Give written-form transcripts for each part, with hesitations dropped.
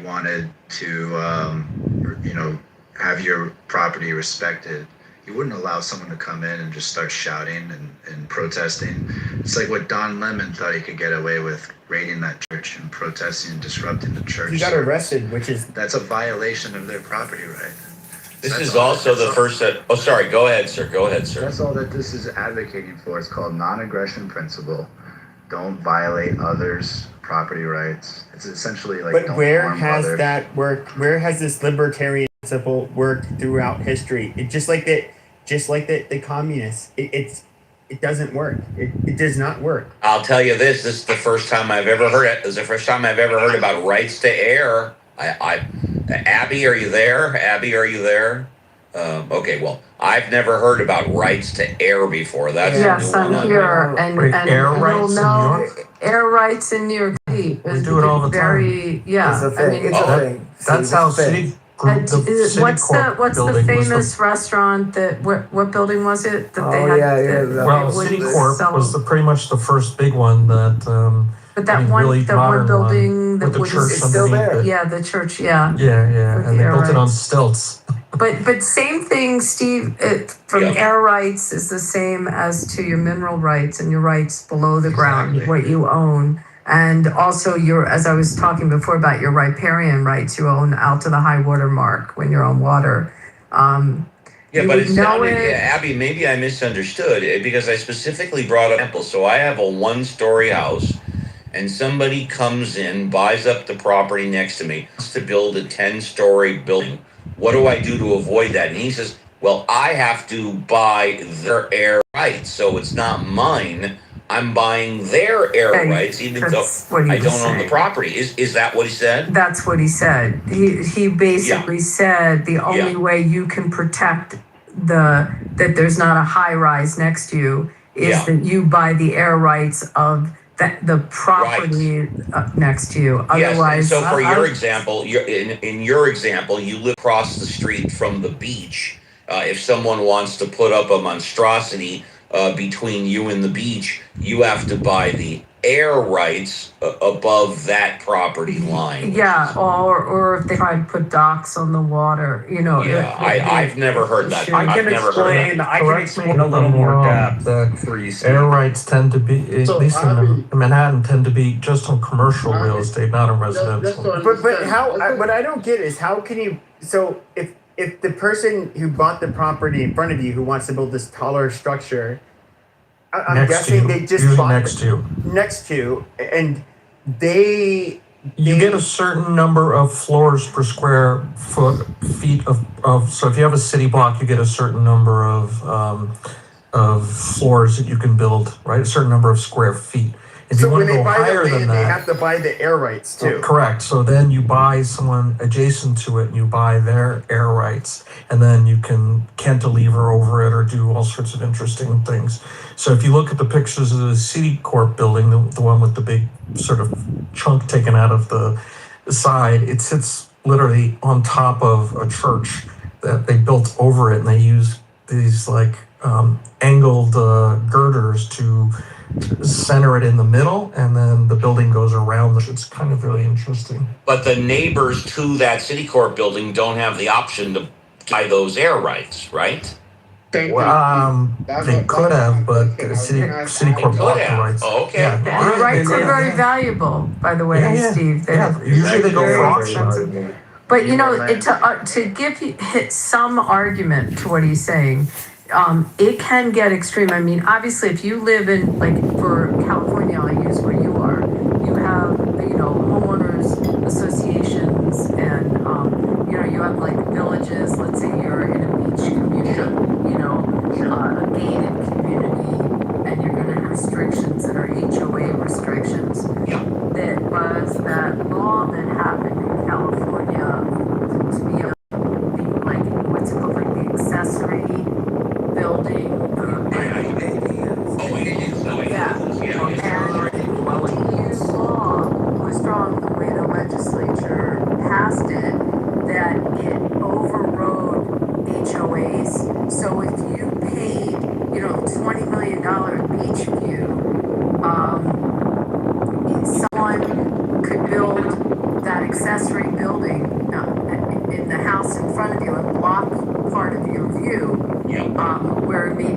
you wanted to, have your property respected, you wouldn't allow someone to come in and just start shouting and protesting. It's like what Don Lemon thought he could get away with, raiding that church and protesting and disrupting the church. He got arrested, that's a violation of their property right. This is also the first that. Oh, sorry. Go ahead, sir. That's all that this is advocating for. It's called non-aggression principle. Don't violate others' property rights. It's essentially like. But where has that worked? Where has this libertarian principle worked throughout history? It just like the communists. It doesn't work. It does not work. I'll tell you this. This is the first time I've ever heard it. This is the first time I've ever heard about rights to air. Abby, are you there? Okay, well, I've never heard about rights to air before. That's yes, I'm here, and air rights in New York. Air rights in New York City. We do it all the time. Yeah, it's a thing. It's a thing. That's how city. What's the famous restaurant that what building was it that they had? Well, Citicorp was pretty much the first big one that. But that one building that was still there. Yeah, the church. Yeah. Yeah, and they built it on stilts. But same thing, Steve. From air rights is the same as to your mineral rights and your rights below the ground, what you own, and also as I was talking before about your riparian rights, you own out to the high water mark when you're on water. Yeah, but it sounded, Abby, maybe I misunderstood because I specifically brought up. So I have a 1-story house. And somebody comes in, buys up the property next to me, wants to build a 10-story building. What do I do to avoid that? And he says, well, I have to buy their air rights. So it's not mine. I'm buying their air rights, even though I don't own the property. Is that what he said? That's what he said. He basically said the only way you can protect that there's not a high rise next to you is that you buy the air rights of the property next to you. Otherwise, yes. So for your example, in your example, you live across the street from the beach. If someone wants to put up a monstrosity between you and the beach, you have to buy the air rights above that property line. Yeah, or if they try to put docks on the water, Yeah, I've never heard that. I can explain a little more depth. Air rights tend to be, at least in Manhattan, tend to be just on commercial real estate, not on residential. But how? What I don't get is how can you? So if the person who bought the property in front of you who wants to build this taller structure. I'm guessing they just bought next to you, and you get a certain number of floors per square feet of. So if you have a city block, you get a certain number of floors that you can build, right? A certain number of square feet. If you want to go higher than that, they have to buy the air rights too. Correct. So then you buy someone adjacent to it, and you buy their air rights, and then you can cantilever over it or do all sorts of interesting things. So if you look at the pictures of the Citicorp building, the one with the big sort of chunk taken out of the side, it sits literally on top of a church that they built over it, and they use these angled girders to center it in the middle, and then the building goes around. It's kind of really interesting. But the neighbors to that Citicorp building don't have the option to buy those air rights, right? They could have, but Citicorp bought the rights. Oh, okay. Yeah. The rights are very valuable, Steve. Usually they go for auction. But to hit some argument to what he's saying, it can get extreme. I mean, obviously, if you live in, for California, I use where you are, you have, homeowners associations and, you have villages. Let's say you're in a beach community, a gated community, and you're going to have restrictions that are HOA restrictions. Yeah. That was that law that happened in California to be what's it called, the accessory building. accessory building in the house in front of you and block part of your view, where it may.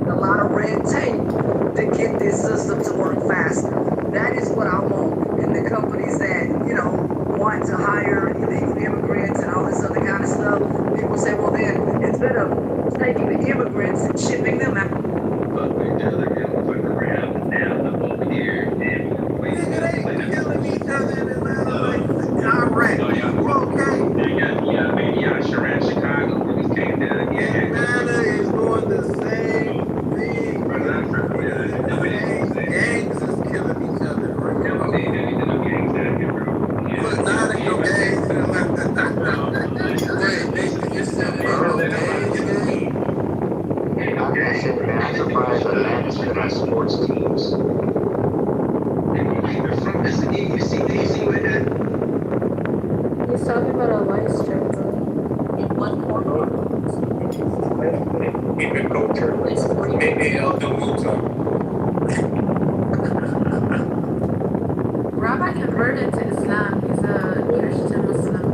A lot of red tape to get this system to work faster. That is what I want. And the companies that, want to hire illegal immigrants and all this other kind of stuff, people say, well then, instead of taking the immigrants and shipping them out. Fuck with each other, get them fucking around and down up over here, and we Killing each other in Iraq. Oh, yeah. Okay. Yeah, maybe y'all around Chicago when this came down. Yeah, Atlanta is doing the same thing. Gangs is killing each other. Never seen anything no gangs down here, bro. But not in no gangs. I'm not sitting there. I'm surprised Atlanta's good at sports teams. From this again, you see what that? He's talking about a live stream, bro. Keep culture. Maybe I'll do Rabbi converted to Islam. He's a Christian Muslim.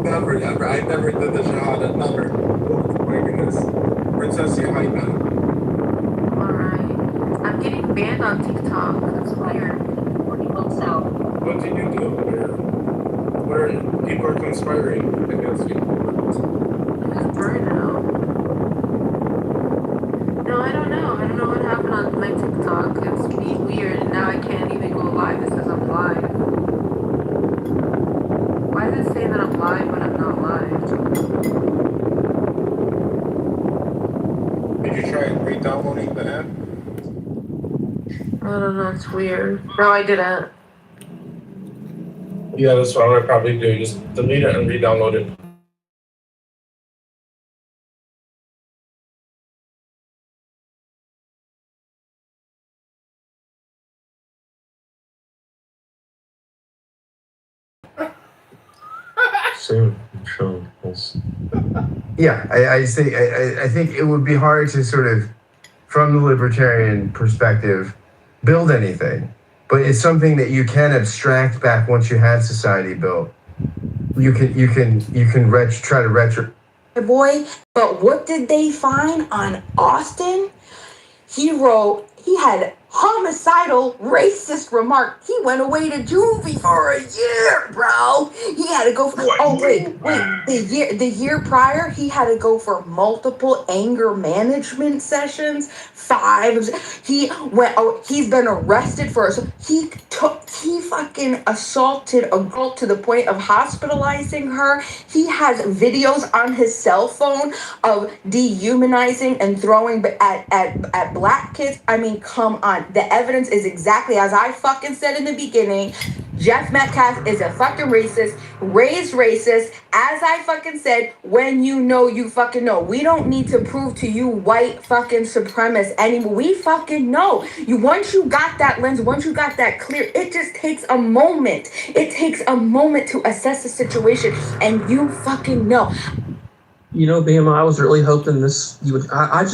Never. I never did the Shahada. Never. Oh my goodness. Princess Yahaina. Alright. I'm getting banned on TikTok. That's weird. 40 months out. What did you do? Where people are conspiring against you? Who's burnout? No, I don't know. I don't know what happened on my TikTok. It's being weird, and now I can't even go live. It says I'm live. Why does it say that I'm live when I'm not live? Did you try re-downloading the app? I don't know. It's weird. No, I didn't. Yeah, that's what I would probably do. Just delete it and re-download it. Soon, I'm sure. Yes. Yeah, I think it would be hard to sort of, from the libertarian perspective, build anything. But it's something that you can abstract back once you have society built. You can try to retro. Boy, but what did they find on Austin? He had homicidal, racist remark. He went away to juvie for a year, bro. He had to go for, the year prior, he had to go for multiple anger management sessions, 5. He's been arrested for, he fucking assaulted a girl to the point of hospitalizing her. He has videos on his cell phone of dehumanizing and throwing at black kids. I mean, come on. The evidence is exactly as I fucking said in the beginning. Jeff Metcalf is a fucking racist, raised racist. As I fucking said, when you know, you fucking know. We don't need to prove to you white fucking supremacists anymore. We fucking know. Once you got that lens, once you got that clear, it just takes a moment. It takes a moment to assess the situation, and you fucking know. You know, Bama, I was really hoping you would. I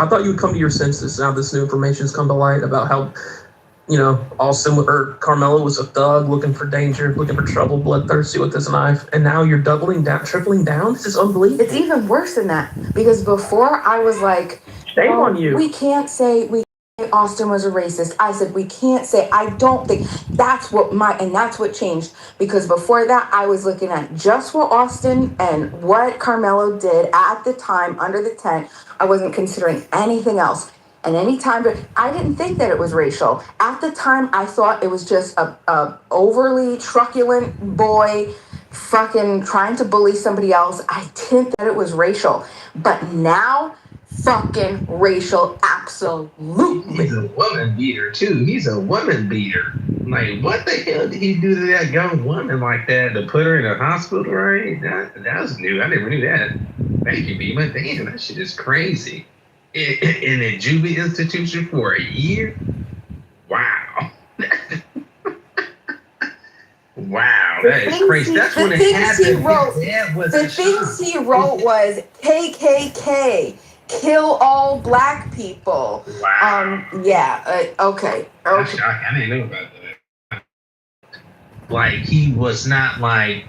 thought you would come to your senses now this new information's come to light about how, Austin or Carmelo was a thug looking for danger, looking for trouble, bloodthirsty with his knife, and now you're doubling down, tripling down. This is unbelievable. It's even worse than that, because before I was like, shame on you. We can't say Austin was a racist. I said we can't say. I don't think that's what changed, because before that I was looking at just what Austin and what Carmelo did at the time under the tent. I wasn't considering anything else. And anytime, I didn't think that it was racial. At the time, I thought it was just a overly truculent boy fucking trying to bully somebody else. I didn't that it was racial. But now, fucking racial, absolutely. He's a woman beater, too. He's a woman beater. Like, what the hell did he do to that young woman like that to put her in a hospital, right? That was new. I never knew that. Thank you, Beema. Damn, that shit is crazy. In a juvie institution for a year? Wow. Wow. That is crazy. That's when it happened. The things he wrote was KKK, kill all black people. Wow. Okay. That's shocking. I didn't know about that. Like, he was not like,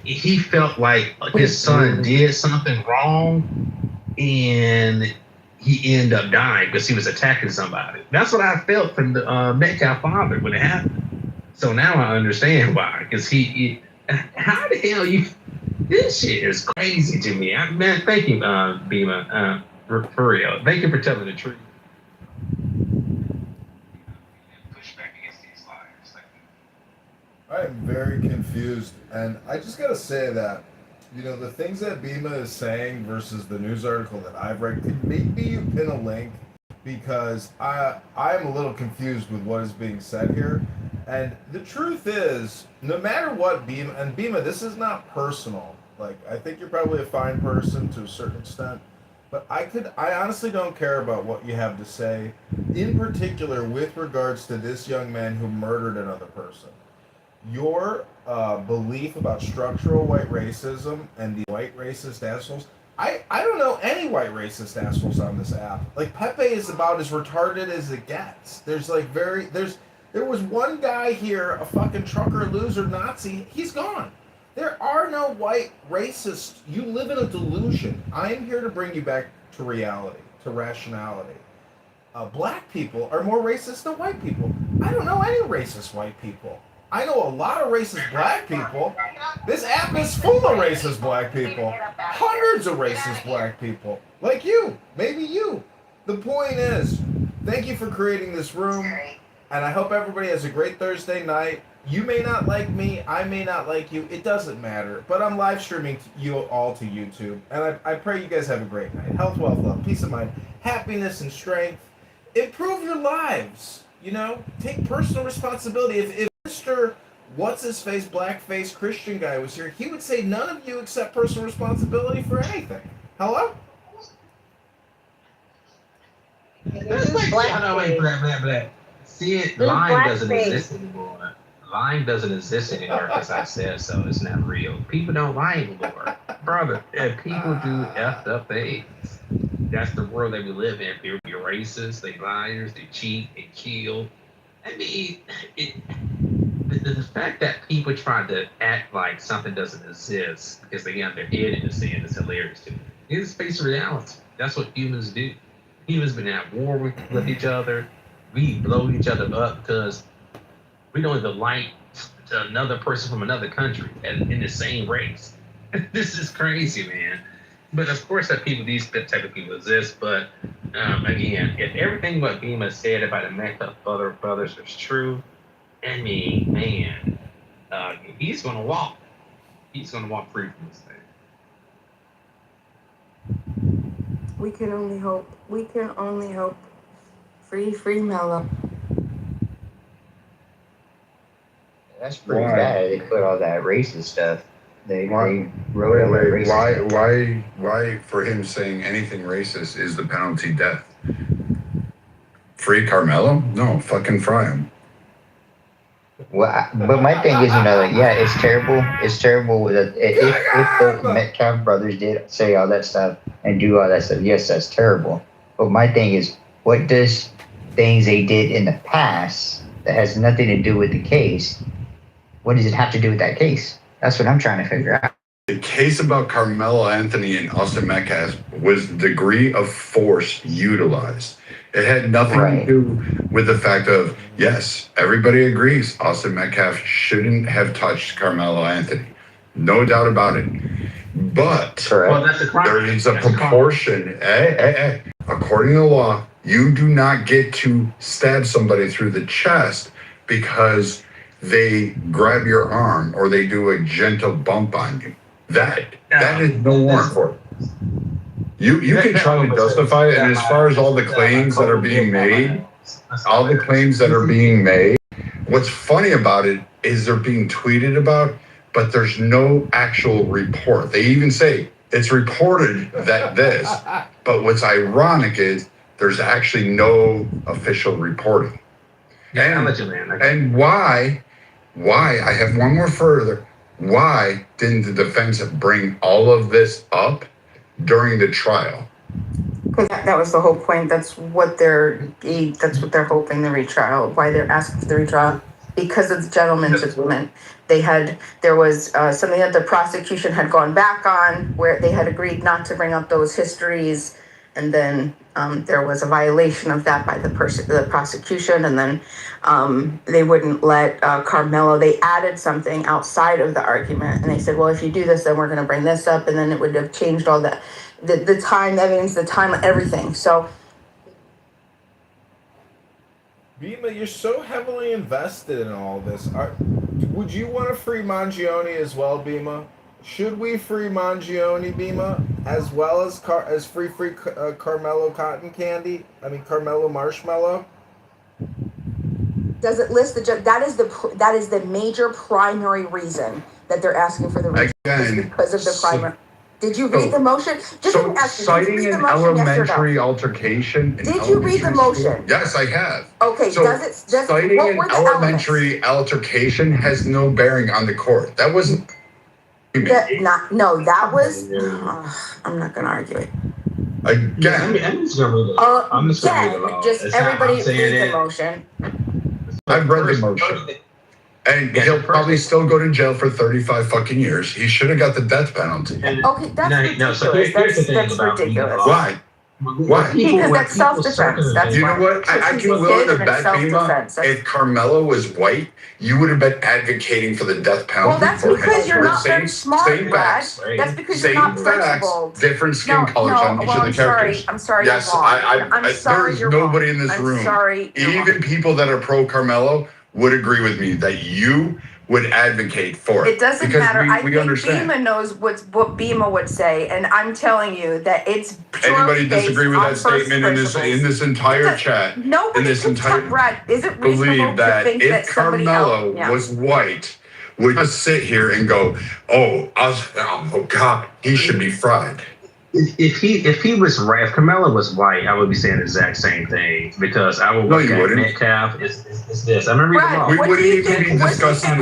he felt like his son did something wrong and he ended up dying because he was attacking somebody. That's what I felt from the Metcalf father when it happened. So now I understand why. Because how the hell this shit is crazy to me. Man, thank you, Bima, for real. Thank you for telling the truth. Push back against these liars. I am very confused, and I just gotta say that, the things that Bima is saying versus the news article that I've read, could maybe you pin a link, because I'm a little confused with what is being said here. And the truth is, no matter what Bima, this is not personal. Like, I think you're probably a fine person to a certain extent, but I honestly don't care about what you have to say, in particular with regards to this young man who murdered another person. Your belief about structural white racism and the white racist assholes. I don't know any white racist assholes on this app. Like, Pepe is about as retarded as it gets. There was one guy here, a fucking trucker, loser, Nazi. He's gone. There are no white racists. You live in a delusion. I am here to bring you back to reality, to rationality. Black people are more racist than white people. I don't know any racist white people. I know a lot of racist black people. This app is full of racist black people. Hundreds of racist black people. Like you. Maybe you. The point is, thank you for creating this room. And I hope everybody has a great Thursday night. You may not like me. I may not like you. It doesn't matter. But I'm live streaming you all to YouTube. And I pray you guys have a great night. Health, wealth, love, peace of mind, happiness, and strength. Improve your lives. Take personal responsibility. If Mr. What's-his-face, blackface Christian guy was here, he would say none of you accept personal responsibility for anything. Hello? See, lying doesn't exist anymore. Lying doesn't exist anymore because I said so. It's not real. People don't lie anymore. Brother, if people do effed up things, that's the world that we live in. People be racist, they liars, they cheat, they kill. I mean, the fact that people try to act like something doesn't exist because they got their head in the sand is hilarious to me. It's face reality. That's what humans do. Humans been at war with each other. We blow each other up because we don't even like another person from another country in the same race. This is crazy, man. But of course, these type of people exist. But again, if everything what Bima said about the Metcalf brothers is true, I mean, man, he's gonna walk. He's gonna walk free from this thing. We can only hope. We can only hope. Free Mello. That's pretty bad. They put all that racist stuff. They wrote racist stuff. Why for him saying anything racist is the penalty death? Free Carmelo? No, fucking fry him. Well, but my thing is, it's terrible. It's terrible that if the Metcalf brothers did say all that stuff and do all that stuff, yes, that's terrible. But my thing is, what does things they did in the past that has nothing to do with the case, what does it have to do with that case? That's what I'm trying to figure out. The case about Carmelo Anthony and Austin Metcalf was the degree of force utilized. It had nothing to do with the fact of, yes, everybody agrees Austin Metcalf shouldn't have touched Carmelo Anthony. No doubt about it. But there is a proportion. According to the law, you do not get to stab somebody through the chest because they grab your arm or they do a gentle bump on you. That is no warrant for it. You can try to justify it, and as far as all the claims that are being made, what's funny about it is they're being tweeted about, but there's no actual report. They even say it's reported that this, but what's ironic is there's actually no official reporting. And why why, I have one more further, why didn't the defense bring all of this up during the trial? Because that was the whole point. That's what they're hoping, the retrial, why they're asking for the retrial, because of the gentleman's agreement. There was something that the prosecution had gone back on, where they had agreed not to bring up those histories, and then there was a violation of that by the prosecution, and then they wouldn't let Carmelo. They added something outside of the argument, and they said, well, if you do this, then we're going to bring this up, and then it would have changed all that. The time evidence, the time, everything. So, Bima, you're so heavily invested in all this. Would you want to free Mangione as well, Bima? Should we free Mangione, Bima, as well as free Carmelo Cotton Candy? I mean Carmelo Marshmallow. does it list the judge? That is the major primary reason that they're asking for the retrial, because of the primary. Did you read the motion? Citing an elementary altercation. Did you read the motion? Yes, I have. Okay, citing an elementary altercation has no bearing on the court. That wasn't. That was. I'm not going to argue it. Again, I'm just gonna read it. I'm just gonna read it all. Just everybody read the motion. I've read the motion. And he'll probably still go to jail for 35 fucking years. He should have got the death penalty. Okay, that's ridiculous. So here's the thing that's about ridiculous. Why? Why? Because that's self-defense. That's you know what? I can willing to bet, Bima, if Carmelo was white, you would have been advocating for the death penalty. Well, that's because you're not very smart, Brad. That's because you're not principled. Different skin colors on each of the characters. I'm sorry. Yes, I'm sorry. There's nobody in this room. Even people that are pro Carmelo would agree with me that you would advocate for it. It doesn't matter. I think Bima knows what Bima would say, and I'm telling you that it's purely anybody disagree with that statement in this entire chat? Nobody in this entire Brad, is it reasonable believe that to think if that somebody Carmelo else, was white, would just sit here and go, oh God, he should be fried. If he was right, if Carmelo was white, I would be saying the exact same thing, because I would look at Metcalf is this. I remember Brad, we what wouldn't do you even think? be discussing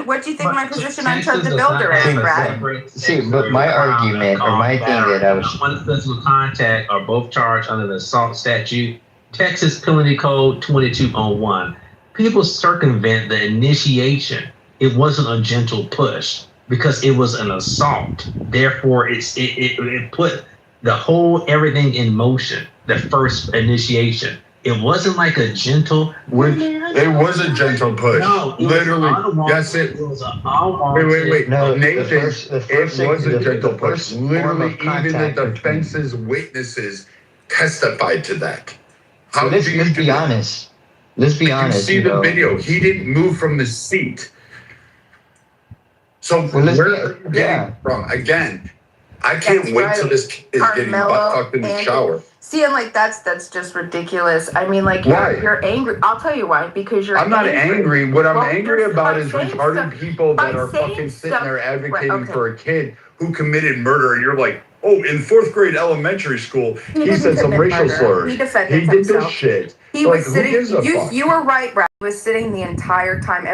What do you think my position on Chuck the Builder is, Brad? See, but my argument or my thing that I was one physical contact are both charged under the assault statute, Texas Penalty Code 2201. People circumvent the initiation. It wasn't a gentle push, because it was an assault. Therefore, it put the whole everything in motion. The first initiation. It wasn't like a gentle. It was a gentle push. No, literally. Yes, it was an unwanted. Wait. No, Nathan, the first it was a gentle the push. form Literally, of contact even the defense's witnesses testified to that. How let's be honest. Let's be honest. You see the video. He didn't move from the seat. So where are you getting from? Again, I can't wait till this kid is getting butt-fucked in the shower. See, and like that's just ridiculous. I mean, like you're angry. I'll tell you why. Because you're. I'm not angry. What I'm angry about is saying retarded people that are fucking sitting there advocating for a kid who committed murder, and you're like, oh, in 4th grade elementary school, he said some racial slurs. He defended He did this shit. He like, was sitting. Who gives a fuck? You were right, Brad. He was sitting the entire time.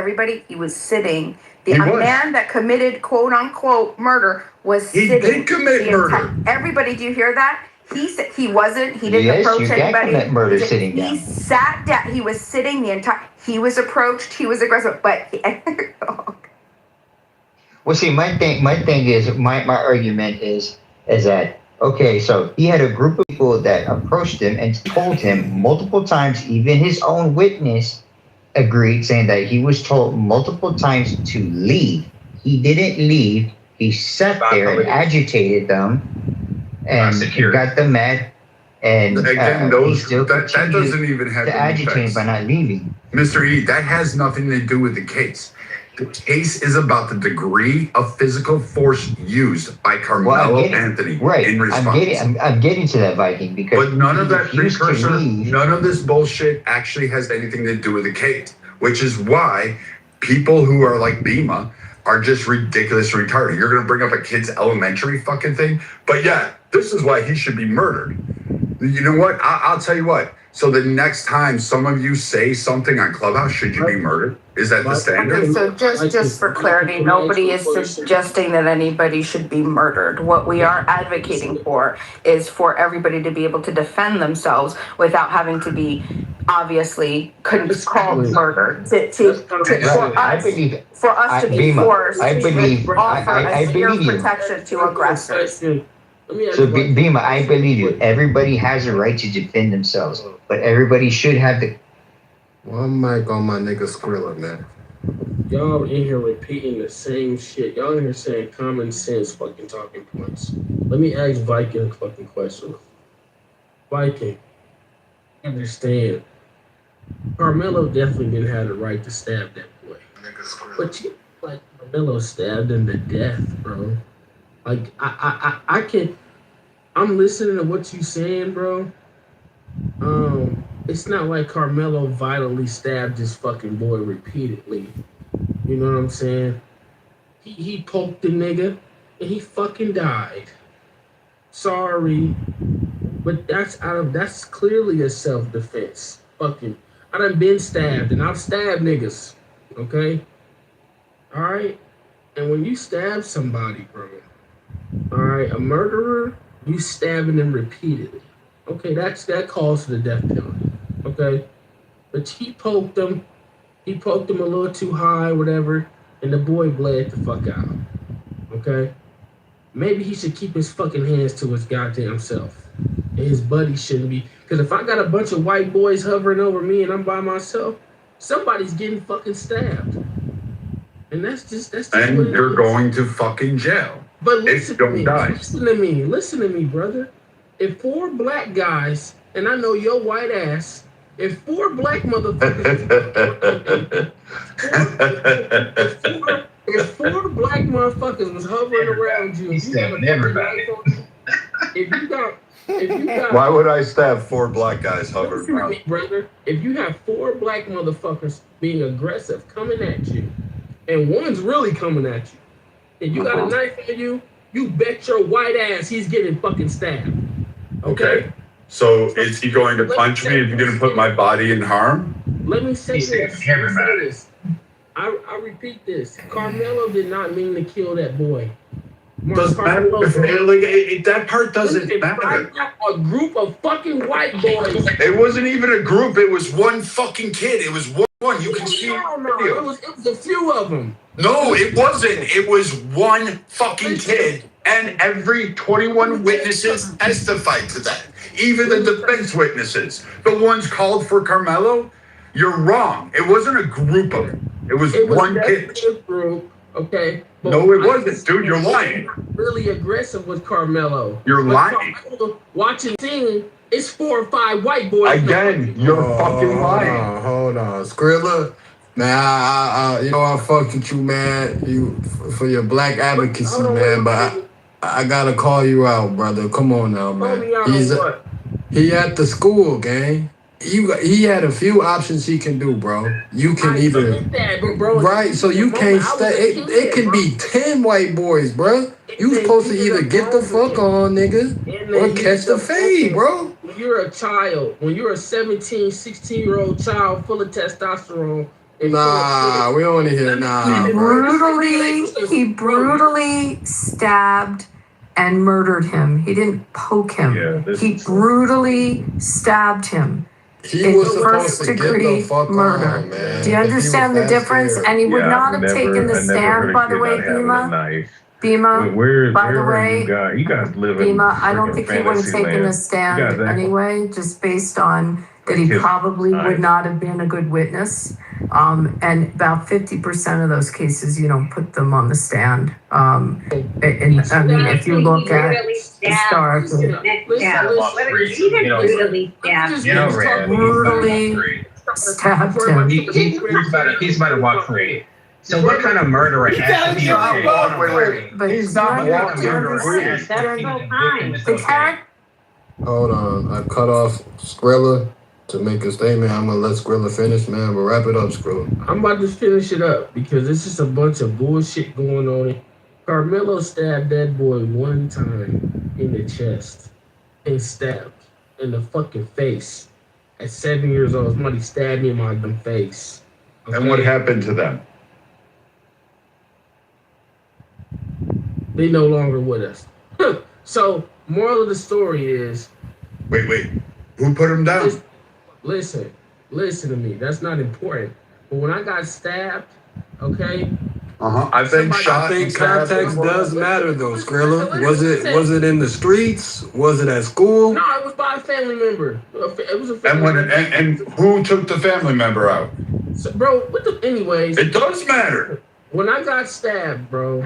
He was sitting. The He was. man that committed quote unquote murder was He sitting. did commit murder. Everybody, do you hear that? He said he wasn't. He didn't Yes, approach you can anybody. commit murder sitting down. He sat down. He was sitting the entire. He was approached. He was aggressive, but. Well, see, my thing is my argument is that okay, so he had a group of people that approached him and told him multiple times, even his own witness agreed, saying that he was told multiple times to leave. He didn't leave. He sat there and agitated them and got them mad. And again, that doesn't even have to agitate him by not leaving. Mr. E, that has nothing to do with the case. The case is about the degree of physical force used by Carmelo Anthony in response. I'm getting to that, Viking, because but none of that precursor, none of this bullshit actually has anything to do with the case, which is why people who are like Bima are just ridiculous retarded. You're gonna bring up a kid's elementary fucking thing, but yeah, this is why he should be murdered. You know what? I'll tell you what. So the next time some of you say something on Clubhouse, should you be murdered? Is that the standard? Okay, so just for clarity, nobody is suggesting that anybody should be murdered. What we are advocating for is for everybody to be able to defend themselves without having to be obviously called murder. For us to be forced to offer a severe protection to aggressors. So Bima, I believe you. Everybody has a right to defend themselves, but everybody should have the. One mic on my nigga Skrilla, man. Y'all in here repeating the same shit. Y'all in here saying common sense fucking talking points. Let me ask Viking a fucking question. Viking, understand. Carmelo definitely didn't have the right to stab that boy. But you like Carmelo stabbed him to death, bro. Like I can. I'm listening to what you saying, bro. It's not like Carmelo violently stabbed his fucking boy repeatedly. You know what I'm saying? He poked the nigga and he fucking died. Sorry, but that's clearly a self-defense. Fucking, I done been stabbed and I've stabbed niggas. Okay, all right. And when you stab somebody, bro, all right, a murderer, you stabbing them repeatedly. Okay, that calls for the death penalty. Okay, but he poked him a little too high, whatever, and the boy bled the fuck out. Okay, maybe he should keep his fucking hands to his goddamn self, and his buddy shouldn't be. Because if I got a bunch of white boys hovering over me and I'm by myself, somebody's getting fucking stabbed, and that's just. And you're going to fucking jail. But listen to me, listen to me, brother. If 4 black guys, and I know your white ass, if 4 black motherfuckers, if four black motherfuckers was hovering around you, if you got, why would I stab 4 black guys hovering around? Brother, if you have 4 black motherfuckers being aggressive coming at you, and one's really coming at you, and you got a knife on you, you bet your white ass he's getting fucking stabbed. Okay? So is he going to punch me if you're going to put my body in harm? Let me say this. I repeat this. Carmelo did not mean to kill that boy. Doesn't matter. That part doesn't matter. I got a group of fucking white boys. It wasn't even a group. It was one fucking kid. It was one. You can see it was a few of them. No, it wasn't. It was one fucking kid. And every 21 witnesses testified to that. Even the defense witnesses. The ones called for Carmelo, you're wrong. It wasn't a group of them. It was one kid. A group, okay. No, it wasn't, dude. You're lying. Really aggressive with Carmelo. You're lying. Watching scene, it's 4 or 5 white boys. Again, you're fucking lying. Hold on. Skrilla. Man, I fucked with you, man. You for your black advocacy, man. But I gotta call you out, brother. Come on now, man. He at the school, gang. He had a few options he can do, bro. You can right. So you can't stay. It can be 10 white boys, bro. You supposed to either get the fuck on, nigga, or catch the fade, bro. When you're a child, when you're a 17, 16-year-old child full of testosterone. Nah, we don't want to hear He brutally stabbed and murdered him. He didn't poke him. He brutally stabbed him. He was first degree murder. Do you understand the difference? And he would not have taken the stand, by the way, Bima. By the way, you guys live in Bima, I don't think he would have taken the stand anyway, just based on that he probably would not have been a good witness. And about 50% of those cases, you don't put them on the stand. And I mean, if you look at historically, brutally stabbed him. He's about to walk free. So what kind of murderer has to be okay? Wait. But he's not murderer. Hold on. I cut off Skrilla to make a statement. I'm gonna let Skrilla finish, man. But wrap it up, Skrilla. I'm about to finish it up because it's just a bunch of bullshit going on. Carmelo stabbed that boy one time in the chest and stabbed. in the fucking face. At 7 years old, somebody stabbed me in my face. Okay? And what happened to them? They no longer with us. So, moral of the story is... Wait. Who put them down? Listen to me. That's not important. But when I got stabbed, okay... I think context does matter though, Skrilla. Was it in the streets? Was it at school? No, it was by a family member. It was a family member. And who took the family member out? So, bro, anyways. It does matter. When I got stabbed, bro,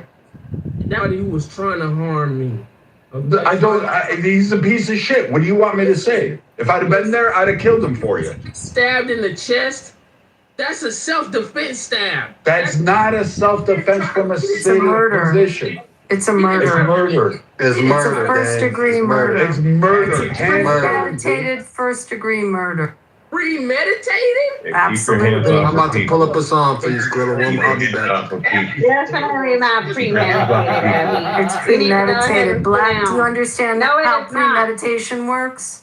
nobody who was trying to harm me. Okay? He's a piece of shit. What do you want me to say? If I'd have been there, I'd have killed him for you. Stabbed in the chest? That's a self-defense stab. That's not a self-defense from a sitting position. It's a murder. It's murder. a first-degree murder. It's murder. Premeditated first-degree murder. Premeditated? Absolutely. I'm about to pull up a song for you, Skrilla. I'll be back. Definitely not premeditated. It's premeditated. Black, do you understand how premeditation works?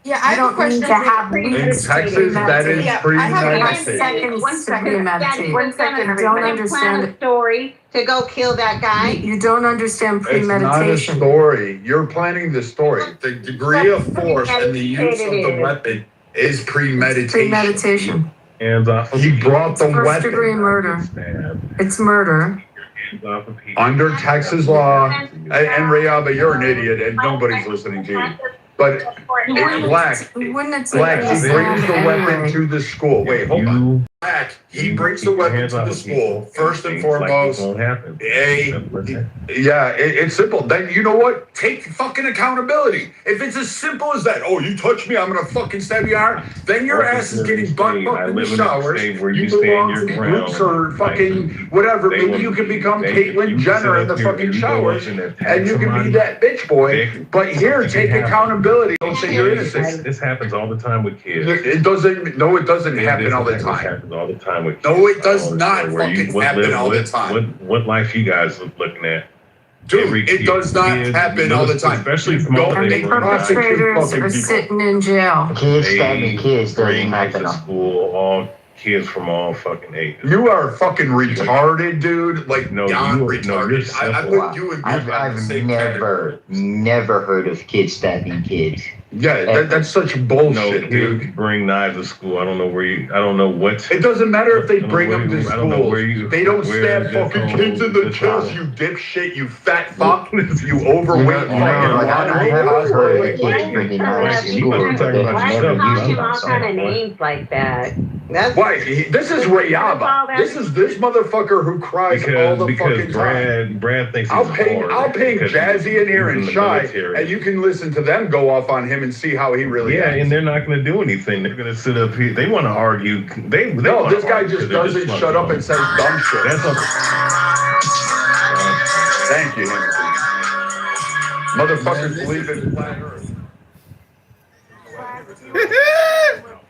Yeah, I don't need to have In Texas, that is premeditated. One second. You don't understand a story to go kill that guy. You don't understand It's not a premeditation. story. You're planning the story. The degree of force and the use of the weapon is premeditation. Premeditation. He brought the First degree weapon. murder. It's murder. Under Texas law, and Rayaba, you're an idiot, and nobody's listening to you. But it's Black. Black, he brings the weapon to the school. Wait, hold on. Black, he brings the weapon to the school. First and foremost, it's simple. Then you know what? Take fucking accountability. If it's as simple as that, oh, you touch me, I'm gonna fucking stab you out. Then your ass is getting butt in the showers. You belong to groups or fucking whatever. Maybe you can become Caitlyn Jenner in the fucking showers, and you can be that bitch boy. But here, take accountability. Don't say you're innocent. This happens all the time with kids. It doesn't. No, it doesn't happen all the time. All the time with kids. No, it does not fucking happen all the time. What life you guys looking at? Dude, it does not happen all the time. Especially from Perpetrators are sitting in jail. Kids stabbing kids doesn't happen. School, all kids from all fucking ages. You are fucking retarded, dude. Like, no, beyond you, retarded. I put you in. I've never heard of kids stabbing kids. Yeah, that's such bullshit, dude. Kids bring knives to school. I don't know what. It doesn't matter if they bring them to school. They don't stab fucking kids in the chest, you dipshit, you fat fuck, you overweight fucking Why calling him all kind of names like that? Why? This is Rayaba. This is this motherfucker who cries all the fucking time. Brad thinks I'll ping Jazzy in here and Shy, and you can listen to them go off on him and see how he really is. Yeah, and they're not going to do anything. They're going to sit up here. They want to argue. No, this guy just doesn't shut up and says dumb shit. That's Thank you, Henry. Motherfuckers believe in flat earth.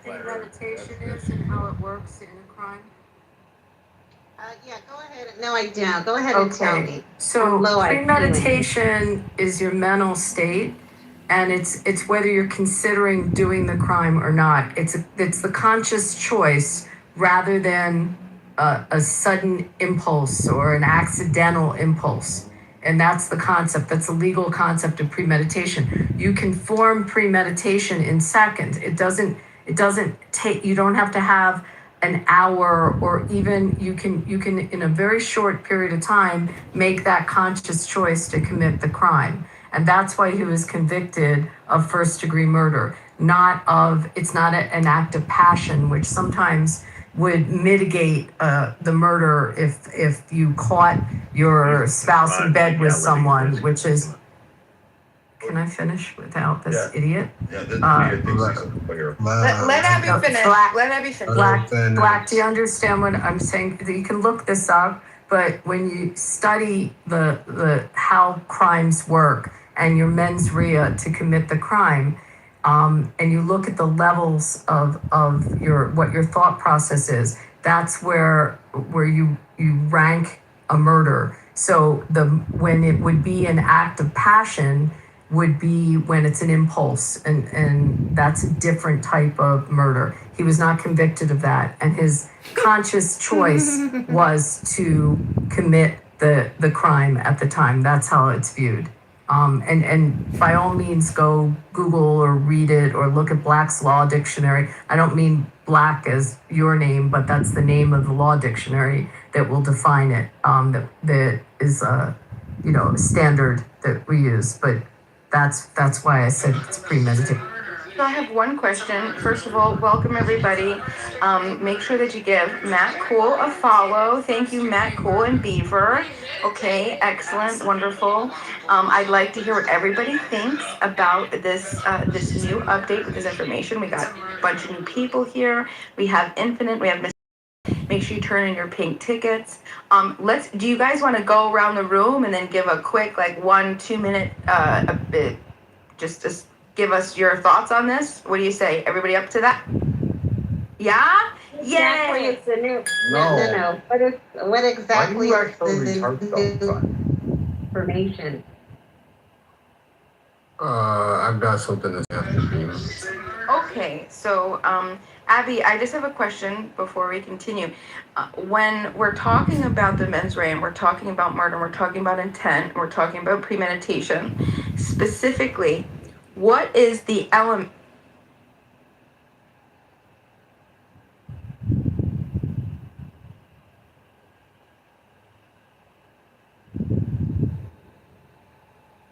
Premeditation is and how it works in a crime. Yeah, go ahead. No, I don't. Go ahead and tell me. So premeditation is your mental state. And it's whether you're considering doing the crime or not. It's the conscious choice rather than a sudden impulse or an accidental impulse. And that's the concept. That's the legal concept of premeditation. You can form premeditation in seconds. It doesn't take. You don't have to have an hour, or even you can in a very short period of time make that conscious choice to commit the crime. And that's why he was convicted of first-degree murder. It's not an act of passion, which sometimes would mitigate the murder if you caught your spouse in bed with someone, which is. Can I finish without this idiot? Yeah, this idiot thinks he's a player. Let Abby finish. Let Abby finish. Black, do you understand what I'm saying? You can look this up, but when you study the how crimes work and your mens rea to commit the crime, and you look at the levels of what your thought process is, that's where you rank a murder. So when it would be an act of passion, would be when it's an impulse, and that's a different type of murder. He was not convicted of that, and his conscious choice was to commit the crime at the time. That's how it's viewed. And by all means, go Google or read it or look at Black's Law Dictionary. I don't mean Black as your name, but that's the name of the law dictionary that will define it. That is a standard that we use. But that's why I said it's premeditated. So I have one question. First of all, welcome everybody. Make sure that you give Matt Cool a follow. Thank you, Matt Cool and Beaver. Okay, excellent, wonderful. I'd like to hear what everybody thinks about this new update with this information. We got a bunch of new people here. We have Infinite. We have Miss. Make sure you turn in your pink tickets. Do you guys want to go around the room and then give a quick 1-2 minute just give us your thoughts on this? What do you say? Everybody up to that? Yeah? Exactly, Yay! it's the new. No. No. What exactly is the new information? I've got something to say. Okay, so Abby, I just have a question before we continue. When we're talking about the mens rea, and we're talking about murder, and we're talking about intent, and we're talking about premeditation, specifically, what is the element?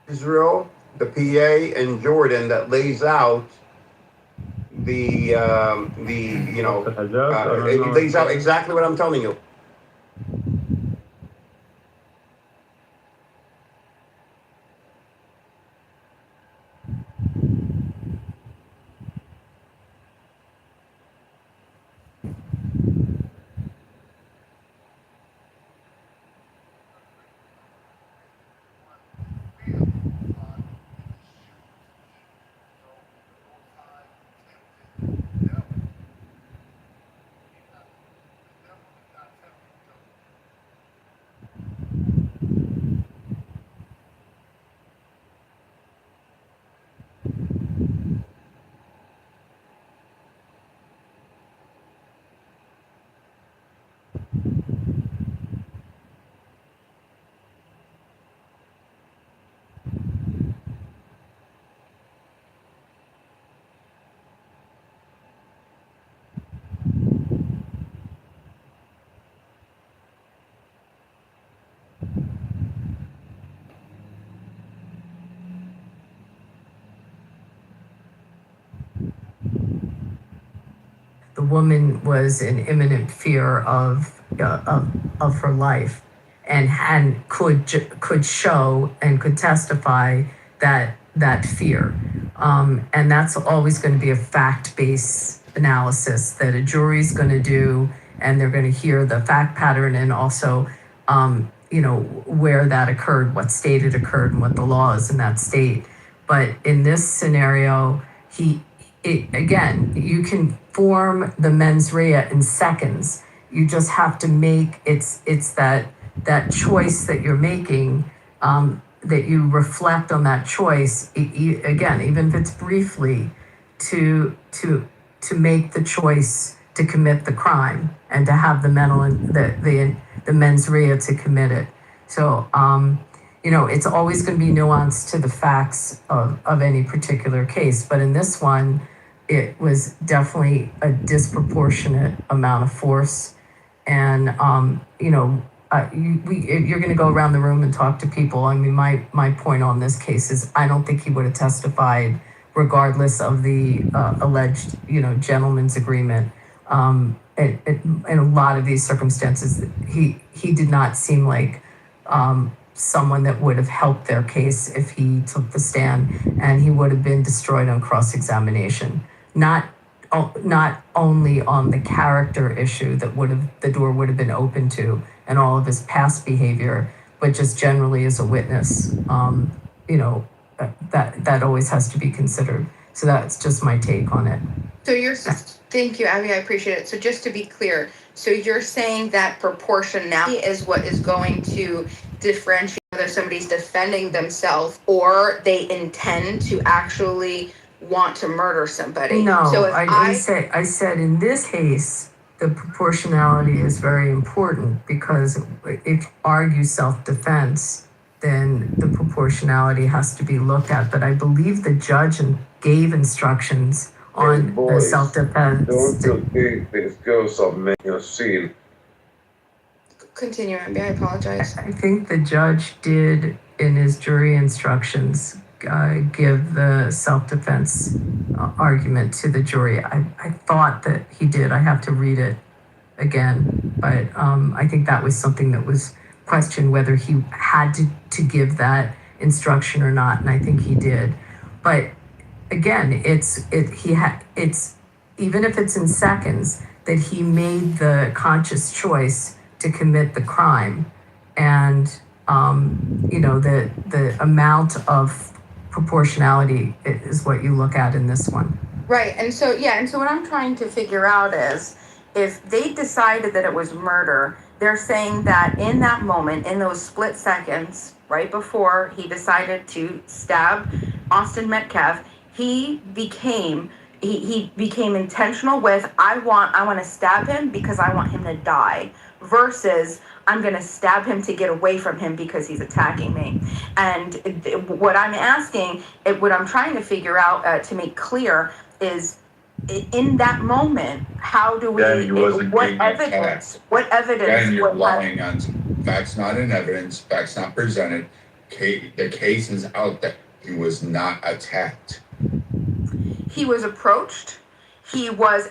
Israel, the PA, and Jordan that lays out it lays out exactly what I'm telling you. The woman was in imminent fear of her life, and could show and could testify that fear, and that's always going to be a fact-based analysis that a jury's going to do, and they're going to hear the fact pattern and also where that occurred, what state it occurred, and what the law is in that state. But in this scenario, again, you can form the mens rea in seconds. You just have to make it's that choice that you're making, that you reflect on that choice. Again, even if it's briefly, to make the choice to commit the crime and to have the mental and the mens rea to commit it. So it's always going to be nuanced to the facts of any particular case. But in this one, it was definitely a disproportionate amount of force. And, you're going to go around the room and talk to people. I mean, my point on this case is I don't think he would have testified regardless of the alleged, gentleman's agreement. In a lot of these circumstances, he did not seem like someone that would have helped their case if he took the stand, and he would have been destroyed on cross-examination. Not only on the character issue that the door would have been open to and all of his past behavior, but just generally as a witness, that always has to be considered. So that's just my take on it. So thank you, Abby, I appreciate it. So just to be clear, so you're saying that proportionality is what is going to differentiate whether somebody's defending themselves or they intend to actually want to murder somebody. No, So if I said in this case, the proportionality is very important because if you argue self-defense, then the proportionality has to be looked at. But I believe the judge gave instructions on the self-defense. Don't you think the skills of making a scene? Continue, Amber, I apologize. I think the judge did in his jury instructions give the self-defense argument to the jury. I thought that he did. I have to read it again, but I think that was something that was questioned whether he had to give that instruction or not, and I think he did. But again, it's even if it's in seconds that he made the conscious choice to commit the crime, and the amount of proportionality is what you look at in this one. Right, and so what I'm trying to figure out is if they decided that it was murder, they're saying that in that moment, in those split seconds, right before he decided to stab Austin Metcalf, he became intentional with I want to stab him because I want him to die, versus I'm going to stab him to get away from him because he's attacking me. And what I'm trying to figure out to make clear is in that moment, how do we, what evidence, And you're lying on facts not in evidence, facts not presented. The case is out there. He was not attacked. He was approached. He was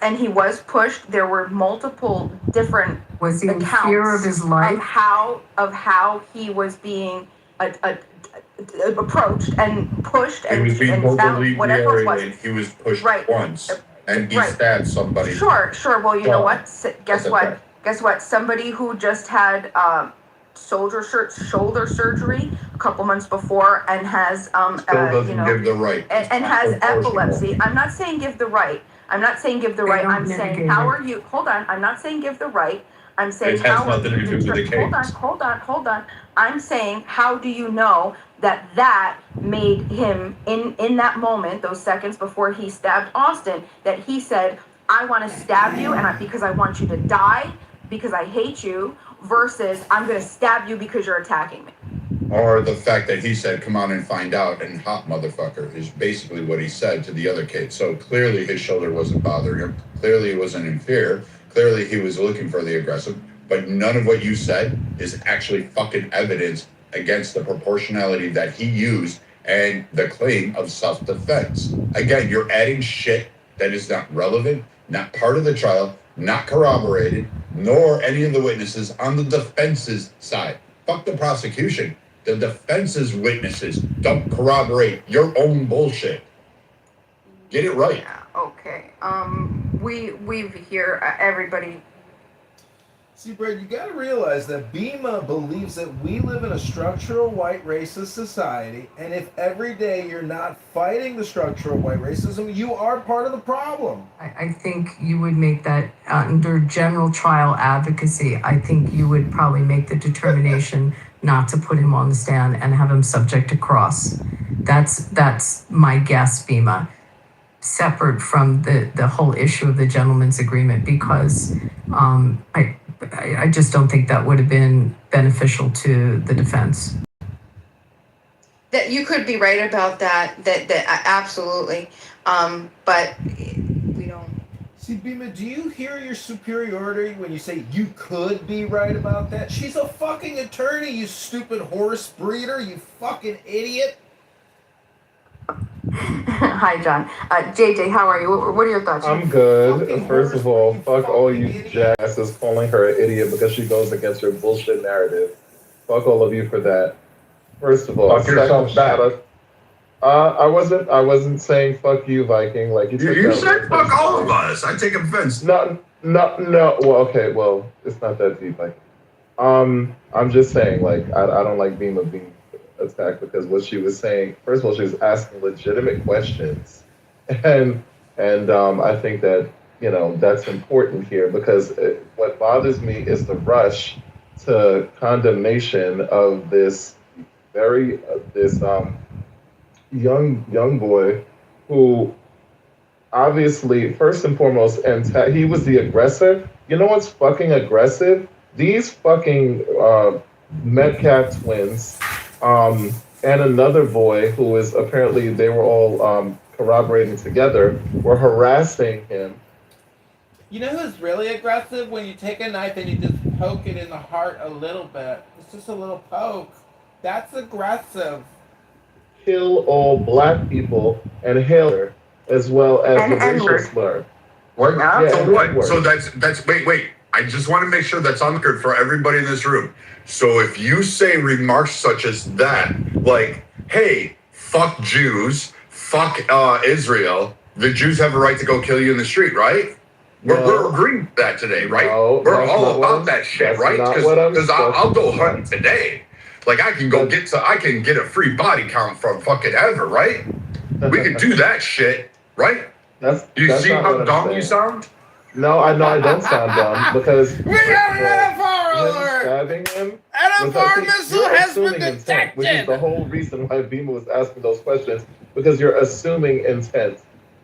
pushed. There were multiple different was he in fear of his life of how he was being approached and pushed He was being found, whatever it was. He was pushed Right. once, and he stabbed somebody. Sure. Well, you know what? Guess what? Guess what? Somebody who just had shoulder surgery a couple months before and has Still doesn't give the right. and has epilepsy. I'm not saying give the right. I'm saying how are you? Hold on. I'm not saying give the right. I'm saying it has nothing to do with the case. Hold on. I'm saying how do you know that made him in that moment, those seconds before he stabbed Austin, that he said, I want to stab you because I want you to die because I hate you, versus I'm going to stab you because you're attacking me. Or the fact that he said, come on and find out, and hot motherfucker is basically what he said to the other kid. So clearly his shoulder wasn't bothering him. Clearly he wasn't in fear. Clearly he was looking for the aggressive. But none of what you said is actually fucking evidence against the proportionality that he used and the claim of self-defense. Again, you're adding shit that is not relevant, not part of the trial, not corroborated, nor any of the witnesses on the defense's side. Fuck the prosecution. The defense's witnesses don't corroborate your own bullshit. Get it right. Yeah, okay. We've here, everybody. See, Brad, you gotta realize that Bima believes that we live in a structural white racist society, and if every day you're not fighting the structural white racism, you are part of the problem. I think you would make that under general trial advocacy. I think you would probably make the determination not to put him on the stand and have him subject to cross. That's my guess, Bima. Separate from the whole issue of the gentleman's agreement, because I just don't think that would have been beneficial to the defense. That you could be right about that absolutely. But we don't. See, Bima, do you hear your superiority when you say you could be right about that? She's a fucking attorney, you stupid horse breeder, you fucking idiot. Hi, John. JJ, how are you? What are your thoughts? I'm good. First of all, fuck all you jackasses calling her an idiot because she goes against your bullshit narrative. Fuck all of you for that. First of all, Fuck yourself back. I wasn't saying fuck you, Viking. Like you said fuck all of us. I take offense. No. Well, okay. Well, it's not that deep. Like, I'm just saying. Like, I don't like Bima being attacked because what she was saying. First of all, she was asking legitimate questions, and I think that that's important here because what bothers me is the rush to condemnation of this very this young boy who obviously first and foremost, and he was the aggressor. You know what's fucking aggressive? These fucking Metcalf twins, and another boy who is apparently they were all corroborating together, were harassing him. You know who's really aggressive? When you take a knife and you just poke it in the heart a little bit. It's just a little poke. That's aggressive. Kill all black people and Hitler, as well as the racial slur. What? Yeah, So and what? N-word. So that's wait. I just want to make sure that's on record for everybody in this room. So if you say remarks such as that, like, "Hey, fuck Jews, fuck Israel," the Jews have a right to go kill you in the street, right? We're agreeing with that today, right? No, we're that's all not what about I'm- that shit, that's right? not what I'm Because I'll go supposed to hunting today. Like I can get a free body count from fucking ever, right? We can do that shit, right? That's You that's see not how what I'm dumb saying. you sound? No, I know I don't sound dumb because We got an NFR him alert! stabbing him. NFR missile you're has been assuming intent, which is the detected! whole reason why Bima was asking those questions, because you're assuming intent.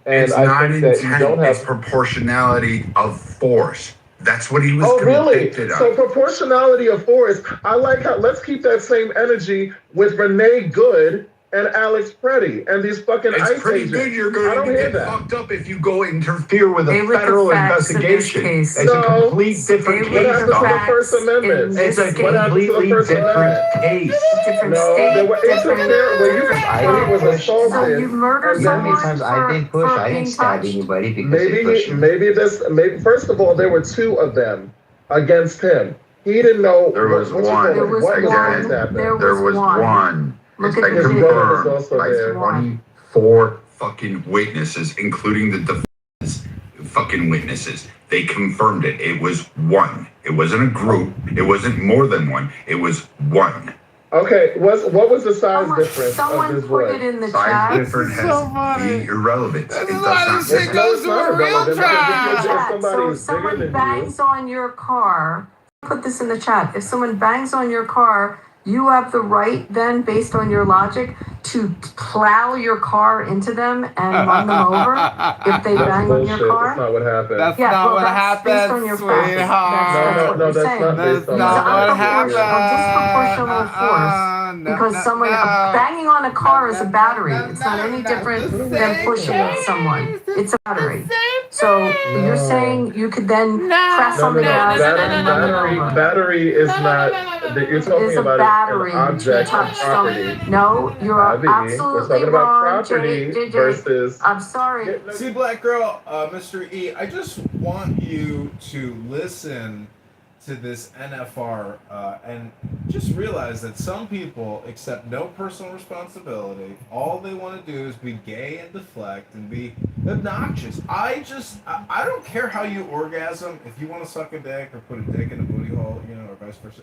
And It's I not think that you intent, don't have it's proportionality of force. That's what he was Oh, really? convicted So of. proportionality of force. I like how. Let's keep that same energy with Renee Good and Alex Preddy and these fucking It's ICE pretty agents. good. You're I going don't to hear get that. fucked up if you go interfere with Stay a with the federal facts in this investigation. case. It's a No. complete different Stay with What case, happened to dog. the First Amendment? It's a What happened to the completely First different Amendment? case. Different No, state, they were interfering when you I when he didn't was push. So assaulted. you murder and How then many someone times I did push? for I being didn't stab touched? anybody because he pushed me. maybe first of all there were two of them against him. He didn't know There was what you one. call There it, was what was one. going to happen. There There was one. one. Look It's at His the brother was confirmed also by there. 24 fucking witnesses, including the defense fucking witnesses. They confirmed it. It was one. It wasn't a group. It wasn't more than one. It was one. Okay, what was the size difference of Someone this put blood? it in the Size chat. difference has irrelevant. This It is does why not this shit matter. goes to not a real irrelevant. trial! If somebody So if is bigger someone than you, bangs on your car, put this in the chat. If someone bangs on your car, you have the right then, based on your logic, to plow your car into them and run them over if they that's bang on your bullshit. That's car? not what happened. That's Yeah, not well, what that's based happened, on your facts. sweetheart. That's what No, you're that's saying. not That's based on not my what facts. happened. Disproportional force. Because someone banging on a car is a battery. It's not any different than pushing someone. It's a battery. So you're saying you could then press on the gas and run them over. Battery is not. You're It talking is a about battery an to object touch of property. something. No, you're Bobby, we're absolutely talking about wrong, property JJ. versus. I'm sorry. See, Black Girl, Mr. E, I just want you to listen to this NFR and just realize that some people accept no personal responsibility. All they want to do is be gay and deflect and be obnoxious. I don't care how you orgasm. If you want to suck a dick or put a dick in a booty hole, or vice versa,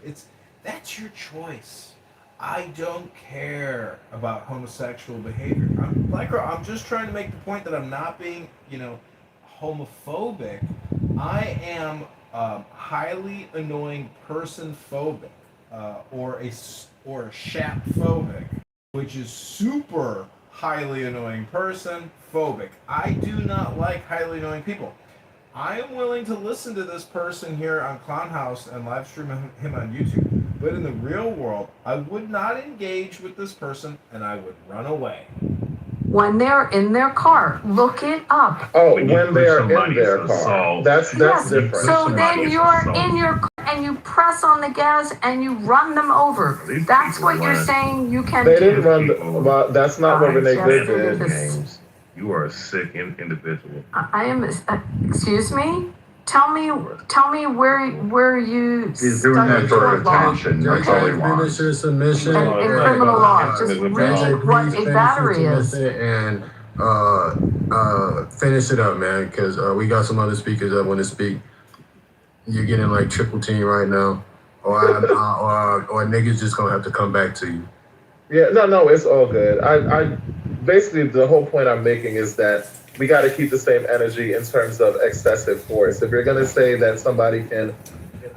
that's your choice. I don't care about homosexual behavior. Black Girl, I'm just trying to make the point that I'm not being, homophobic. I am highly annoying person phobic, or a shap phobic, which is super highly annoying person phobic. I do not like highly annoying people. I am willing to listen to this person here on Clown House and live stream him on YouTube, but in the real world, I would not engage with this person and I would run away. When they're in their car, look it up. Oh, when they are in their car. That's Yes. different. So then you're in your car and you press on the gas and you run them over. That's what you're saying you can They do. didn't run. Well, that's not what Renee Good did. James, you are a sick individual. I am. Excuse me. Tell me where you He's doing that studied for tort law. attention. That's all he wants. Finish your submission. And criminal law. Just read what a battery is. And finish it up, man, because we got some other speakers that want to speak. You're getting like triple team right now, or niggas just gonna have to come back to you. Yeah, no, it's all good. I basically the whole point I'm making is that we got to keep the same energy in terms of excessive force. If you're gonna say that somebody can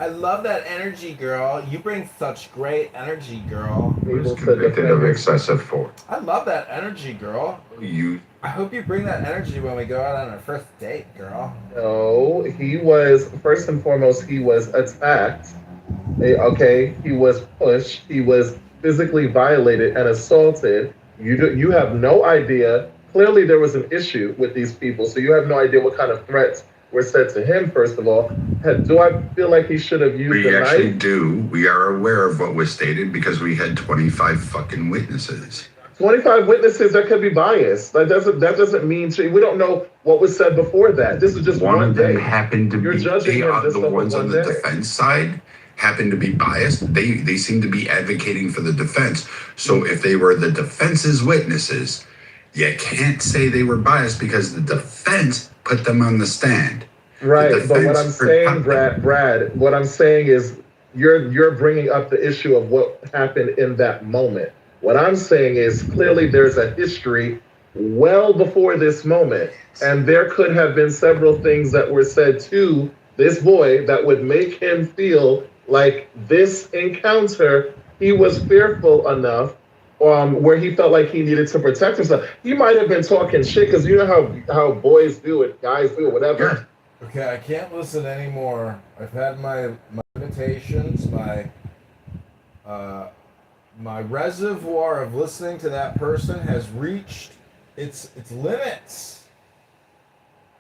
I love that energy, girl. You bring such great energy, girl. Who's convicted of excessive force? I love that energy, girl. You. I hope you bring that energy when we go out on our first date, girl. No, he was, first and foremost, he was attacked. Okay, he was pushed. He was physically violated and assaulted. You have no idea. Clearly, there was an issue with these people, so you have no idea what kind of threats were said to him. First of all, do I feel like he should have used We the actually knife? do. We are aware of what was stated because we had 25 fucking witnesses. 25 witnesses, that could be biased. That doesn't mean we don't know what was said before that. This is just One of them day. happened to You're be judging him just the off ones of on one the day. defense side happened to be biased. They seem to be advocating for the defense. So if they were the defense's witnesses, you can't say they were biased because the defense put them on the stand. Right, but what I'm saying, Brad, what I'm saying is you're bringing up the issue of what happened in that moment. What I'm saying is clearly there's a history well before this moment, and there could have been several things that were said to this boy that would make him feel like this encounter, he was fearful enough where he felt like he needed to protect himself. He might have been talking shit because you know how boys do it, guys do it, whatever. Okay, I can't listen anymore. I've had my limitations, my reservoir of listening to that person has reached its limits.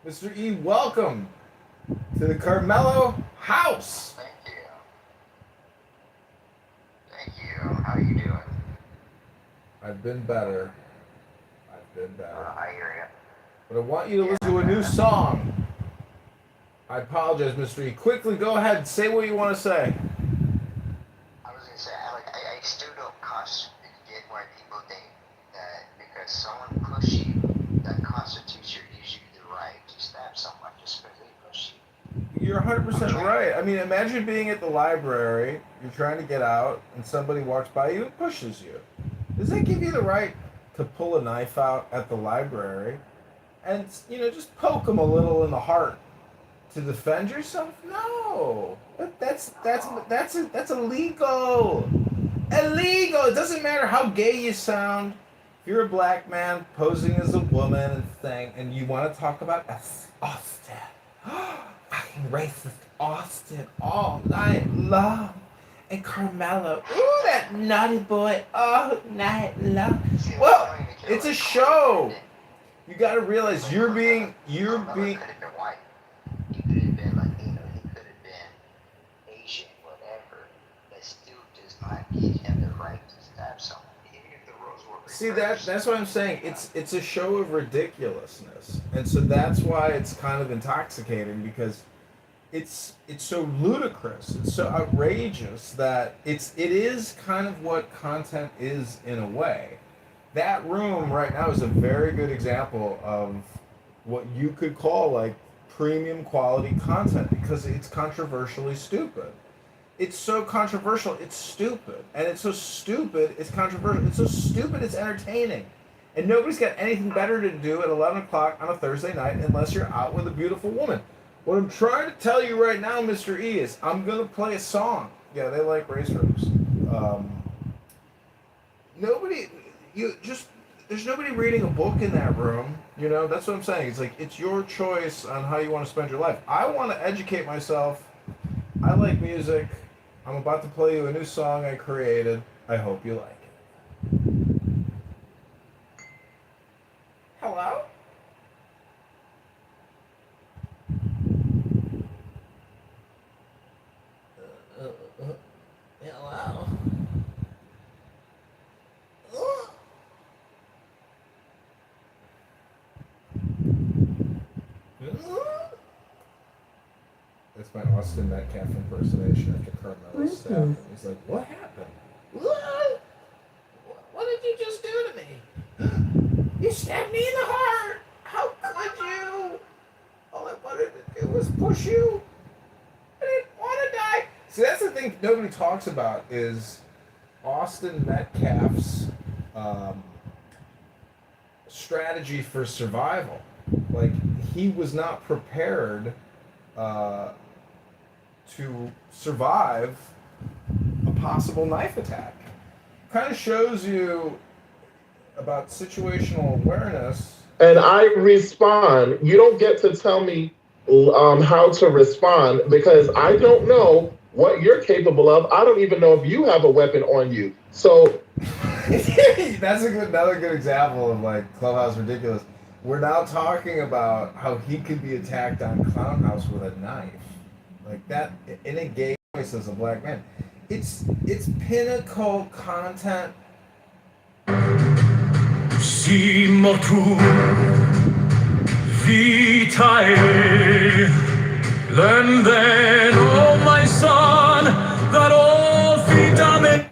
Mr. E, welcome to the Carmelo house. Thank you. How you doing? I've been better. I hear you. But I want you to listen to a new song. I apologize, Mr. E. Quickly, go ahead and say what you want to say. I was gonna say, I still don't get why people think that because someone pushed you, that constitutes or gives you the right to stab someone just because they push you. You're 100% right. I mean, imagine being at the library, you're trying to get out, and somebody walks by you and pushes you. Does that give you the right to pull a knife out at the library and, just poke them a little in the heart to defend yourself? No. That's illegal. Illegal. It doesn't matter how gay you sound. If you're a black man posing as a woman and you want to talk about Austin. Fucking racist Austin all night long. And Carmelo, ooh, that naughty boy all night long. Well, it's a show. You got to realize you're being. He could have been Latino, he could have been Asian, whatever. That still does not give him the right to stab someone, even if the roles were reversed. See, that's what I'm saying. It's a show of ridiculousness, and so that's why it's kind of intoxicating because it's so ludicrous, it's so outrageous that it is kind of what content is in a way. That room right now is a very good example of what you could call like premium quality content because it's controversially stupid. It's so controversial, it's stupid. And it's so stupid, it's controversial. It's so stupid, it's entertaining. And nobody's got anything better to do at 11 o'clock on a Thursday night unless you're out with a beautiful woman. What I'm trying to tell you right now, Mr. E, is I'm going to play a song. Yeah, they like race rooms. There's nobody reading a book in that room. That's what I'm saying. It's like, it's your choice on how you want to spend your life. I want to educate myself. I like music. I'm about to play you a new song I created. I hope you like it. Hello? Hello? That's my Austin Metcalf impersonation after Carmelo stabbed him. He's like, what happened? What? What did you just do to me? You stabbed me in the heart! How could you? All I wanted to do was push you. I didn't want to die. See, that's the thing nobody talks about is Austin Metcalf's strategy for survival. Like, he was not prepared to survive a possible knife attack. Kind of shows you about situational awareness. And I respond. You don't get to tell me how to respond because I don't know what you're capable of. I don't even know if you have a weapon on you. So That's another good example of like Clubhouse ridiculous. We're now talking about how he could be attacked on Clown House with a knife, like that in a gay voice as a black man. It's pinnacle content. Simo tu vitae, learn then, oh my son, that all vitamin.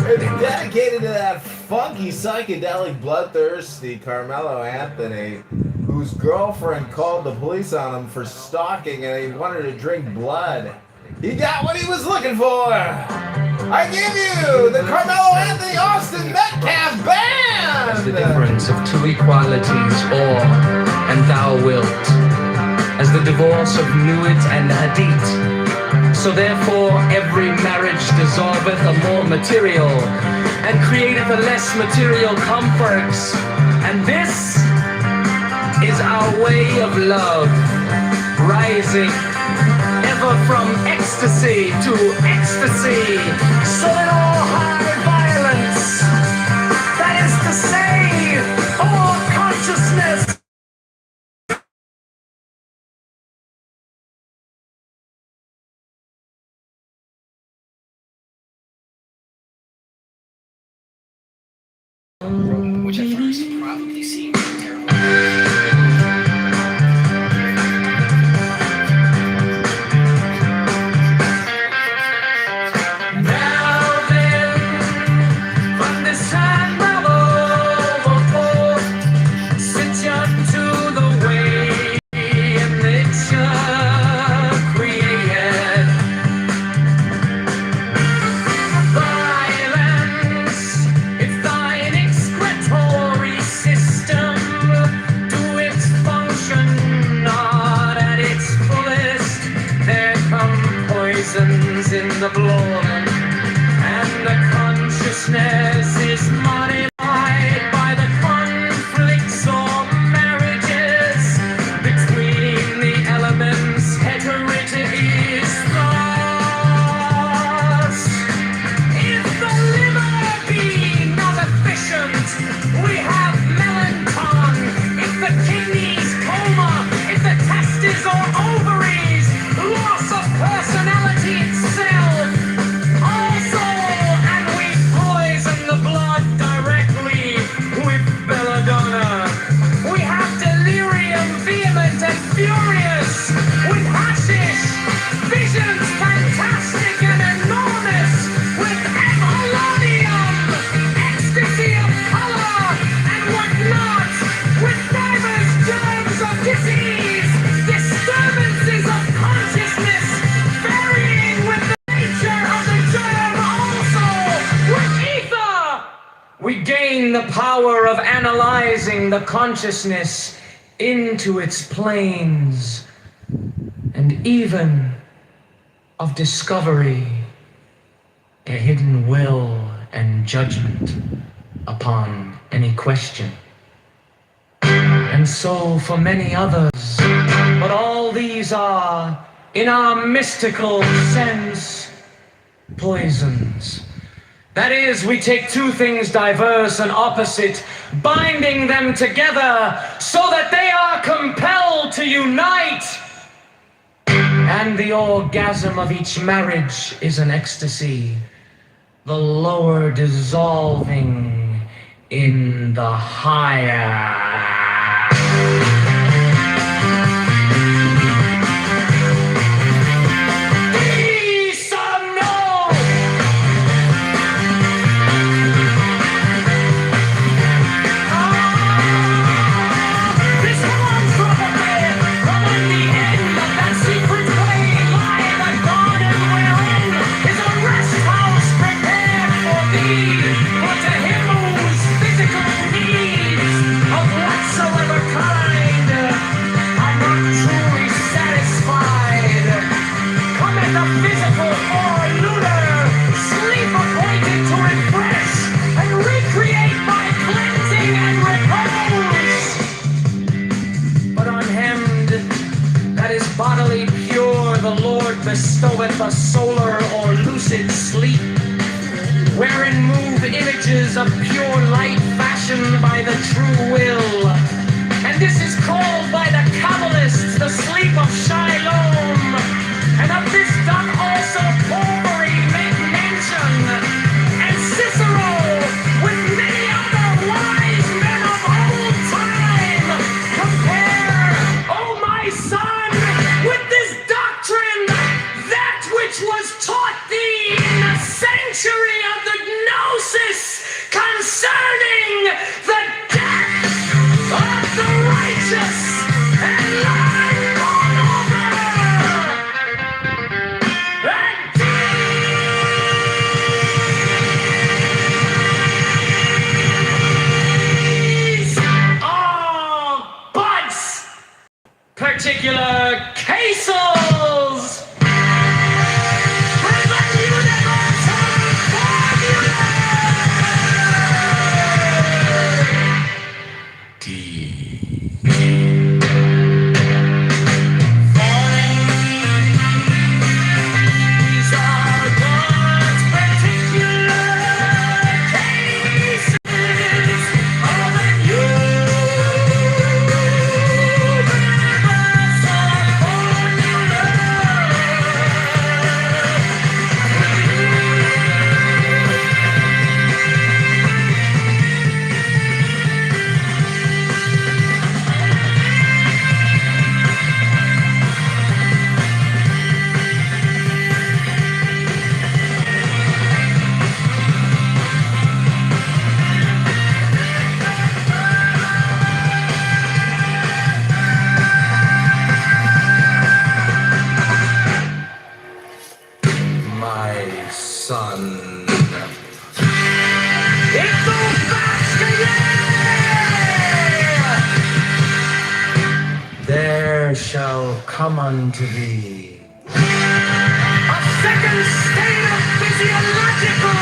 It's dedicated to that funky, psychedelic, bloodthirsty Carmelo Anthony, whose girlfriend called the police on him for stalking and he wanted to drink blood. He got what he was looking for. I give you the Carmelo Anthony Austin Metcalf Band. As the difference of two equalities, or and thou wilt, as the divorce of Nuit and Hadith. So therefore every marriage dissolveth a more material, and createth a less material comforts. And this is our way of love, rising ever from ecstasy to ecstasy, so that all high violence, that is to say, all consciousness, which at first probably seemed terrible. Now then, from this time sit unto the way in nature created. Violence, if thine excretory system do its function not at its fullest, there come poisons in the blood, and the consciousness is modified by the conflicts or marriages between the elements. Heterogeneity is lost. If the liver be not efficient, we have melanton. If the kidneys coma, if the testes or ovaries, loss of personality itself. Also, and we poison the blood directly with belladonna. We have delirium vehement and furious with hashish, visions fantastic and enormous with evolonium, ecstasy of color and whatnot, with divers germs of disease, disturbances of consciousness, varying with the nature of the germ also, with ether. We gain the power of analyzing the consciousness into its planes, and even of discovery, a hidden will and judgment upon any question. And so for many others, but all these are, in our mystical sense, poisons. That is, we take two things diverse and opposite, binding them together so that they are compelled to unite. And the orgasm of each marriage is an ecstasy, the lower dissolving in the higher. But to him who bodily pure, the Lord bestoweth a solar or lucid sleep, wherein move images of pure light fashioned by the true will. And this is called by the Kabbalists the sleep of Shalom. And of this doth also Porphyry make mention, and Cicero, with many other wise men of old time, compare, O my son, with this doctrine, that which was taught thee in the sanctuary of the Gnosis concerning the death of the righteous and life gone over. These are buds, particular cases. My son. There shall come unto thee a second state of physiological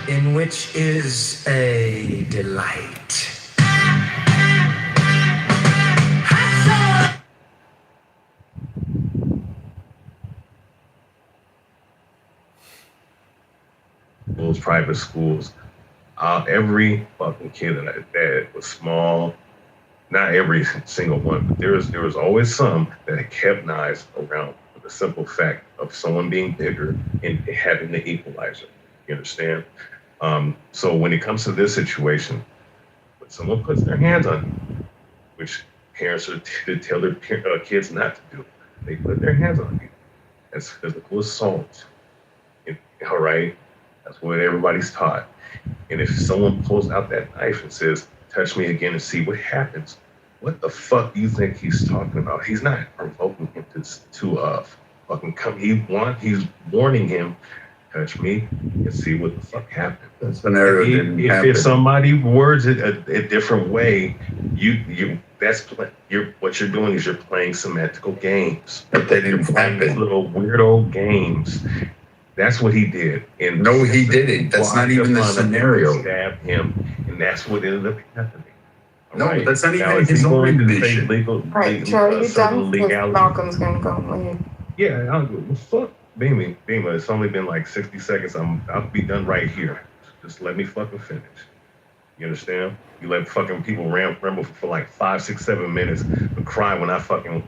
being, in which is a delight. Those private schools, every fucking kid that was small, not every single one, but there was always some that kept knives around for the simple fact of someone being bigger and having the equalizer. You understand? So when it comes to this situation, when someone puts their hands on you, which parents are to tell their kids not to do, they put their hands on you. That's physical assault. All right? That's what everybody's taught. And if someone pulls out that knife and says, touch me again and see what happens, what the fuck do you think he's talking about? He's not provoking him to fucking come. He's warning him, touch me and see what the fuck happens. That scenario didn't happen. If somebody words it a different way, what you're doing is you're playing semantical games. But they didn't happen. Little weirdo games. That's what he did. And no, he didn't. That's not even the scenario. Stabbed him, and that's what ended up happening. No, right? That's not even his own invention. Right, Charlie, you done? Because Malcolm's gonna go leave. Yeah, I'll go. Well, fuck, Beema, it's only been like 60 seconds. I'll be done right here. Just let me fucking finish. You understand? You let fucking people ramble for like 5, 6, 7 minutes, but cry when I fucking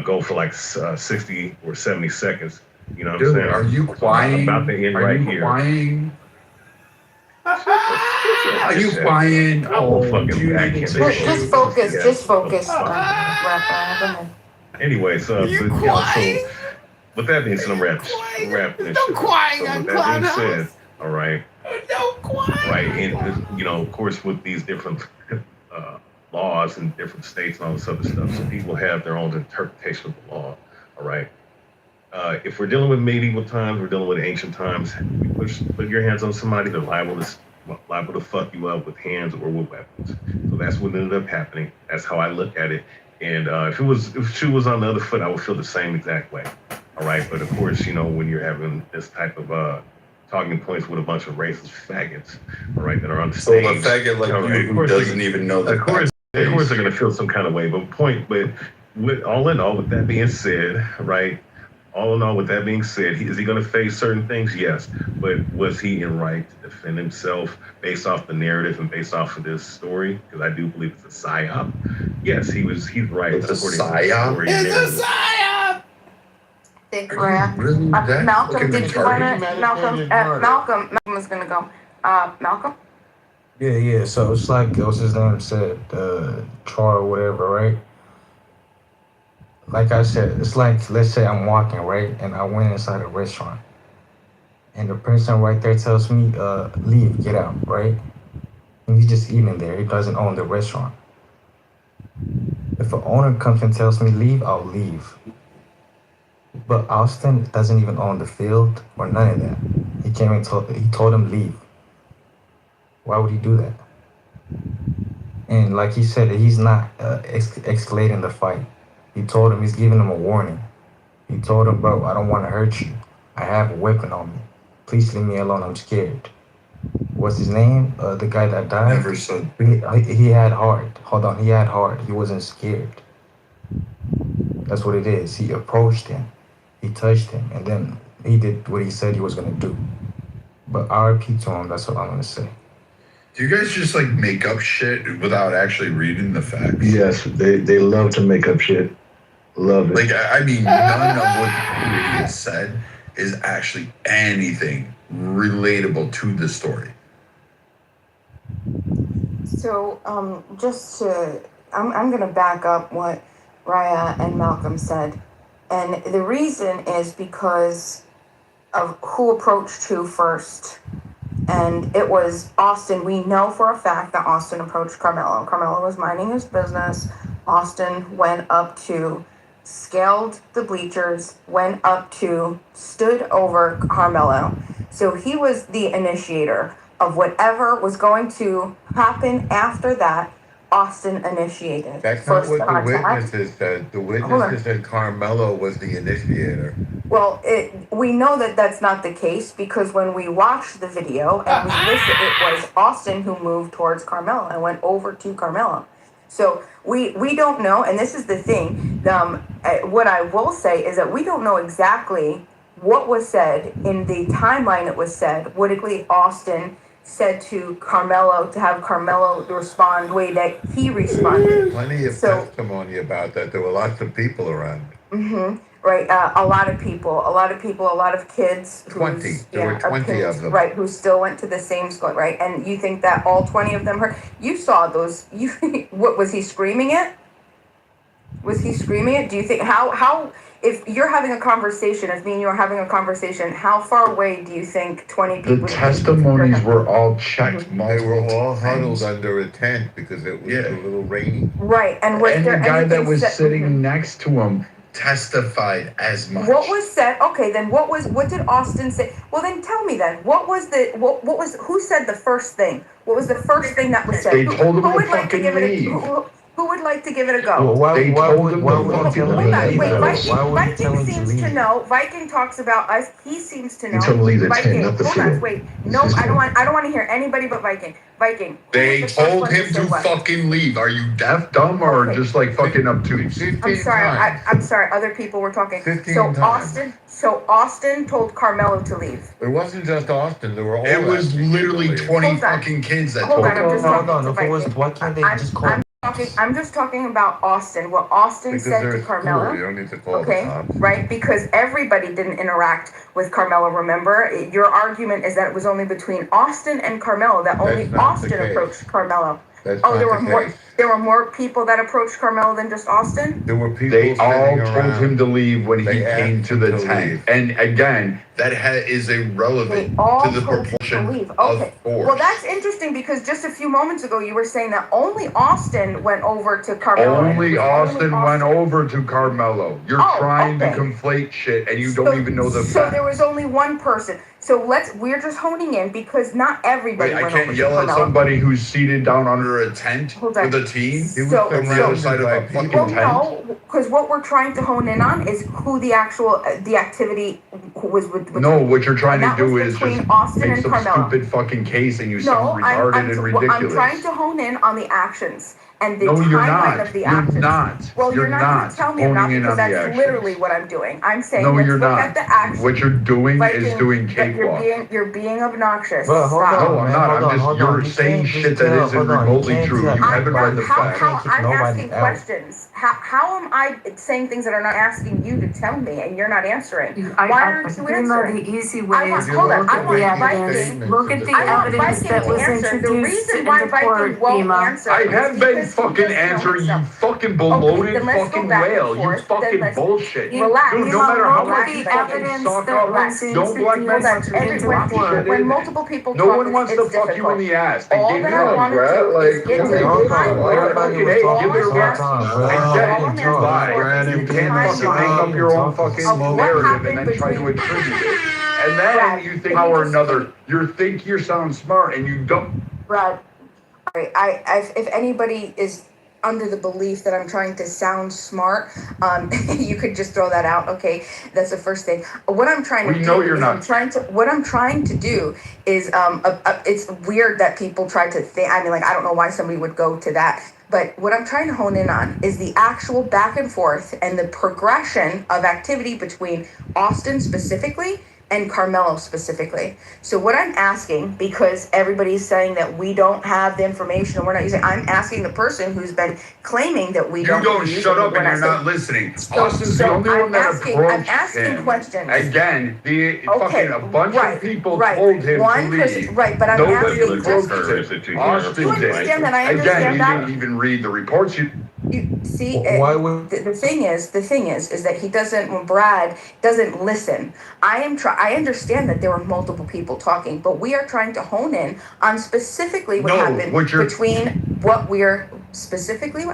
go for like 60 or 70 seconds. You know what I'm saying? Are you crying? I'm about to end right here. Crying? Are you crying? Oh, fucking back. Just focus. Just focus. Go ahead. Anyway, so with that being said, I'm wrap this Don't cry so on with that being Clubhouse. said, all right. Don't cry. Right, and of course, with these different laws in different states and all this other stuff, so people have their own interpretation of the law. All right. If we're dealing with medieval times, we're dealing with ancient times. You put your hands on somebody, they're liable to fuck you up with hands or with weapons. So that's what ended up happening. That's how I look at it. And if she was on the other foot, I would feel the same exact way. All right, but of course, when you're having this type of talking points with a bunch of racist faggots, all right, that are on the stage. So a faggot like you who doesn't even know that. Of course. Of course, they're going to feel some kind of way. But all in all, with that being said, right? All in all, with that being said, is he going to face certain things? Yes. But was he in right to defend himself based off the narrative and based off of this story? Because I do believe it's a psyop. Yes, he's right. It's a according to the psyop? story It's narrative. a psyop. Really that Malcolm, fucking did you want to? retarded? Malcolm was gonna go. Malcolm. Yeah. So it's like what's his name said, Char or whatever, right? Like I said, it's like let's say I'm walking, right, and I went inside a restaurant, and the person right there tells me, leave, get out, right? And he's just eating there. He doesn't own the restaurant. If an owner comes and tells me leave, I'll leave. But Austin doesn't even own the field or none of that. He came and told him leave. Why would he do that? And like he said, he's not escalating the fight. He told him, he's giving him a warning. He told him, bro, I don't want to hurt you. I have a weapon on me. Please leave me alone, I'm scared. What's his name? The guy that died? Never said. He had heart. Hold on, he had heart. He wasn't scared. That's what it is. He approached him. He touched him. And then he did what he said he was going to do. But RIP to him, that's what I'm going to say. Do you guys just like make up shit without actually reading the facts? Yes, they love to make up shit. Love it. Like, I mean, none of what the idiot said is actually anything relatable to the story. So, I'm gonna back up what Raya and Malcolm said, and the reason is because of who approached who first. And it was Austin. We know for a fact that Austin approached Carmelo. Carmelo was minding his business. Austin went up to, scaled the bleachers, went up to, stood over Carmelo. So he was the initiator of whatever was going to happen after that. Austin initiated. That's not first what the contact. witnesses said. The Hold on. witnesses said Carmelo was the initiator. Well, we know that that's not the case because when we watched the video and we listened, it was Austin who moved towards Carmelo and went over to Carmelo. So we don't know, and this is the thing. What I will say is that we don't know exactly what was said in the timeline. It was said. Would it be Austin said to Carmelo to have Carmelo respond the way that he responded? Plenty of testimony about that. There were lots of people around. Mm-hmm. Right, a lot of people, a lot of kids. 20. There were 20 of them. Right, who still went to the same school, right? And you think that all 20 of them heard? You saw those. What was he screaming it? Was he screaming it? Do you think how if you're having a conversation, if me and you are having a conversation, how far away do you think 20 people? The testimonies were all checked. They were all huddled under a tent because it was a little rainy. Right, and was And there the guy that anything was said- sitting next to him testified as much. What was said? Okay, then what did Austin say? Well, then tell me then. What was who said the first thing? What was the first thing that was said? They told him to would like to fucking give it leave. Who would like to give it a go? Why would he tell him to leave? Wait, Why would he tell Viking him to seems leave? to know. Viking talks about us. He seems to know. He told him to leave the Viking, tent, not the hold on, field. wait. No, I don't want to hear anybody but Viking. Viking. They told him to fucking leave. Are you deaf, dumb, or just like fucking obtuse? I'm sorry. I'm sorry. Other people were talking. So Austin told Carmelo to leave. It wasn't just Austin. There were all. It was literally 20 Hold on. fucking kids that Hold told on, I'm him. just talking to If it was, Viking. why can't they just call? I'm just talking about Austin. What Austin Because said to there's Carmelo. school. You don't need to call Okay, the cops. right? Because everybody didn't interact with Carmelo. Remember, your argument is that it was only between Austin and Carmelo. That only That's not the Austin case. approached Carmelo. That's Oh, not there the were more. case. There were more people that approached Carmelo than just Austin. There were people. They all sitting told around. him to leave when he They came asked to him the to tent. leave. And again, That is irrelevant They all to the told him to proportion leave. of Okay. force. Well, that's interesting because just a few moments ago you were saying that only Austin went over to Carmelo. and it only was Austin went over to Carmelo. You're Oh, trying okay. to conflate shit and you don't even know the So facts. there was only one person. So we're just honing in because not everybody Wait, I went can't over yell to at Carmelo. Somebody who's seated down under Under a tent Hold on. with a team So- on the so- other side of a fucking Well, tent. no, because what we're trying to hone in on is who the actual the activity was with. No, what you're trying and to that do was is between just Austin make and some Carmelo. stupid fucking case and you No, sound retarded and I'm ridiculous. trying to hone in on the actions. and the No, you're timeline not. of the You're actions. not. Well, You're you're not going not to tell me I'm not, honing in because on the that's actions. literally what I'm doing. I'm saying, No, let's you're look not. at the actions. What you're doing is Viking, doing that cakewalk. you're being obnoxious. Bro, hold Stop. No, on, I'm man. not. Hold I'm on, just, hold you're on. You saying can't shit just that tell. isn't Hold on. You remotely can't true. tell. You I'm haven't not, read the facts. Can't kick I'm nobody asking out. questions. How am I saying things that are not asking you to tell me and you're not answering? I Why aren't you think answering? the easy I way want, is hold on, look I at want the Viking. evidence. Look at the I want evidence Viking that to was answer. The introduced reason in why the Viking court, won't Bima. answer I is have been because he fucking doesn't know answering, you himself. fucking Okay, bloated then let's go fucking back and whale. You forth. Then fucking let's bullshit. relax. Dude, no Bima, matter how look much at you the fucking evidence suck that up, was don't black men Hold on, introduced fucking into when shit when in. multiple people No talk, one wants it's to fuck you in difficult. the ass. They All gave that you I up. want to Brad, do is like, get come to the on. timeline. Everybody Fucking was A, talking give it at the a same rest. time, All bro. I I'm get it, asking you lie. for is You the can't fucking make timeline up your own fucking of what narrative and happened then try to between. attribute it. And then Brad, you can think how you or just another, you think you sound smart and you don't. Brad, if anybody is under the belief that I'm trying to sound smart, you could just throw that out. Okay, that's the first thing. What I'm trying to We do know you're is not. what I'm trying to do is it's weird that people try to think. I mean, like, I don't know why somebody would go to that. But what I'm trying to hone in on is the actual back and forth and the progression of activity between Austin specifically and Carmelo specifically. So what I'm asking, because everybody's saying that we don't have the information and we're not using, I'm asking the person who's been claiming that we You don't don't use shut and up we're and you're not saying- listening. So- Austin's so the only I'm one that asking- approached I'm asking him. questions. Again, Okay, fucking a bunch of people right. told him One to person- leave. right, but I'm Nobody asking approached just- him. Austin You understand that? I Again, understand you that. didn't even read the reports. You see, Why would the thing is that he doesn't. When Brad doesn't listen, I understand that there were multiple people talking, but we are trying to hone in on specifically what happened what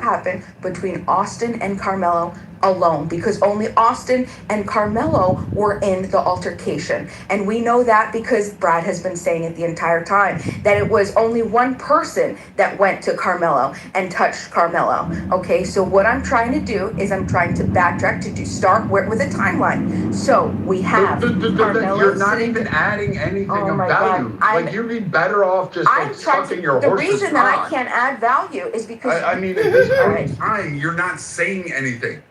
happened between Austin and Carmelo alone, because only Austin and Carmelo were in the altercation. And we know that because Brad has been saying it the entire time, that it was only one person that went to Carmelo and touched Carmelo. Okay, so what I'm trying to do is I'm trying to backtrack to start with a timeline. So we have Carmelo. You're not even adding anything Oh of my value. God. Like, you'd be better off just like sucking your the horse's reason that I cock. can't add value is because I mean, at this point in time, you're not saying anything.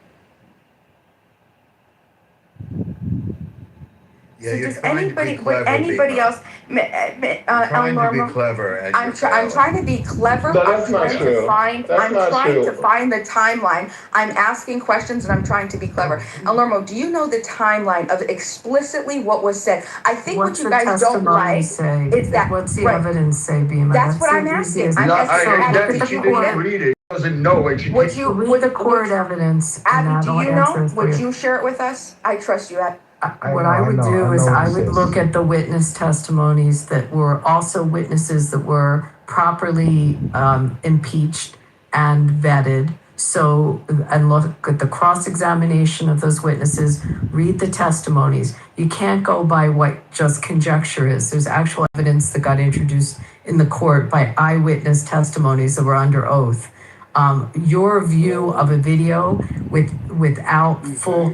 Yeah, so you're does trying to be anybody, clever, would anybody Bima. else, Trying to be clever, and I'm trying to be clever. No, I'm that's not trying true. to find. That's I'm not trying true. to find the timeline. I'm asking questions and I'm trying to be clever. Alarmo, do you know the timeline of explicitly what was said? I think What's what the you guys don't testimony like say? is that What's the right. evidence say, Bima? That's what the I'm asking. easiest- I'm asking. I get Abby, that she didn't read it. Doesn't know it. She Would you read the court evidence? And Abby, do that'll you answer know? it for Would you. you share it with us? I trust you, Abby. What I would do is I would look at the witness testimonies that were also witnesses that were properly impeached and vetted. So, and look at the cross-examination of those witnesses, read the testimonies. You can't go by what just conjecture is. There's actual evidence that got introduced in the court by eyewitness testimonies that were under oath. Your view of a video without full,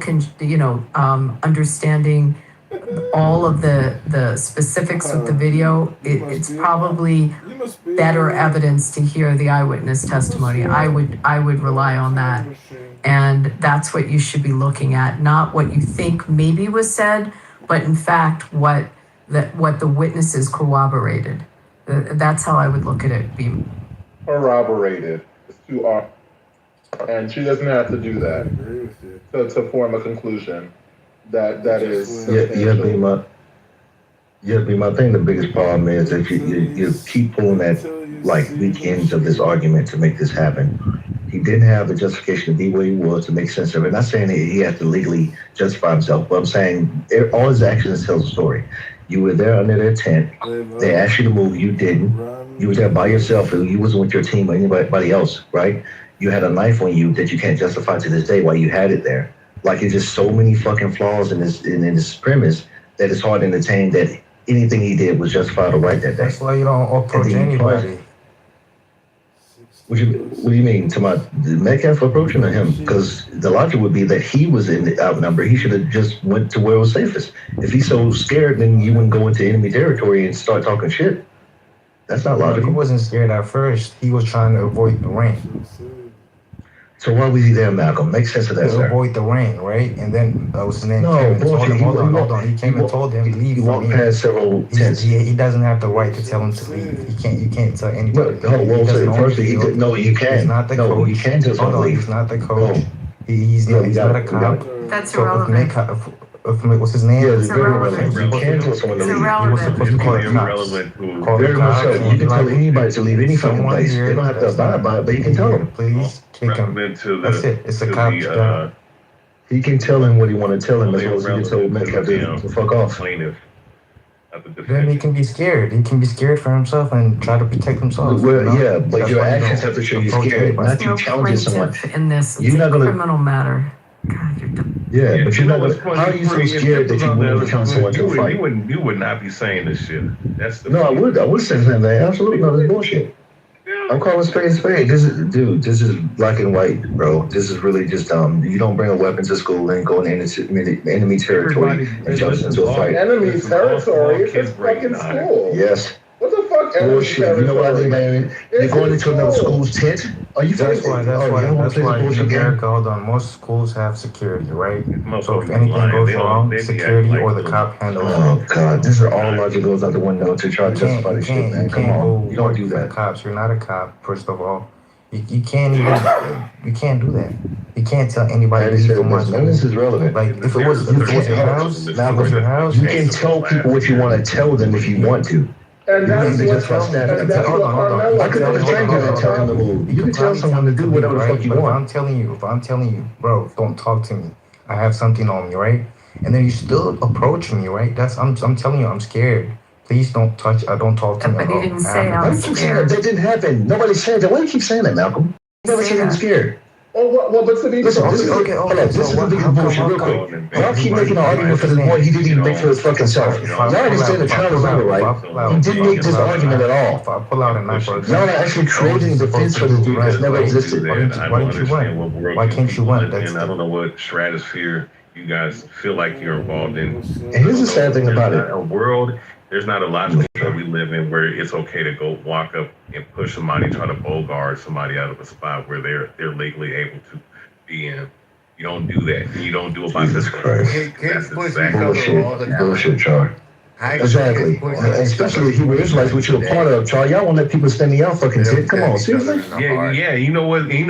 understanding all of the specifics of the video, it's probably better evidence to hear the eyewitness testimony. I would rely on that, and that's what you should be looking at, not what you think maybe was said, but in fact what the witnesses corroborated. That's how I would look at it. Corroborated. It's too off. And she doesn't have to do that to form a conclusion that is Bima. I think the biggest problem is that you keep pulling at like weak ends of this argument to make this happen. He didn't have the justification to be where he was to make sense of it. Not saying that he has to legally justify himself, but I'm saying all his actions tell the story. You were there under their tent. They asked you to move. You didn't. You were there by yourself. You wasn't with your team or anybody else, right? You had a knife on you that you can't justify to this day why you had it there. Like, it's just so many fucking flaws in this premise that it's hard to entertain that anything he did was justified or right that day. That's why you don't approach anybody. What do you mean? To my Metcalf approaching or him? Because the logic would be that he was in the outnumber. He should have just went to where it was safest. If he's so scared, then you wouldn't go into enemy territory and start talking shit. That's not He logical. wasn't scared at first. He was trying to avoid the rain. So why was he there, Malcolm? Make sense of that, To sir. avoid the rain, right? And then what's his name No, came and told bullshit. him, He hold on, wa- hold on. He came and told him, leave He from walked here. past several tents. He doesn't have the right to tell him to leave. You can't tell anybody. No, well, He doesn't own the firstly, he field. did. No, you can. He's not the No, coach. you can tell Hold someone to on, leave. he's not the coach. No. He's Yeah, not a cop. That's So irrelevant. if what's his name? Yeah, it's It's very irrelevant. relevant. You can tell someone to It's leave. He was supposed to call the cops. Irrelevant to Call the Very much so. cops. You can tell anybody to leave any fucking Someone place. here They don't have to that's abide not by it, but you can tell them. Please kick him. relevant to That's the it. It's a to cop's the job. He can tell him what he want to tell him as only well as he can relevant tell to Metcalf the to fuck off. plaintiff of the Then defendant. he can be scared. He can be scared for himself and try to protect himself. Well, you know? yeah, but That's your why you actions don't have to show you approach scared, anybody. not you No challenging someone. plaintiff in this. It's You're a not gonna. criminal matter. God, you're dumb. Yeah, but you're know not what's gonna. funny? How are you so If scared this that you was on the wouldn't other challenge someone to a foot, fight? you would not be saying this shit. That's the No, I would say something. Absolutely, no, this bullshit. I'm calling spade a spade. This is black and white, bro. This is really just you don't bring a weapon to school and go into enemy territory and jump into a fight. Enemy territory? It's his fucking school. Yes. What the fuck enemy Bullshit. territory? You know what I mean, man? They're going into another school's tent. Are you That's fucking? why. You don't want to play this In bullshit game? America, hold on. Most schools have security, right? So if motherfuckers anything lying. goes They don't- wrong, they be security acting or like the cop handles it. Oh God, this is all logic goes out the window to try to justify this shit, man. You Come can't go on, you don't work do for the that. cops. You're not a cop, first of all. You can't even. You can't do that. You can't tell anybody to Like I leave said, from my none of this school. is relevant. Like if it was your house, You can tell people what you want to tell them if you want to. And that's You what, just tell them. and that's what Carmelo I could understand you not telling them to move. You can tell someone to do whatever the fuck you But want. if I'm telling you, bro, don't talk to me. I have something on me, right? And then you still approach me, right? I'm telling you, I'm scared. Please don't don't talk to me. But he didn't say Why I'm do you keep saying scared. that? That didn't happen. Nobody said that. Why do you keep saying that, Malcolm? You never said you were scared. Oh, well, but to be Listen, fair, this is hold on. This is the biggest bullshit. Real quick, y'all keep making an argument for this boy. He didn't even make for his fucking self. Y'all understand the trial was over, right? He didn't make this argument at all. If I pull out a knife, Y'all are actually creating a defense for this dude that's never existed. Why didn't you run? Why can't you run? And I don't know what stratosphere you guys feel like you're involved in. And here's the sad thing about it. A world, there's not a logical world we live in where it's okay to go walk up and push somebody, try to bogart somebody out of a spot where they're legally able to be in. You don't do that. You don't do about this. Kids push each other all the time. Bullshit, Char. Exactly. And especially if Hebrew Israelites, which you're a part of, Char. Y'all won't let people stand in y'all fucking tit. Come on, seriously? Yeah. You know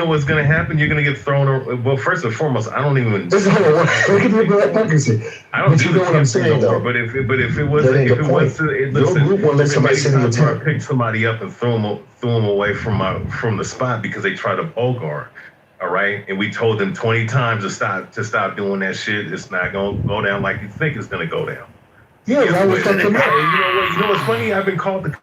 what's gonna happen? You're gonna get thrown. Well, first and foremost, I don't even. This is how look at the hypocrisy. I don't. But you know what I'm saying, though. But if it was, That ain't if the it point. was, Your listen. group won't let somebody sit in your I tent. pick somebody up and threw them away from the spot because they tried to bogart. All right, and we told them 20 times to stop doing that shit. It's not gonna go down like you think it's gonna go down. Yeah, why was that You know what? You know what's funny? I've been called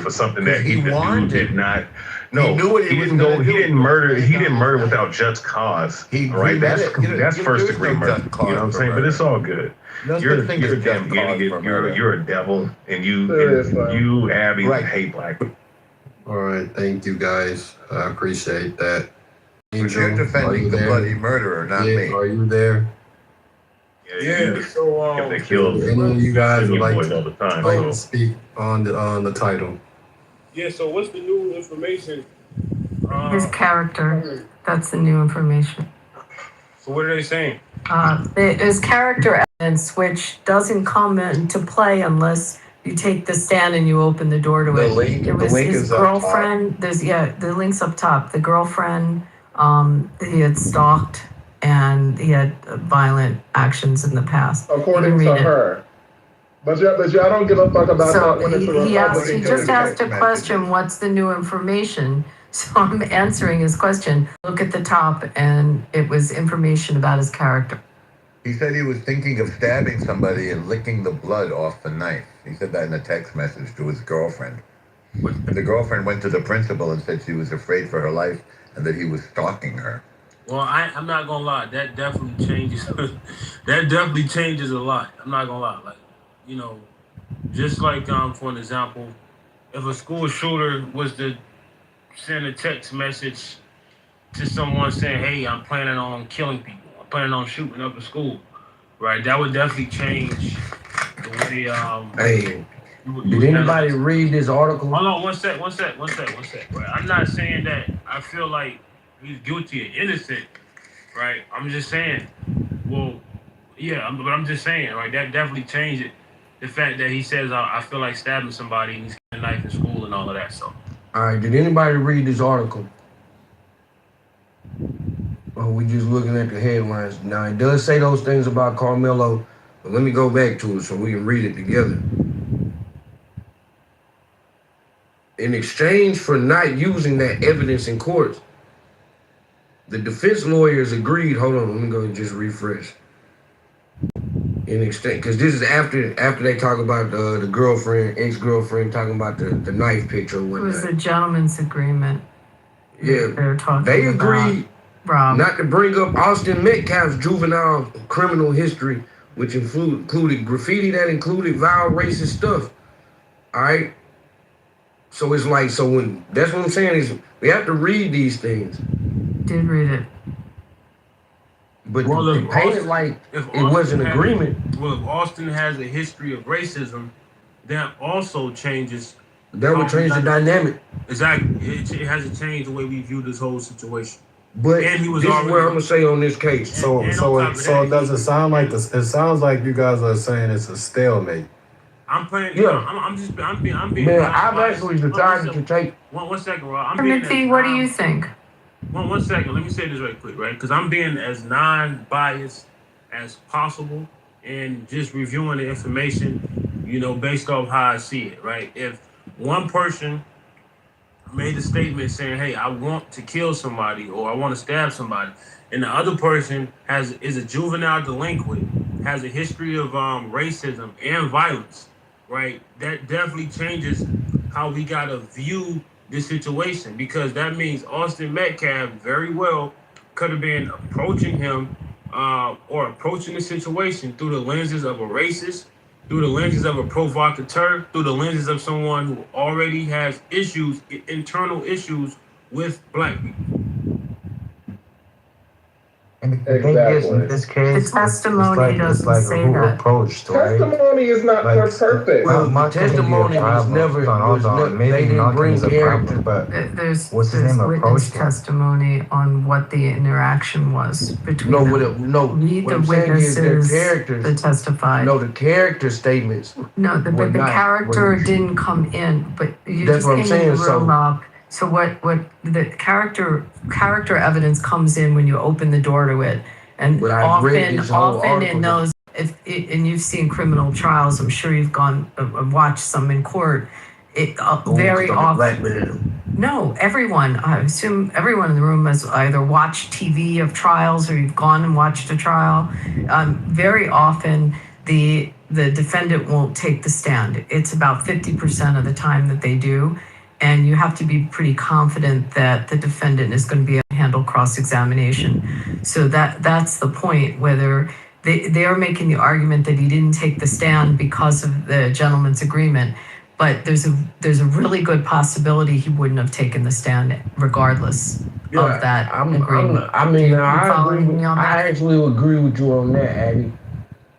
for something that He wanted. did not. No, He knew what he was didn't gonna go. do. He didn't murder. He didn't murder without just cause. All right, that's there's first degree no murder. just cause You know what I'm for saying? But murder. it's all good. No You're such thing as a a damn just cause idiot. for murder. You're a devil, and Seriously. you Abby Right. hate black people. All right, thank you guys. I appreciate that. But Angel, you're are defending you the there? bloody murderer, not Yeah, me. are you there? Yeah. so, If they killed Any of you guys would like boys to, all the time. like So. to speak on the title? Yeah, so what's the new information? His character. That's the new information. So what are they saying? His character evidence, which doesn't come into play unless you take the stand and you open the door to The it. link- It the was link his is up top. girlfriend. The link's up top. The girlfriend, he had stalked and he had violent actions in the past. According You to to can read it. her. But y'all don't give a fuck about So that when it's a he Republican just asked a messages. question, what's the new information? So I'm answering his question. Look at the top and it was information about his character. He said he was thinking of stabbing somebody and licking the blood off the knife. He said that in a text message to his girlfriend. The girlfriend went to the principal and said she was afraid for her life and that he was stalking her. Well, I'm not gonna lie. That definitely changes. That definitely changes a lot. I'm not gonna lie. Like, you know, just like for an example, if a school shooter was to send a text message to someone saying, "Hey, I'm planning on killing people. I'm planning on shooting up a school." Right? That would definitely change the way Hey, did anybody read this article? Hold on, one sec. Right? I'm not saying that I feel like he's guilty or innocent. Right? I'm just saying. Well, yeah, but I'm just saying. Right? That definitely changed it. The fact that he says I feel like stabbing somebody and he's got a knife in school and all of that. So. All right, did anybody read this article? Oh, we just looking at the headlines. Now, it does say those things about Carmelo, but let me go back to it so we can read it together. In exchange for not using that evidence in court, the defense lawyers agreed. Hold on, let me go and just refresh. In exchange, because this is after they talk about the girlfriend, ex-girlfriend, talking about the knife picture. It was a gentleman's agreement. Yeah, they're talking. They agreed not to bring up Austin Metcalf's juvenile criminal history, which included graffiti that included vile racist stuff. All right. So it's like, when that's what I'm saying is we have to read these things. Did read it. But it painted like it was an agreement. Well, if Austin has a history of racism, that also changes. That would change the dynamic. Exactly. It has to change the way we view this whole situation. But this is what I'm gonna say on this case. So it doesn't sound like this. It sounds like you guys are saying it's a stalemate. I'm playing. Yeah. I'm being. Man, I've actually decided to take. One second, Rob. Timothy, what do you think? One second. Let me say this right quick, right? Because I'm being as non-biased as possible and just reviewing the information, based off how I see it, right? If one person made a statement saying, "Hey, I want to kill somebody," or "I want to stab somebody," and the other person is a juvenile delinquent, has a history of racism and violence, right? That definitely changes how we gotta view this situation, because that means Austin Metcalf very well could have been approaching him or approaching the situation through the lenses of a racist, through the lenses of a provocateur, through the lenses of someone who already has issues, internal issues with black people. And the thing is, in this case, the testimony doesn't say that. Approached, right? Testimony is not her purpose. Well, my testimony was never. They didn't bring character. But there's what's his name? witness testimony on what the interaction was between them. Read the I'm saying is their witnesses characters that testified. No, the character statements. No, but the character didn't come in. But you That's just what I'm came saying. in the room, Rob. So what the character evidence comes in when you open the door to it, and often in those, and you've seen criminal trials, I'm sure you've gone watched some in court. Very often, no, everyone. I assume everyone in the room has either watched TV of trials or you've gone and watched a trial. Very often, the defendant won't take the stand. It's about 50% of the time that they do. And you have to be pretty confident that the defendant is going to be able to handle cross-examination. So that's the point, whether they are making the argument that he didn't take the stand because of the gentleman's agreement, but there's a really good possibility he wouldn't have taken the stand regardless of that agreement. I actually agree with you on that, Abby.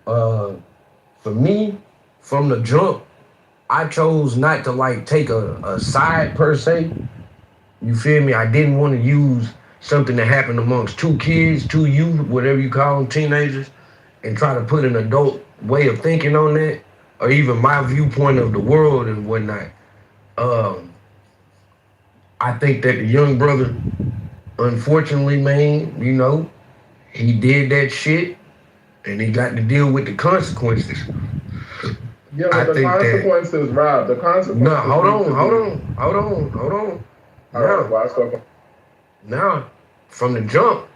For me, from the jump, I chose not to take a side per se. You feel me? I didn't want to use something that happened amongst two kids, two youth, whatever you call them, teenagers, and try to put an adult way of thinking on that, or even my viewpoint of the world and whatnot. I think that the young brother, unfortunately, man, he did that shit, and he got to deal with the consequences. Yeah, but the consequences, Rob. The consequences. No, hold on. Now, from the jump,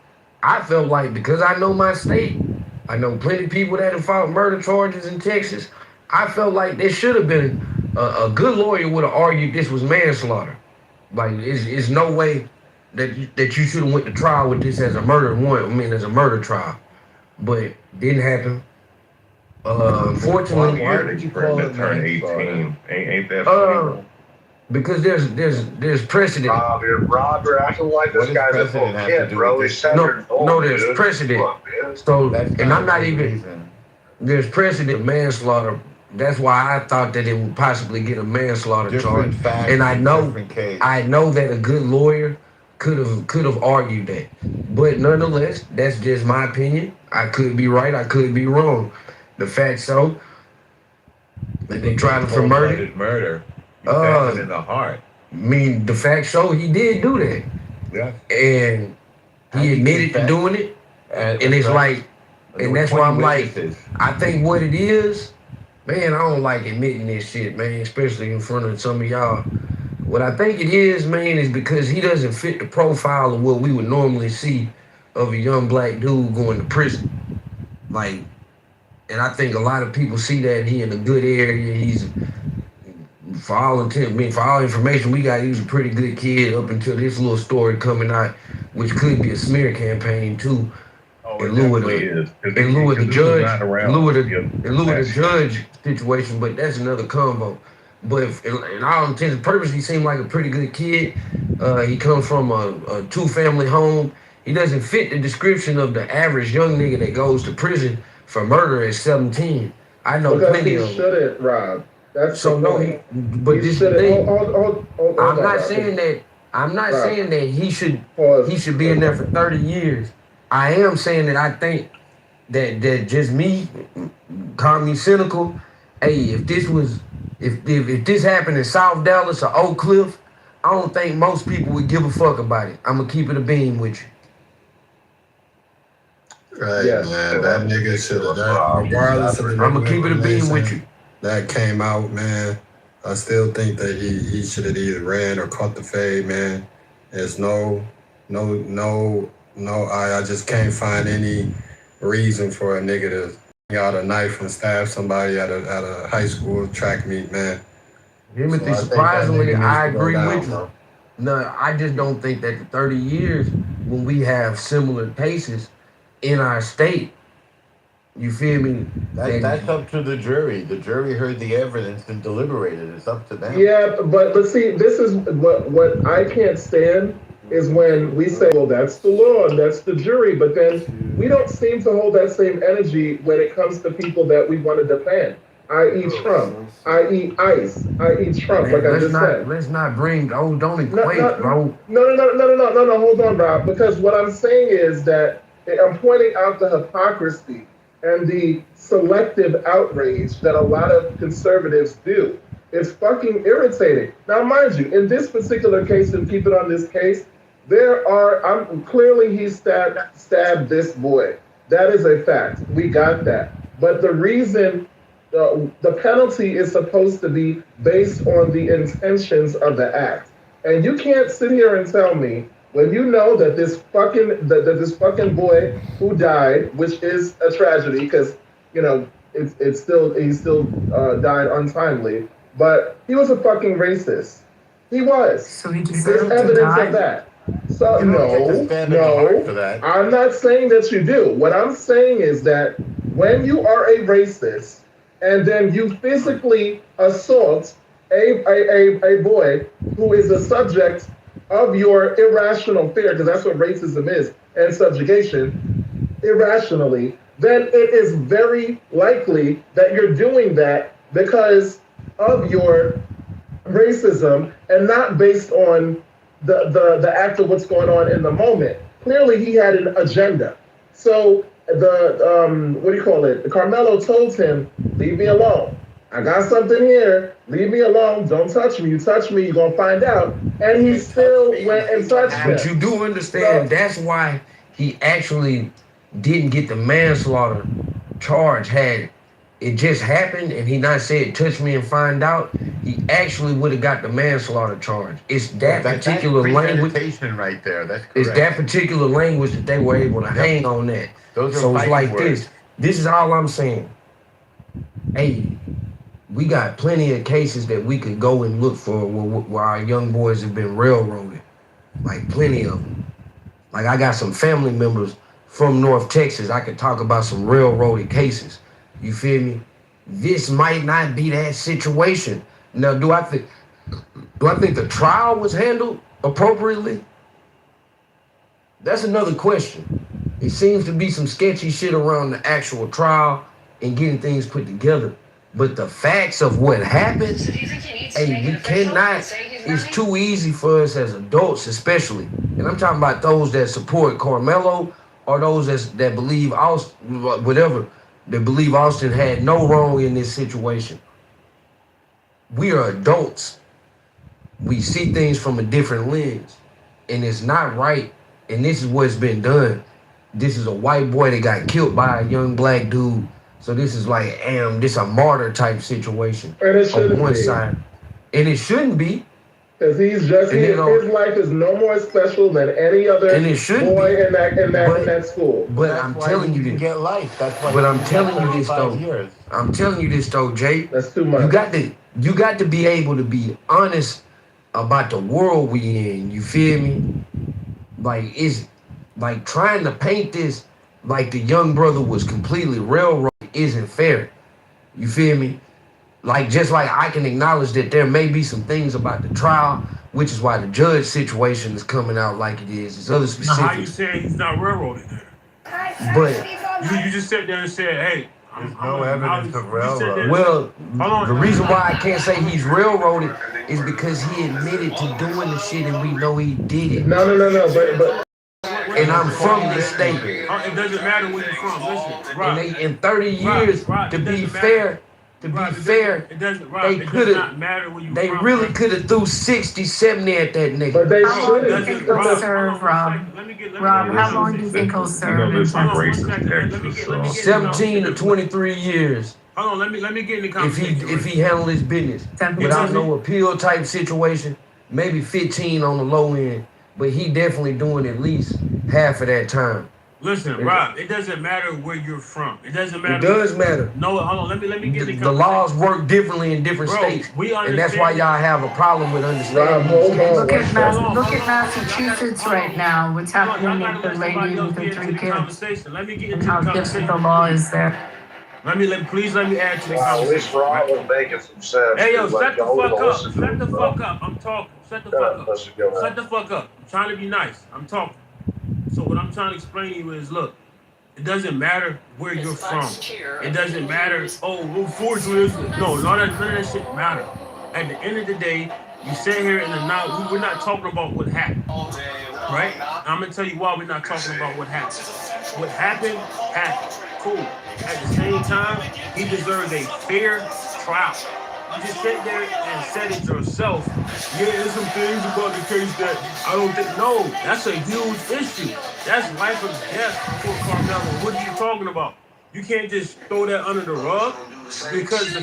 I felt like, because I know my state, I know plenty of people that have filed murder charges in Texas. I felt like there should have been a good lawyer would have argued this was manslaughter. Like, it's no way that you should have went to trial with this as a murder as a murder trial, but it didn't happen. Unfortunately, why did you call it turn 18? Ain't that funny? Because there's precedent. Rob, you're acting like What this does guy's a precedent little have kid, to do bro. with He's this? 7 years old, No, there's dude. precedent. Come on, man. So, That's and I'm not a not good even. reason. There's precedent manslaughter. That's why I thought that it would possibly get a manslaughter Different charge. facts And I and know, different case. I know that a good lawyer could have argued that. But nonetheless, that's just my opinion. I could be right. I could be wrong. The fact so, that they tried him for murder. Cold-blooded murder. You stab him in the heart. I mean, the fact so he did do that. Yeah. And he admitted to doing it. And it's like, and that's why I'm like, I think what it is, man, I don't like admitting this shit, man, especially in front of some of y'all. What I think it is, man, is because he doesn't fit the profile of what we would normally see of a young black dude going to prison. Like, and I think a lot of people see that he in a good area. He's, for all intent, I mean, for all information, we got, he was a pretty good kid up until this little story coming out, which could be a smear campaign too. In lieu of the judge situation, but that's another combo. But in all intents and purposes, he seemed like a pretty good kid. He comes from a two-family home. He doesn't fit the description of the average young nigga that goes to prison for murder at 17. I know plenty of them. Shouldn't, Rob. That's so no. But this is the thing. I'm not saying that. I'm not saying that he should be in there for 30 years. I am saying that I think that just me, call me cynical. Hey, if this happened in South Dallas or Oak Cliff, I don't think most people would give a fuck about it. I'm gonna keep it a beam with you. Right, man. That nigga should have done. Regardless of the I'm gonna keep it a beam with you. That came out, man. I still think that he should have either ran or caught the fade, man. There's I just can't find any reason for a nigga to bring out a knife and stab somebody at a high school track meet, man. Timothy, surprisingly, I agree with you. No, I just don't think that the 30 years when we have similar cases in our state, you feel me? That's up to the jury. The jury heard the evidence and deliberated. It's up to them. Yeah, but see, this is what I can't stand is when we say, well, that's the law and that's the jury, but then we don't seem to hold that same energy when it comes to people that we want to defend, i.e. Trump, i.e. ICE, i.e. Trump, man, like I just said. Let's not bring, don't equate, bro. No, hold on, Rob, because what I'm saying is that I'm pointing out the hypocrisy and the selective outrage that a lot of conservatives do. It's fucking irritating. Now, mind you, in this particular case, and keep it on this case, clearly he stabbed this boy. That is a fact. We got that. But the reason the penalty is supposed to be based on the intentions of the act. And you can't sit here and tell me when you know that this fucking boy who died, which is a tragedy because he still died untimely, but he was a fucking racist. He was. So he There's deserved to evidence die? of that. So no, I'm not saying that you do. What I'm saying is that when you are a racist and then you physically assault a boy who is a subject of your irrational fear, because that's what racism is, and subjugation, irrationally, then it is very likely that you're doing that because of your racism and not based on the act of what's going on in the moment. Clearly, he had an agenda. So Carmelo told him, leave me alone. I got something here. Leave me alone. Don't touch me. You touch me, you're going to find out. And he still went and touched him. But you do understand that's why he actually didn't get the manslaughter charge. Had it just happened and he not said touch me and find out, he actually would have got the manslaughter charge. It's that particular language right there. That's correct. It's that particular language that they were able to hang on that. Those are so it's like words. This is all I'm saying. Hey, we got plenty of cases that we could go and look for where our young boys have been railroaded. Like plenty of them. Like I got some family members from North Texas. I could talk about some railroaded cases. You feel me? This might not be that situation. Now, do I think Do I think the trial was handled appropriately? That's another question. It seems to be some sketchy shit around the actual trial and getting things put together. But the facts of what happened, hey, we cannot, it's too easy for us as adults especially. And I'm talking about those that support Carmelo or those that believe Austin, whatever, that believe Austin had no wrong in this situation. We are adults. We see things from a different lens. And it's not right. And this is what's been done. This is a white boy that got killed by a young black dude. So this is like, this a martyr type situation And it shouldn't on one be. side. And it shouldn't be. Because his life is no more special than any other And it shouldn't boy be. in that school. But I'm telling you this. Get life. That's why. But I'm telling you this though. Years. I'm telling you this though, Jay. That's too much. You got to be able to be honest about the world we in. You feel me? Like it's like trying to paint this like the young brother was completely railroaded isn't fair. You feel me? Like just like I can acknowledge that there may be some things about the trial, which is why the judge situation is coming out like it is. There's other specifics. Now, how you saying he's not railroaded then? But you just sat there and said, hey, there's no evidence of railroad. Well, the reason why I can't say he's railroaded is because he admitted to doing the shit and we know he did it. No. But and I'm from this state. It doesn't matter where you're from. Listen, Rob, and in 30 years, Rob, to be fair, it doesn't matter where you're they from. really could have threw 60, 70 at that nigga. But they How long do you think he'll serve, Rob? Rob, how long do you think he'll serve in Texas? 17 to 23 years. Hold on, let me get in the conversation. If he handled his business without no appeal type situation, maybe 15 on the low end. But he definitely doing at least half of that time. Listen, Rob, it doesn't matter where you're from. It doesn't matter. It does matter. No, hold on. Let me get the laws work differently in different states, and that's why y'all have a problem with understanding. Look at Massachusetts right now. What's happening with the lady with the 3 kids, and how different the law is there. Please let me add to the At least Rob was making some sense. Hey, yo, Like, shut the y'all fuck would've up. listened to Shut him, the bro. fuck up. I'm talking. Shut the fuck up. Shut the fuck up. I'm trying to be nice. I'm talking. So what I'm trying to explain to you is, look, it doesn't matter where you're from. It doesn't matter, unfortunately, none of that shit matter. At the end of the day, you sit here and we're not talking about what happened, right? I'm gonna tell you why we're not talking about what happened. What happened, happened. Cool. At the same time, he deserves a fair trial. You just sit there and said it yourself. Yeah, there's some things about the case that I don't think. No, that's a huge issue. That's life or death for Carmelo. What are you talking about? You can't just throw that under the rug because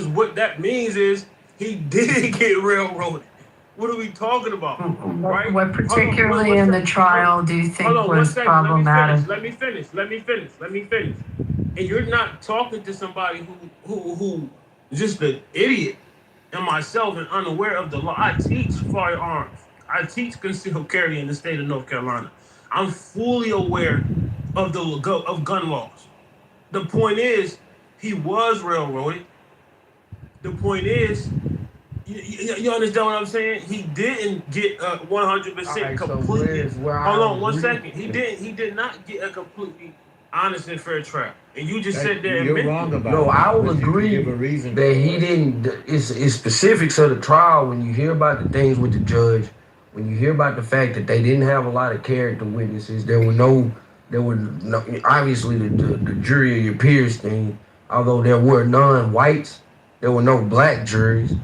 what that means is he did get railroaded. What are we talking about? Right? What particularly in the trial do you think was problematic? Let me finish. And you're not talking to somebody who just an idiot and myself and unaware of the law. I teach firearms. I teach concealed carry in the state of North Carolina. I'm fully aware of gun laws. The point is, he was railroaded. The point is, you understand what I'm saying? He didn't get 100% completely. Hold on 1 second. He did not get a completely honest and fair trial. And you just said that. You're wrong about No, it. I will agree that he didn't. It's specifics of the trial. When you hear about the things with the judge, when you hear about the fact that they didn't have a lot of character witnesses, there were no obviously the jury of your peers thing. Although there were non-whites, there were no black juries.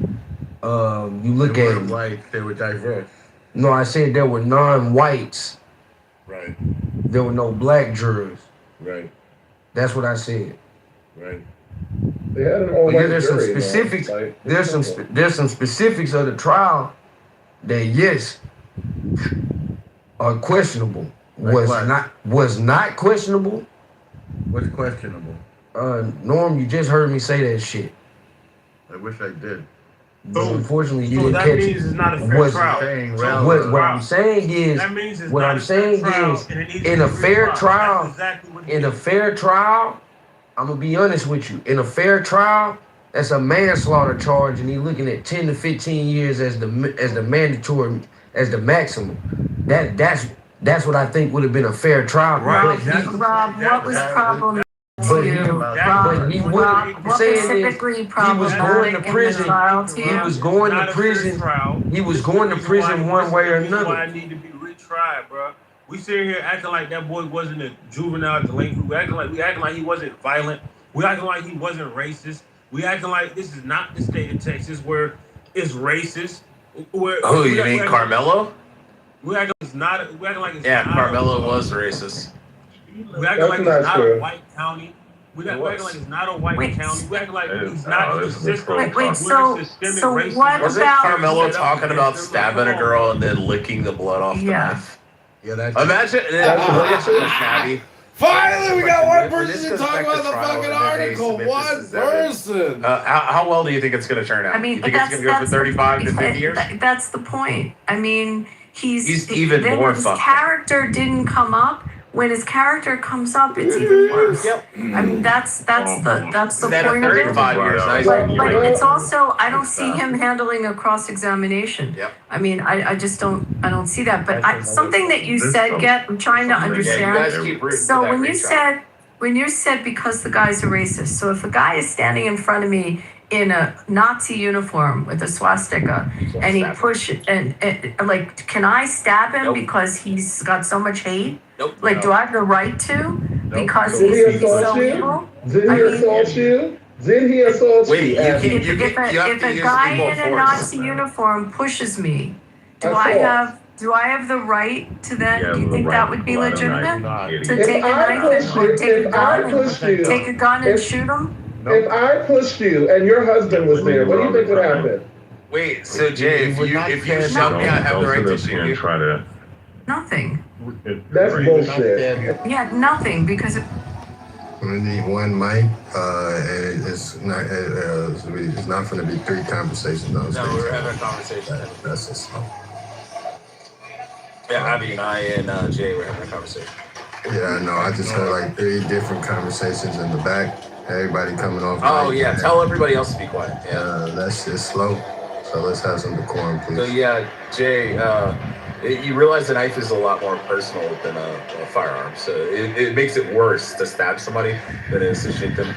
You look They at weren't white, they were diverse. No, I said there were non-whites. Right. There were no black jurors. Right. That's what I said. Right. They had an all-white There's some jury, specifics. though. Like, There's some specifics of the trial that yes are questionable. Like what? Was not questionable. What's questionable? Norm, you just heard me say that shit. I wish I did. But unfortunately, you So didn't that catch means it. it's not a fair trial. What I'm saying is, That means it's what not I'm a fair saying trial, is, and it needs in to a be fair retried. trial, That's exactly what it in a is. fair trial, I'm gonna be honest with you. In a fair trial, That's a manslaughter charge, and he's looking at 10 to 15 years as the mandatory, as the maximum. That's what I think would have been a fair trial. Right. Rob, what was problematic to you? Rob, what specifically problematic in the trial to you? He was going to prison. He was going to prison one way or another. Why I need to be retried, bro. We sitting here acting like that boy wasn't a juvenile delinquent. We acting like he wasn't violent. We acting like he wasn't racist. We acting like this is not the state of Texas where it's racist. Who, you mean Carmelo? We acting like it's not. We acting like it's Yeah, not Carmelo was racist. We acting like it's not a white county. We acting like it's not a white county. We acting like he's not in the system. So what Wasn't about Carmelo talking about stabbing a girl and then licking the blood off the knife? Yeah, that's Imagine Nabby. Finally, we got one When this person to goes talk back to about the trial fucking and then they article. submit this One as evidence, person. How well do you think it's going to turn out? I mean, you think it's going to go for 35 to 50 years? That's the point. I mean, He's even then more his fucked up. character didn't come up. When his character comes up, it's even worse. Yep. I mean, that's the Instead of point of it. 35 years, nice. But it's also I don't see him handling a cross-examination. Yep. I mean, I just don't see that. But something that you said, I'm trying to understand. Yeah, you guys keep rooting So for that when you retrial. said because the guy's a racist, so if a guy is standing in front of me in a Nazi uniform with a swastika and he and like, can I stab him because he's got so much hate? Nope. Like, do I have the right to? Because Did he he's so assault you? evil? Did he assault you? Did he assault you? Wait, If a guy in a Nazi uniform pushes me, do I have the right to that? Do you think that would be legitimate? To take a knife or take a gun and shoot him? If I pushed you and your husband was there, what do you think would happen? Wait, so Jay, if you shove me, I have the right to shoot you. Try to. Nothing. That's bullshit. Yeah, nothing, because We need one mic. And it's not going to be 3 conversations on stage. No, we're having a conversation. That's just slow. Yeah, Abby and I and Jay were having a conversation. Yeah, I know. I just heard like 3 different conversations in the back. Everybody coming off. Oh, mic. yeah. Tell everybody else to be quiet. Yeah. That's just slow. So let's have some decorum, please. So, yeah, Jay, you realize a knife is a lot more personal than a firearm. So it makes it worse to stab somebody than it is to shoot them.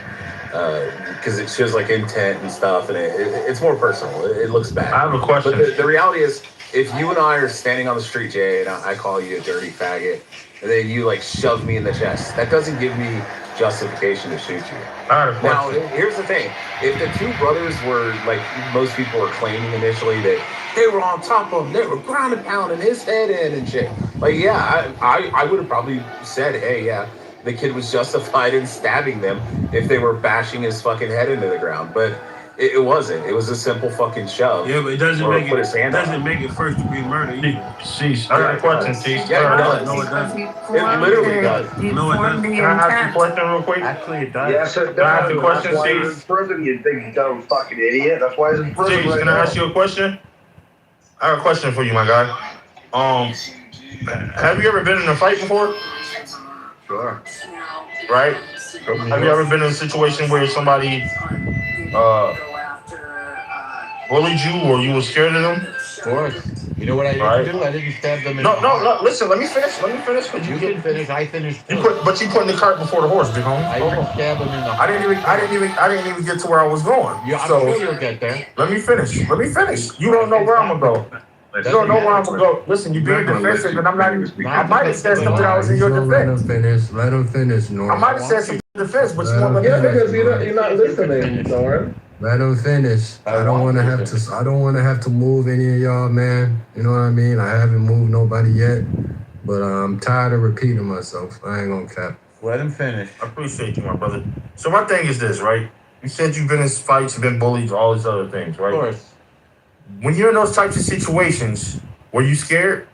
Because it shows like intent and stuff, and it's more personal. It looks bad. I have a question. But the reality is, if you and I are standing on the street, Jay, and I call you a dirty faggot, and then you like shove me in the chest, that doesn't give me justification to shoot you. Now, here's the thing. If the 2 brothers were, like most people were claiming initially, that they were on top of him, they were ground and pounding his head in and shit. Like, yeah, I would have probably said, hey, yeah, the kid was justified in stabbing them if they were bashing his fucking head into the ground. But it wasn't. It was a simple fucking shove. Yeah, but it doesn't Or make put his hand on doesn't make it first degree murder either. Sheesh, I got a question, Sheesh. Yeah, it does. No, it doesn't. It literally does. No, it doesn't. Can I ask you a question real quick? Actually, it does. Yes, it Can I ask you a does. question, That's why he's Sheesh? in prison, you big dumb fucking idiot. That's why he's in prison Sheesh, right can I now. ask you a question? I have a question for you, my guy. Have you ever been in a fight before? Sure. Right? Have you ever been in a situation where somebody bullied you or you were scared of them? Of course. You know what I didn't do? I didn't stab them in No, the no, heart. no. Listen, let me finish. Cause You can finish. I finished. You but you putting the cart before the horse, big homie. I didn't stab them in the I didn't even get to where I was going. Yeah, I'm so sure you'll get there. let me finish. You don't know where I'm gonna go. You don't know where I'm gonna go. Listen, you're being defensive, and I'm not even. I might have said something that was in your defense. Let him finish, Norm. I might have said something in defense, but you won't let me Yeah, finish. because you're not listening, Thorne. Let him finish. I don't want to have to move any of y'all, man. You know what I mean? I haven't moved nobody yet, but I'm tired of repeating myself. I ain't gonna cap. Let him finish. I appreciate you, my brother. So my thing is this, right? You said you've been in fights, you've been bullied, all these other things, right? Of course. When you're in those types of situations, were you scared?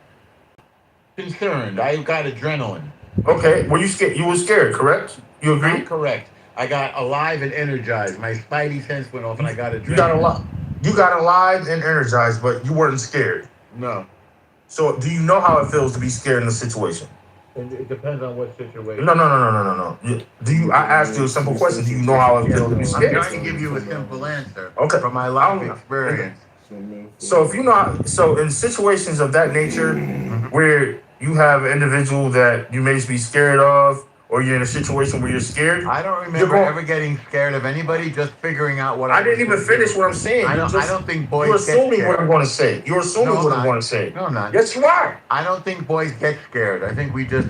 Concerned. I got adrenaline. Okay. Were you scared? You were scared, correct? You agree? Not correct. I got alive and energized. My spidey sense went off, and I got adrenaline. You got alive and energized, but you weren't scared. No. So do you know how it feels to be scared in a situation? It depends on what situation. No. Do you? I asked you a simple question. Do you know how it feels to be I'm scared? trying to give you a simple answer. Okay. From my life experience. So if you know, so in situations of that nature, where you have an individual that you may be scared of, or you're in a situation where you're scared. I don't remember ever getting scared of anybody. Just figuring out what I didn't even finish what I'm saying. I don't think boys. You're get assuming scared. what I'm going to say. You're assuming No, what I'm I'm going to say. No, I'm not. Yes, you are. I don't think boys get scared. I think we deal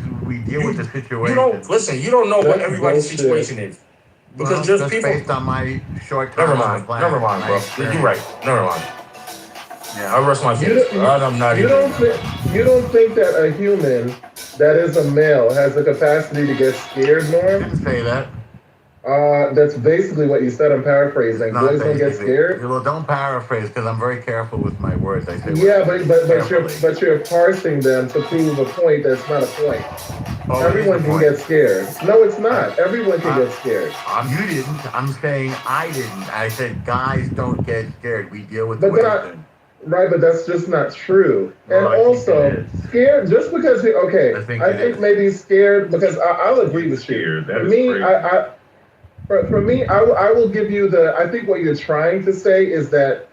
with the situation. You don't listen. You don't know what everybody's situation is because Well, just people. based on my short time Never on mind. the planet, Never mind, my bro. experience. You're right. Never mind. Yeah. I rest my case. I'm not You even. you don't think that a human that is a male has the capacity to get scared, Norm? Didn't say that. That's basically what you said. I'm paraphrasing. Not Boys don't get basically. scared. Well, don't paraphrase because I'm very careful with my words. I say. Yeah, words but carefully. you're parsing them to prove a point that's not a point. Oh, Everyone it is a can point. get scared. No, it's not. Everyone can get scared. You didn't. I'm saying I didn't. I said guys don't get scared. We deal with But then women. right, but that's just not true. And I think also, it is. scared just because I think maybe scared because I'll agree with you. That For is me, crazy. for me, I will give you I think what you're trying to say is that,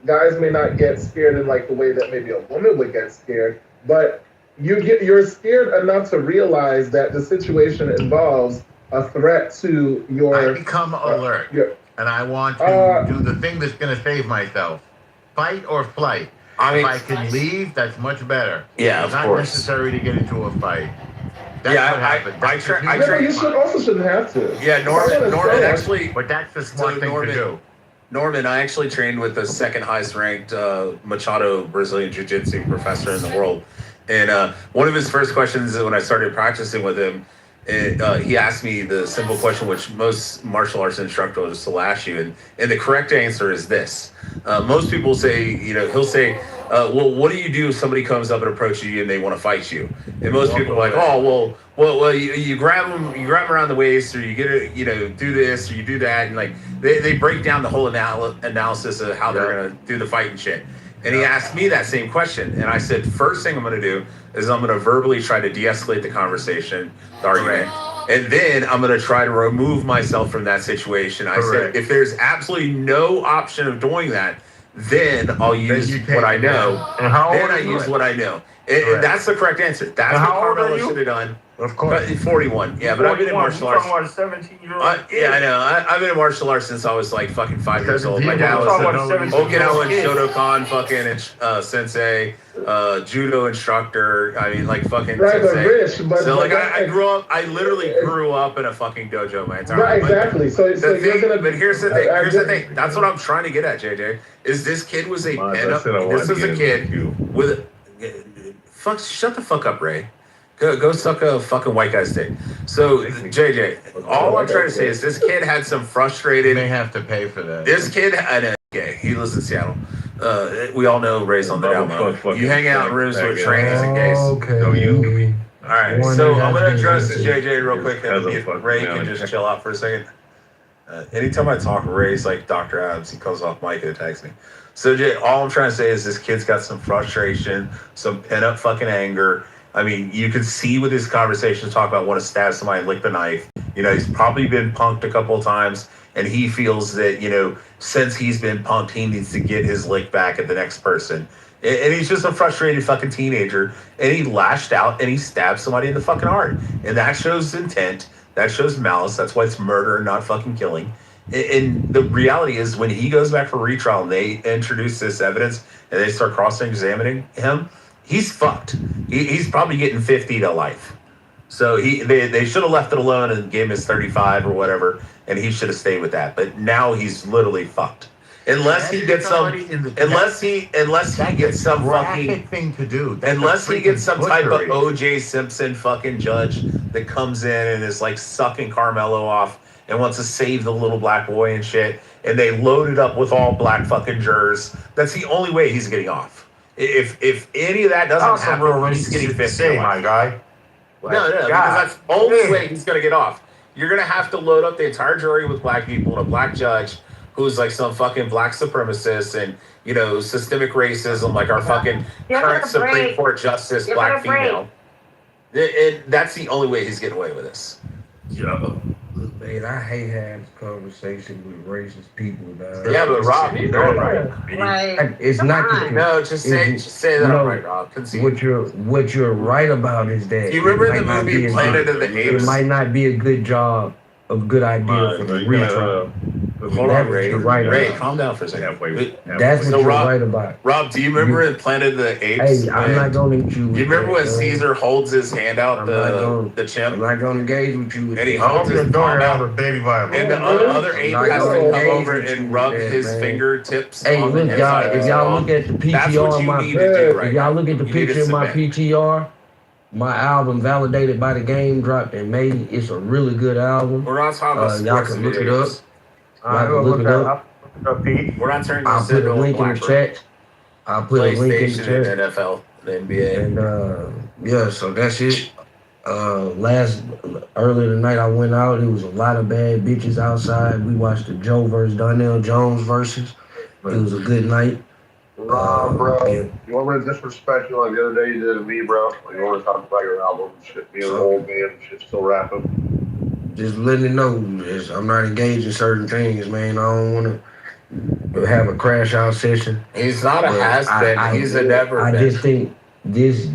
guys may not get scared in like the way that maybe a woman would get scared, but you're scared enough to realize that the situation involves a threat to your. I become alert, and I want to do the thing that's going to save myself. Fight or flight. If I can leave, that's much better. Yeah, it's of not course. necessary to get into a fight. That's Yeah, what happened. I But you shouldn't have to. Yeah, Norman actually. But that's the smart thing to do. Norman, I actually trained with the second highest ranked Machado Brazilian Jiu-Jitsu professor in the world. And one of his first questions when I started practicing with him, he asked me the simple question which most martial arts instructors will ask you. And the correct answer is this. Most people say, he'll say, well, what do you do if somebody comes up and approaches you and they want to fight you? And most people are like, oh, well, you grab them around the waist, or you get it, do this, or you do that, and like they break down the whole analysis of how they're gonna do the fight and shit. And he asked me that same question, and I said, first thing I'm gonna do is I'm gonna verbally try to de-escalate the conversation, the argument, and then I'm gonna try to remove myself from that situation. I said, if there's absolutely no option of doing that, then I'll use what I know. And how old then I are you? use what I know. And that's the correct answer. That's And what how old are Carmelo you? should have done. Of course. 41. Yeah, but I've been in martial arts. You're talking about a 17-year-old. Yeah, I know. I've been in martial arts since I was like fucking 5 years old. My dad You're was talking about a an 17-year-old Okinawan kid. Shotokan fucking sensei, judo instructor. I mean, like fucking Right, but sensei. Rich, but so like but I literally grew up in a fucking dojo my entire Right, life. exactly. So you're gonna. But here's the thing. Here's the thing. That's what I'm trying to get at, JJ. Is this kid was a pen up? This is a kid with fuck. Shut the fuck up, Ray. Go suck a fucking white guy's dick. So JJ, all I'm trying to say is this kid had some frustrated. You may have to pay for that. This kid had he lives in Seattle. We all know Ray's on the down low. You hang out in rooms with trainees and gays. Okay. All right, so I'm gonna address JJ real quick, and if Ray can just chill out for a second. Anytime I talk to Ray's like Dr. Adams, he comes off mic and attacks me. So all I'm trying to say is this kid's got some frustration, some pent up fucking anger. I mean, you can see with his conversations talk about want to stab somebody and lick the knife. He's probably been punked a couple of times, and he feels that, since he's been punked, he needs to get his lick back at the next person. And he's just a frustrated fucking teenager, and he lashed out and he stabbed somebody in the fucking heart. And that shows intent. That shows malice. That's why it's murder, not fucking killing. And the reality is when he goes back for retrial and they introduce this evidence and they start cross-examining him, he's fucked. He's probably getting 50 to life. So they should have left it alone and gave him his 35 or whatever, and he should have stayed with that. But now he's literally fucked. Unless he gets some, unless he gets some fucking thing to do. Unless he gets some type of O.J. Simpson fucking judge that comes in and is like sucking Carmelo off and wants to save the little black boy and shit, and they load it up with all black fucking jurors. That's the only way he's getting off. If any of that doesn't happen, he's getting 50. My guy. No, because that's the only way he's gonna get off. You're gonna have to load up the entire jury with black people and a black judge who's like some fucking black supremacist and systemic racism, like our fucking current Supreme Court justice, black female. That's the only way he's getting away with this. Yo. Look, man, I hate having this conversation with racist people, dog. Yeah, but Rob, you know it, right? It's not that No, just say that I'm right, Rob. What you're right about is that You remember it the might not movie be a Planet good- of the Apes? It might not be a good job, a good idea for the retrial. Hold on, Ray. Ray, calm down for a second. That's what So, you're Rob, right about. Rob, do you remember in Planet of the Apes? Hey, I'm not gonna get you. You remember when Caesar holds his hand out the chimp? I'm not gonna engage with you. And he holds his arm out. Baby Bible. And the other ape has to come over and rub his fingertips Hey, on the look, inside y'all. of If his y'all palm. look at the PTR, That's what you need to do right if y'all now. look at the You need to picture of my submit. PTR, my album "Validated by the Game" dropped in May. It's a really good album. We're not talking about Y'all sports can look it videos. up. Y'all can look it up. We're not turning I'll this put into a a link in the Blackbird. chat. I'll put a link in the PlayStation chat. and NFL, the NBA. And yeah, so that's it. Earlier tonight I went out. It was a lot of bad bitches outside. We watched the Joe versus Donnell Jones versus. It was a good night. Bro, Yeah. you want me to disrespect you like the other day you did to me, bro? Like, you want to talk about your album and shit, being an old man and shit, still rapping? Just letting it know, I'm not engaged in certain things, man. I don't want to have a crash out session. He's not a But has-been. He's a never I been. just think this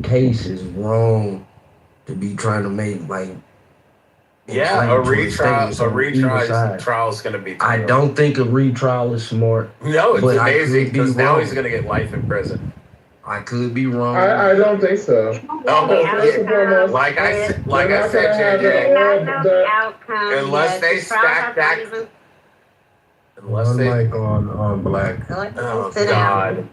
case is wrong to be trying to make like. Yeah, a inflammatory statements on either side. retrial is going to be. I don't think a retrial is smart. No, it's but I amazing could be because now wrong. he's going to get life in prison. I could be wrong. I don't think so. First and foremost, Like I we're said, not gonna have JJ, unless they stack that. Unless One they. mic on black. Oh God.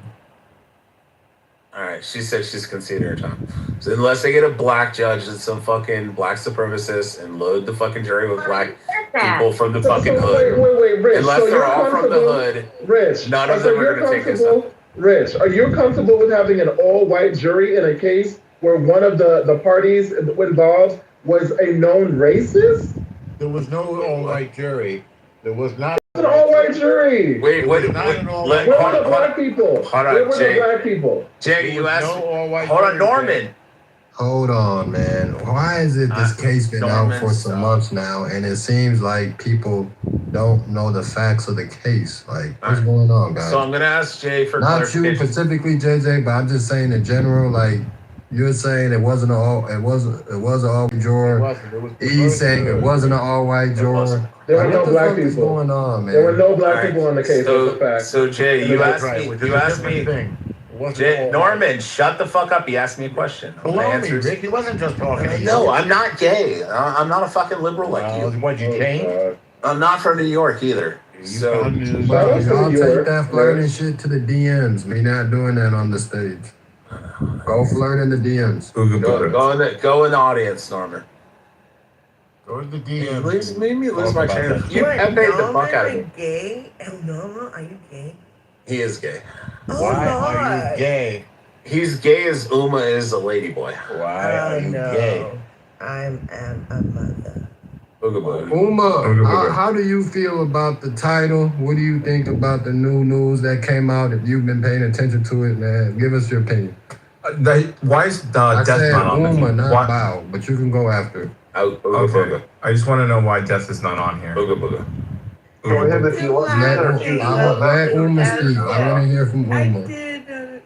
All right, she said she's conceding her time. So unless they get a black judge and some fucking black supremacists and load the fucking jury with black people from the fucking hood. Wait, Rich. Unless so they're you're all from the comfortable, hood, Rich. none of so them are you're going to take this comfortable, up. Rich, are you comfortable with having an all-white jury in a case where one of the parties involved was a known racist? There was no all-white jury. There was not. An all-white jury. Wait, Where were the black people? Hold on, Where were Jay. the black people? Jay, you asked. all-white Hold on, jury, Norman. Hold on, man. Why is it this case been out for some months now, and it seems like people don't know the facts of the case? Like, what's going on, guys? So I'm gonna ask Jay for Not you clarification. specifically, JJ, but I'm just saying in general. Like, you're saying it was an all-white juror. He's saying it wasn't an all-white juror. There were Like, no what the black fuck is people. going on, man? There were no black All right, people on the case. That's a fact. So Jay, you That's asked right, me. You asked me. Jay, Norman, shut the fuck up. He asked me a question. I'm gonna answer. Rick, he wasn't just talking to you. No, I'm not gay. I'm not a fucking liberal like you. What'd you change? I'm not from New York either. So Bro, y'all take that flirting shit to the DMs. We not doing that on the stage. Go flirt in the DMs. go in the audience, Norman. Go to the DMs. Made me lose my train of. You have made the fuck out of me. Gay? El Norma, are you gay? He is gay. Why are you gay? He's gay as Uma is a ladyboy. Why are you gay? I'm a mother. Uma, how do you feel about the title? What do you think about the new news that came out? If you've been paying attention to it, man, give us your opinion. Why is I Death said not on Uma, there? not Why? Bow, but you can go after. Okay. I just want to know why Death is not on here. For him, if he wants to Let Uma speak. I want to hear from I Uma. did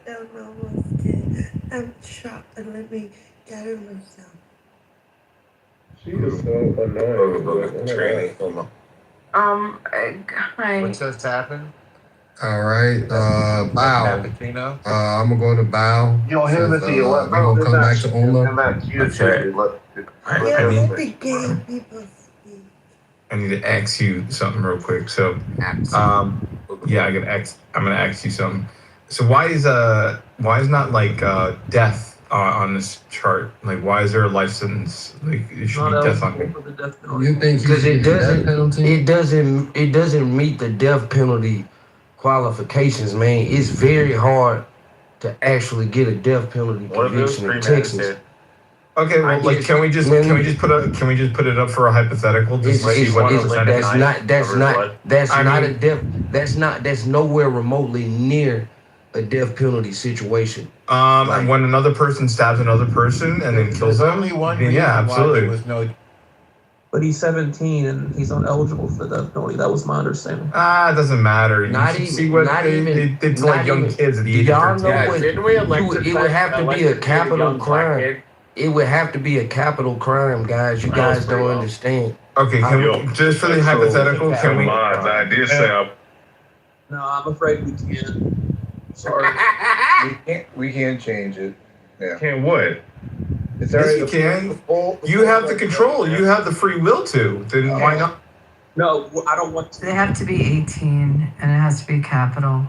El Norma's kid. I'm shocked and let me gather myself. She is so annoying. Training Uma. Hi. What just happened? All right, Bow. I'm gonna go to Bow. Yo, him, if he we're gonna come back to Uma. Let the gay people speak. I need to ask you something real quick. So, yeah, I'm gonna ask you something. So why is not like Death on this chart? Like, why is there a life sentence? Like, it should be death on here. You think Because it death penalty? doesn't meet the death penalty qualifications, man. It's very hard to actually get a death penalty conviction in Texas. Okay, well, like, can we just put it up for a hypothetical? Just to see what that's not a death. That's nowhere remotely near a a death penalty situation. And when another person stabs another person and then kills them, only one then reason yeah, why absolutely. there was no. But he's 17 and he's ineligible for the death penalty. That was my understanding. It doesn't matter. You Not should even- see what not they even- did to not like young even- kids at the Do age of y'all 13. know Yeah, what? didn't we It would have to be a capital crime. It would have to be a capital crime, guys. You guys don't understand. Okay, can Yo, we, just for the so- hypothetical, can we? Mods, I did say No, I'm afraid we can't. Sorry. We can't change it. Yeah. can't what? It's Yes, already you can. You have the control. You have the free will to. Then why not? No, I don't want to. They have to be 18 and it has to be capital.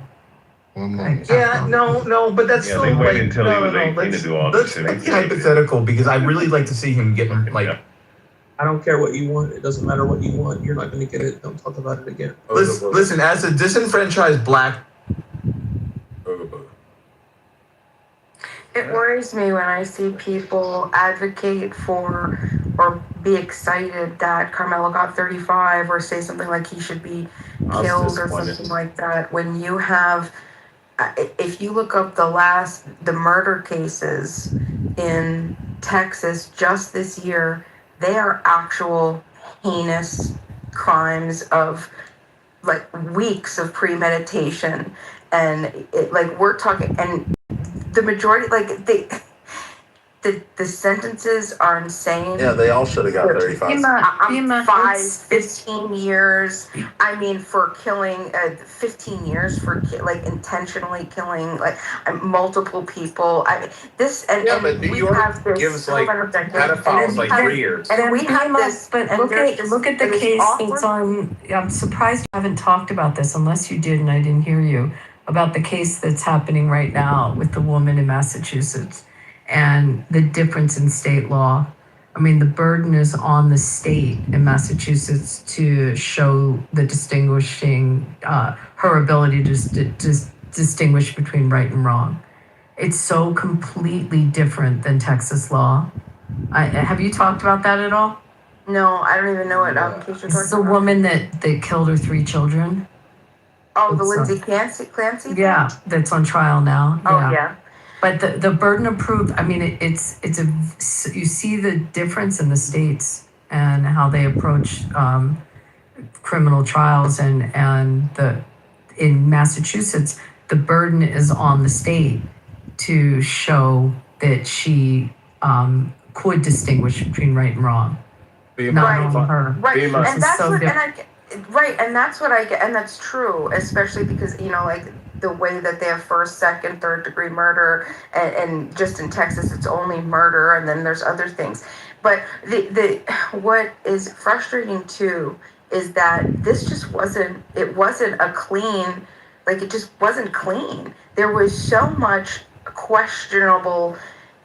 Yeah, no, but that's Yeah, still they like, waited until he no, was no, 18 to let's, do all let's this shit. make it hypothetical because I really like to see him get like. I don't care what you want. It doesn't matter what you want. You're not going to get it. Don't talk about it again. Listen, as a disenfranchised black. It worries me when I see people advocate for or be excited that Carmelo got 35 or say something like he should be killed or something like that. When you have, if you look up the murder cases in Texas just this year, they are actual heinous crimes of like weeks of premeditation. And we're talking, and the majority, the sentences are insane. Yeah, they all should have got 35. I'm 15 years. I mean, for killing, 15 years for intentionally killing multiple people. But New York gives like pedophiles like 3 years. And we have this, but look at the case awkward. that's on. I'm surprised you haven't talked about this, unless you did and I didn't hear you, about the case that's happening right now with the woman in Massachusetts and the difference in state law. I mean, the burden is on the state in Massachusetts to show the distinguishing, her ability to distinguish between right and wrong. It's so completely different than Texas law. Have you talked about that at all? No, I don't even know what case you're This is talking the about. woman that killed her 3 children. Oh, the It's, Lindsay Clancy thing? Yeah, that's on trial now. Oh, yeah. But the burden of proof, I mean, you see the difference in the states and how they approach criminal trials, and in Massachusetts, the burden is on the state to show that she could distinguish between right and wrong. Not on her. Right, This and is that's so what, different. and that's what I get, and that's true, especially because the way that they have first, second, third degree murder, and just in Texas it's only murder, and then there's other things. But what is frustrating too is that this just wasn't a clean, it just wasn't clean. There was so much questionable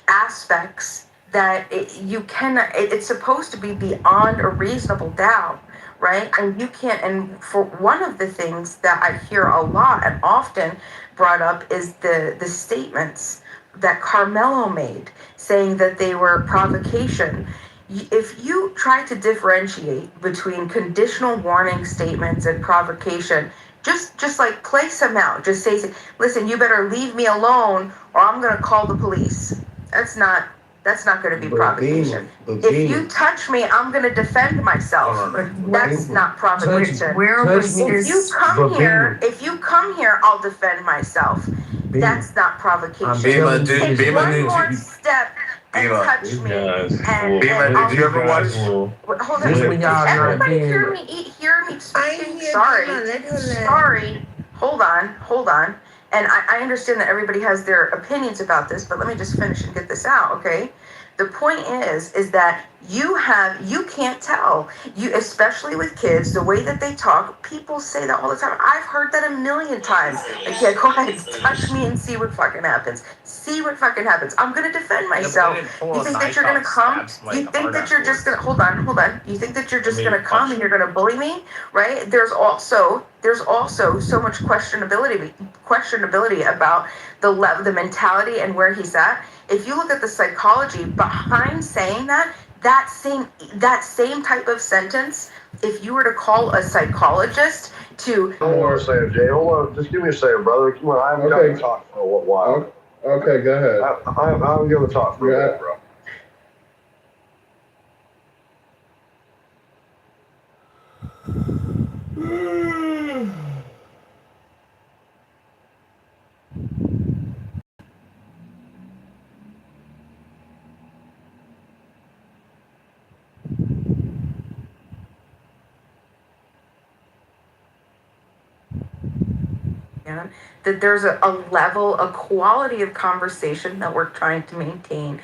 aspects that it's supposed to be beyond a reasonable doubt, right? And you can't, and for one of the things that I hear a lot and often brought up is the statements that Carmelo made, saying that they were provocation. If you try to differentiate between conditional warning statements and provocation, just play some out. Just say, listen, you better leave me alone or I'm going to call the police. That's not going to be provocation. If you touch me, I'm going to defend myself. That's not provocation. If you come here, I'll defend myself. That's not provocation. Take one more step and touch me. Bima, did you ever watch? Hold on. Everybody hear me speaking? Sorry. Hold on. And I understand that everybody has their opinions about this, but let me just finish and get this out, okay? The point is that you can't tell, especially with kids, the way that they talk. People say that all the time. I've heard that a million times. Like, yeah, go ahead, touch me and see what fucking happens. I'm gonna defend myself. You think that you're gonna come? You think that you're just gonna hold on? You think that you're just gonna come and you're gonna bully me, right? There's also so much questionability about the mentality and where he's at. If you look at the psychology behind saying that, that same type of sentence, if you were to call a psychologist to Hold on a second, Jay. Hold on. Just give me a second, brother. Come on. I haven't gotten to talk for a while. Okay, go ahead. I haven't given to talk for a minute, bro. that there's a level, a quality of conversation that we're trying to maintain.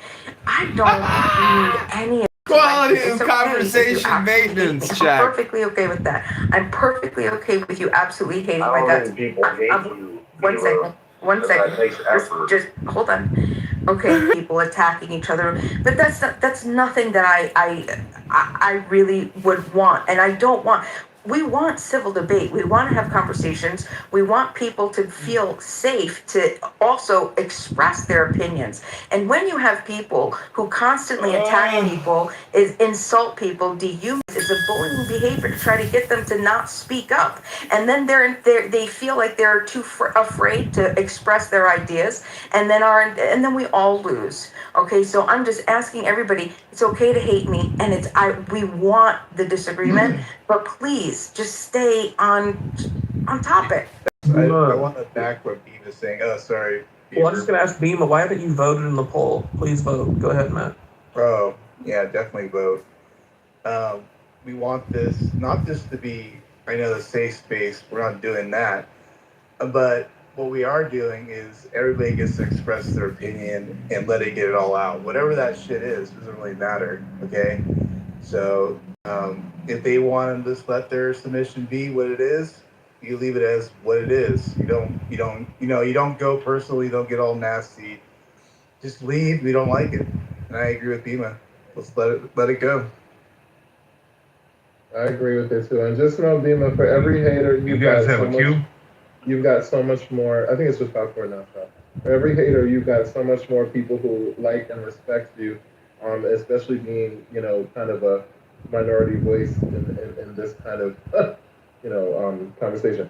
I don't need any Quality it's of okay conversation if you absolutely maintenance hate me. check. I'm perfectly okay with that. I'm perfectly okay with you absolutely hating my I guts. don't think people hate you. One second. That takes effort. Just hold on. Okay, people attacking each other, but that's nothing that I really would want, and I don't want. We want civil debate. We want to have conversations. We want people to feel safe to also express their opinions. And when you have people who constantly attack people, insult people, dehumanize, it's a bullying behavior to try to get them to not speak up. And then they feel like they're too afraid to express their ideas, and then we all lose. Okay, so I'm just asking everybody, it's okay to hate me, and we want the disagreement, but please just stay on topic. I want to back what Beam is saying. Oh, sorry. Well, I'm just gonna ask Beam, why haven't you voted in the poll? Please vote. Go ahead, Matt. Bro, yeah, definitely vote. We want this not just to be, I know, the safe space. We're not doing that, but what we are doing is everybody gets to express their opinion and let it get it all out. Whatever that shit is, doesn't really matter. Okay, so if they want to just let their submission be what it is, you leave it as what it is. You don't go personal. You don't get all nasty. Just leave. We don't like it. And I agree with Bima. Let's let it go. I agree with it too. And just know, Bima, for every hater, You guys have a queue? You've got so much more. I think it's just popcorn now. So. For every hater, you've got so much more people who like and respect you, especially being, kind of a minority voice in this kind of, conversation.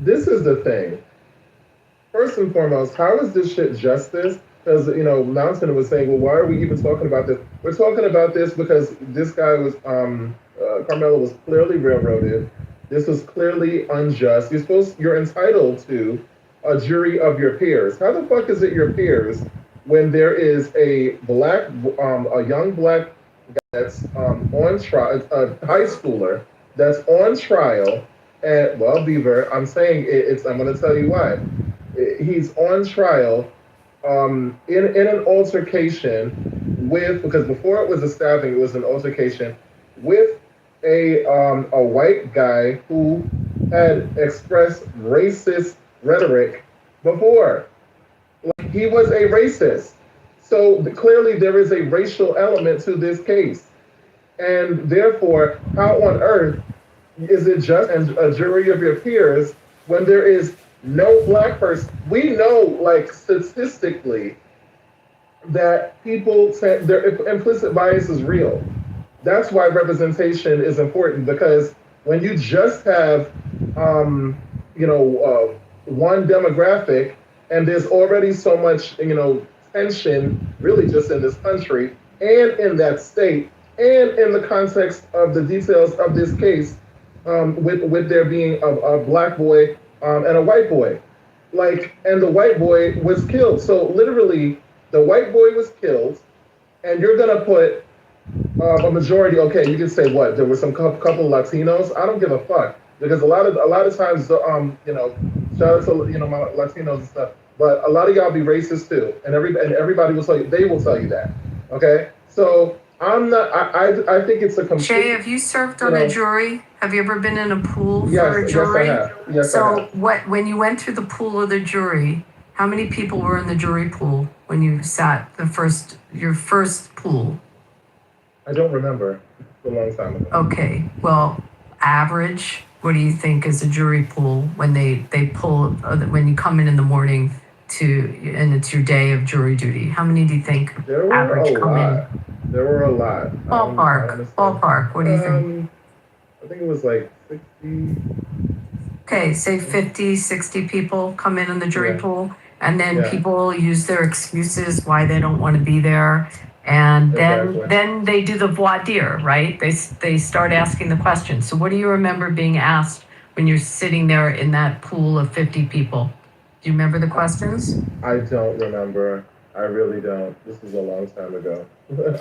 This is the thing. First and foremost, how is this shit justice? Because, Mountain was saying, well, why are we even talking about this? We're talking about this because this guy was, Carmelo was clearly railroaded. This was clearly unjust. You're entitled to a jury of your peers. How the fuck is it your peers when there is a young black guy that's on trial, a high schooler that's on trial, and Beaver, I'm saying I'm going to tell you why. He's on trial in an altercation because before it was a stabbing, it was an altercation with a white guy who had expressed racist rhetoric before. Like, he was a racist. So clearly there is a racial element to this case. And therefore, how on earth is it just a jury of your peers when there is no black person? We know, like, statistically, that their implicit bias is real. That's why representation is important, because when you just have, one demographic, and there's already so much, tension, really just in this country and in that state, and in the context of the details of this case, with there being a black boy and a white boy, and the white boy was killed. So literally, the white boy was killed, and you're gonna put a majority. Okay, you can say what? There were some couple Latinos. I don't give a fuck, because a lot of times, shout out to my Latinos and stuff. But a lot of y'all be racist too, and everybody will tell you. They will tell you that. Okay, so I'm not. I think it's a complete. Jay, have you served on a jury? Have you ever been in a pool for a jury? Yes, I have. Yes, so I have. when you went through the pool of the jury, how many people were in the jury pool when you sat your first pool? I don't remember. It's a long time ago. Okay, well, average. What do you think is a jury pool when they pull when you come in the morning and it's your day of jury duty? How many do you think There were average a come in? lot. There were a lot. Ballpark. What do you think? I think it was like 60. Okay, say 50, 60 people come in the jury Yeah. pool, and then Yeah. people use their excuses why they don't want to be there. And Exactly. then they do the voir dire, right? They start asking the questions. So what do you remember being asked when you're sitting there in that pool of 50 people? Do you remember the questions? I don't remember. I really don't. This is a long time ago.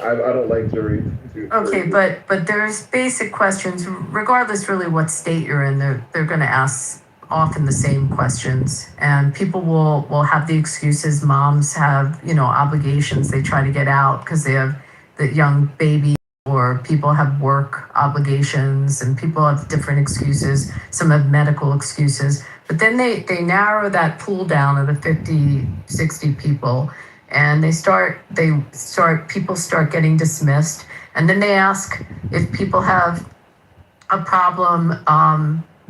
I don't like jury. Okay, but there's basic questions, regardless really what state you're in, they're gonna ask often the same questions. And people will have the excuses. Moms have, obligations they try to get out because they have the young baby, or people have work obligations, and people have different excuses. Some have medical excuses. But then they narrow that pool down of the 50, 60 people, and people start getting dismissed. And then they ask if people have a problem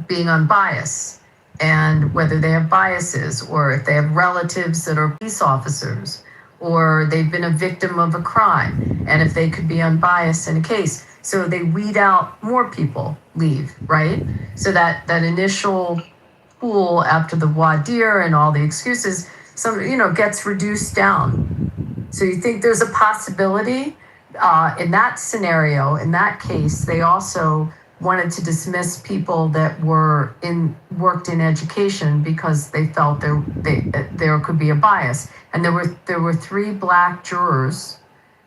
being unbiased, and whether they have biases, or if they have relatives that are police officers, or they've been a victim of a crime, and if they could be unbiased in a case. So they weed out, more people leave, right? So that initial pool after the voir dire and all the excuses, gets reduced down. So you think there's a possibility in that scenario, in that case, they also wanted to dismiss people that worked in education because they felt there could be a bias. And there were 3 black jurors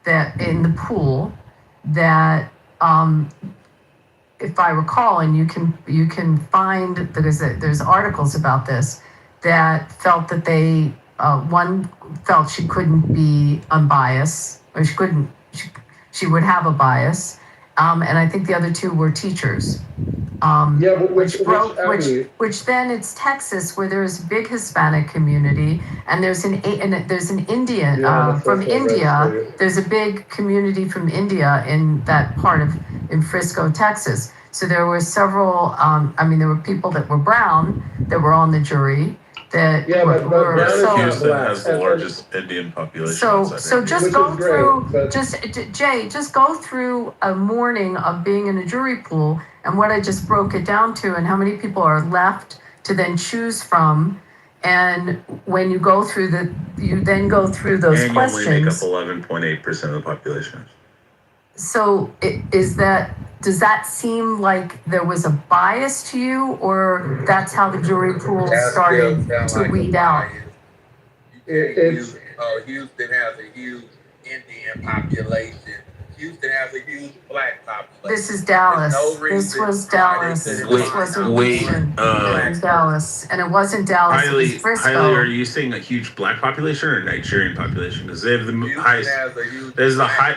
that in the pool that, if I recall, and you can find, there's articles about this, that felt that one felt she couldn't be unbiased, or she would have a bias, and I think the other 2 were teachers. Which then it's Texas, where there's a big Hispanic community, and there's an Indian from India. There's a big community from India in that part in Frisco, Texas. So there were several. There were people that were brown that were on the jury. That Houston has the largest Indian population. So just go through, Jay, just go through a morning of being in a jury pool, and what I just broke it down to, and how many people are left to then choose from. And when you go through you then go through those and questions. And you only make up 11.8% of the population. So does that seem like there was a bias to you, or that's how the jury pool started to weed out? Houston has a huge Indian population. Houston has a huge black population. This is Dallas. This was Dallas. This wasn't Houston. It was Dallas, and it wasn't Dallas. It was Frisco. Hailey, are you saying a huge black population or a Nigerian population? Because they have the highest. There's the high.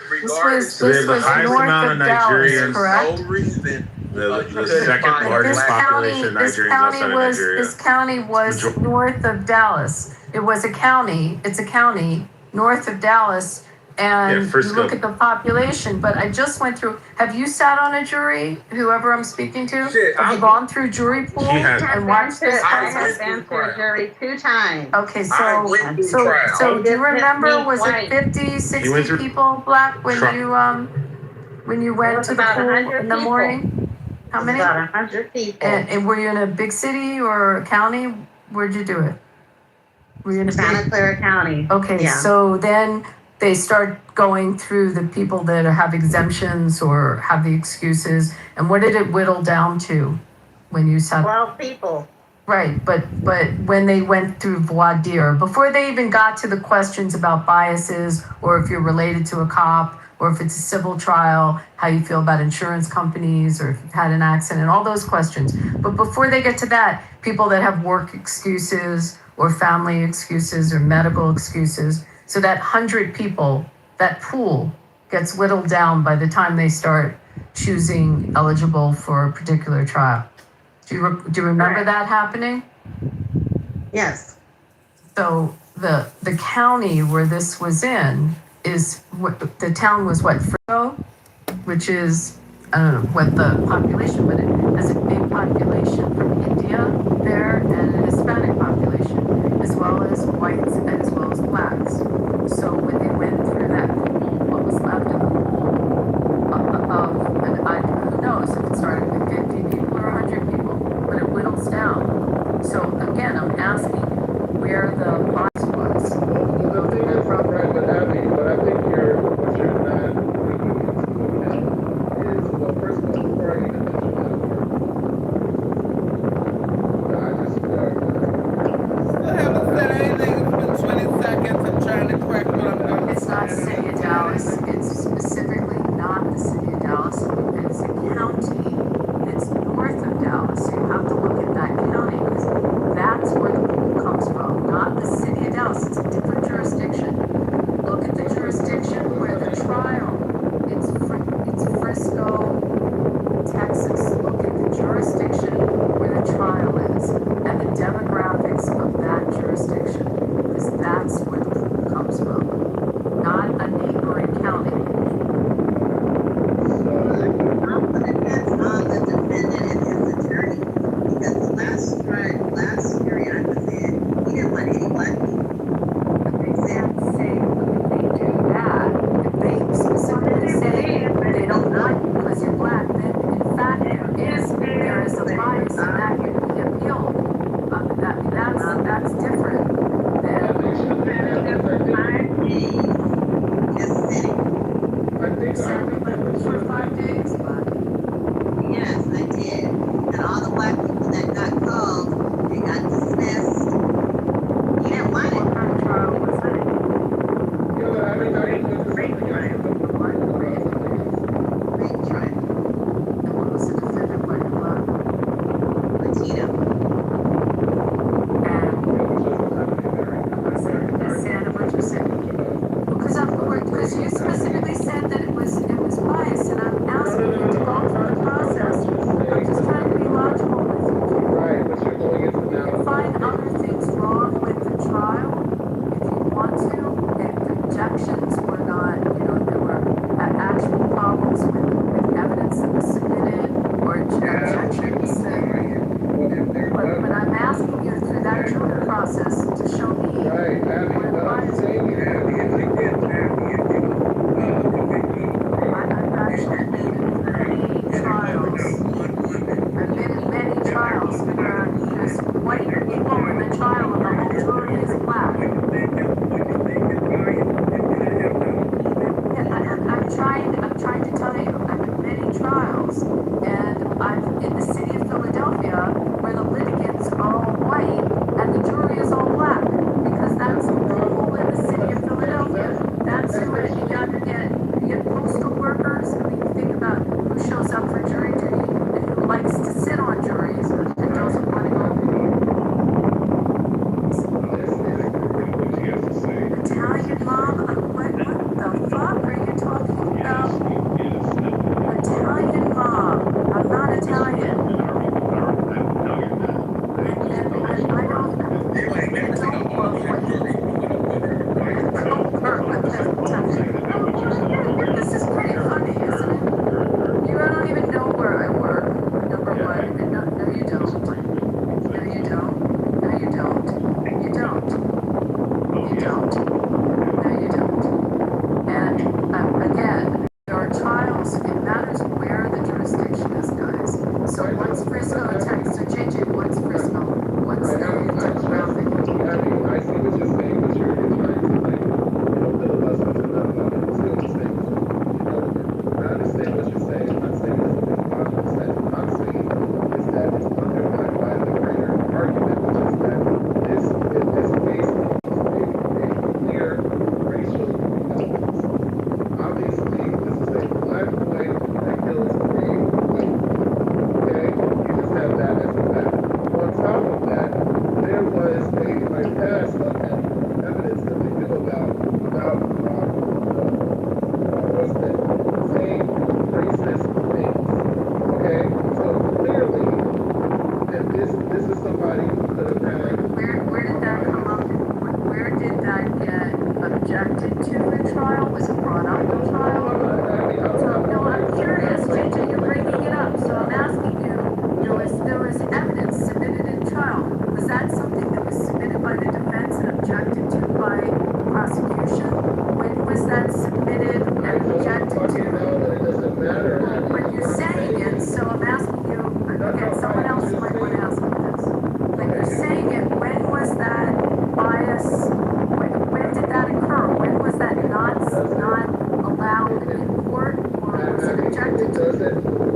This was north of Dallas, correct? No reason. The second largest population of Nigerians outside of Nigeria. This county was north of Dallas. It was a county. It's a county north of Dallas. And you look at the population, but I just went through. Have you sat on a jury, whoever I'm speaking to? Have you gone through jury pool and watched this? I have been through jury 2 times. Okay, so do you remember, was it 50, 60 people black when you went to the pool in the morning? How many? About 100 people. And were you in a big city or a county? Where'd you do it? Were you in Santa Clara County. Okay, yeah. So then they start going through the people that have exemptions or have the excuses. And what did it whittle down to when you said 12 people. Right, but when they went through voir dire, before they even got to the questions about biases, or if you're related to a cop, or if it's a civil trial, how you feel about insurance companies, or if you've had an accident, all those questions. But before they get to that, people that have work excuses or family excuses or medical excuses. So that 100 people, that pool gets whittled down by the time they start choosing eligible for a particular trial. Do you remember that happening? Yes. So the county where this was in is the town was Frisco, which is I don't know what the population, but it has a big population from India there and a Hispanic population. The as well as whites, as well as blacks. So when they went through that pool, what was left in the pool and who knows if it started with 50 people or 100 people, but it whittles down. So again, I'm asking where the box was. Well, the thing is, right, but Abby, but I think what you're not taking into account is, well, first of all, before I even mention that word, I just Still haven't said anything. It's been 20 seconds. I'm trying to correct what I'm doing. It's not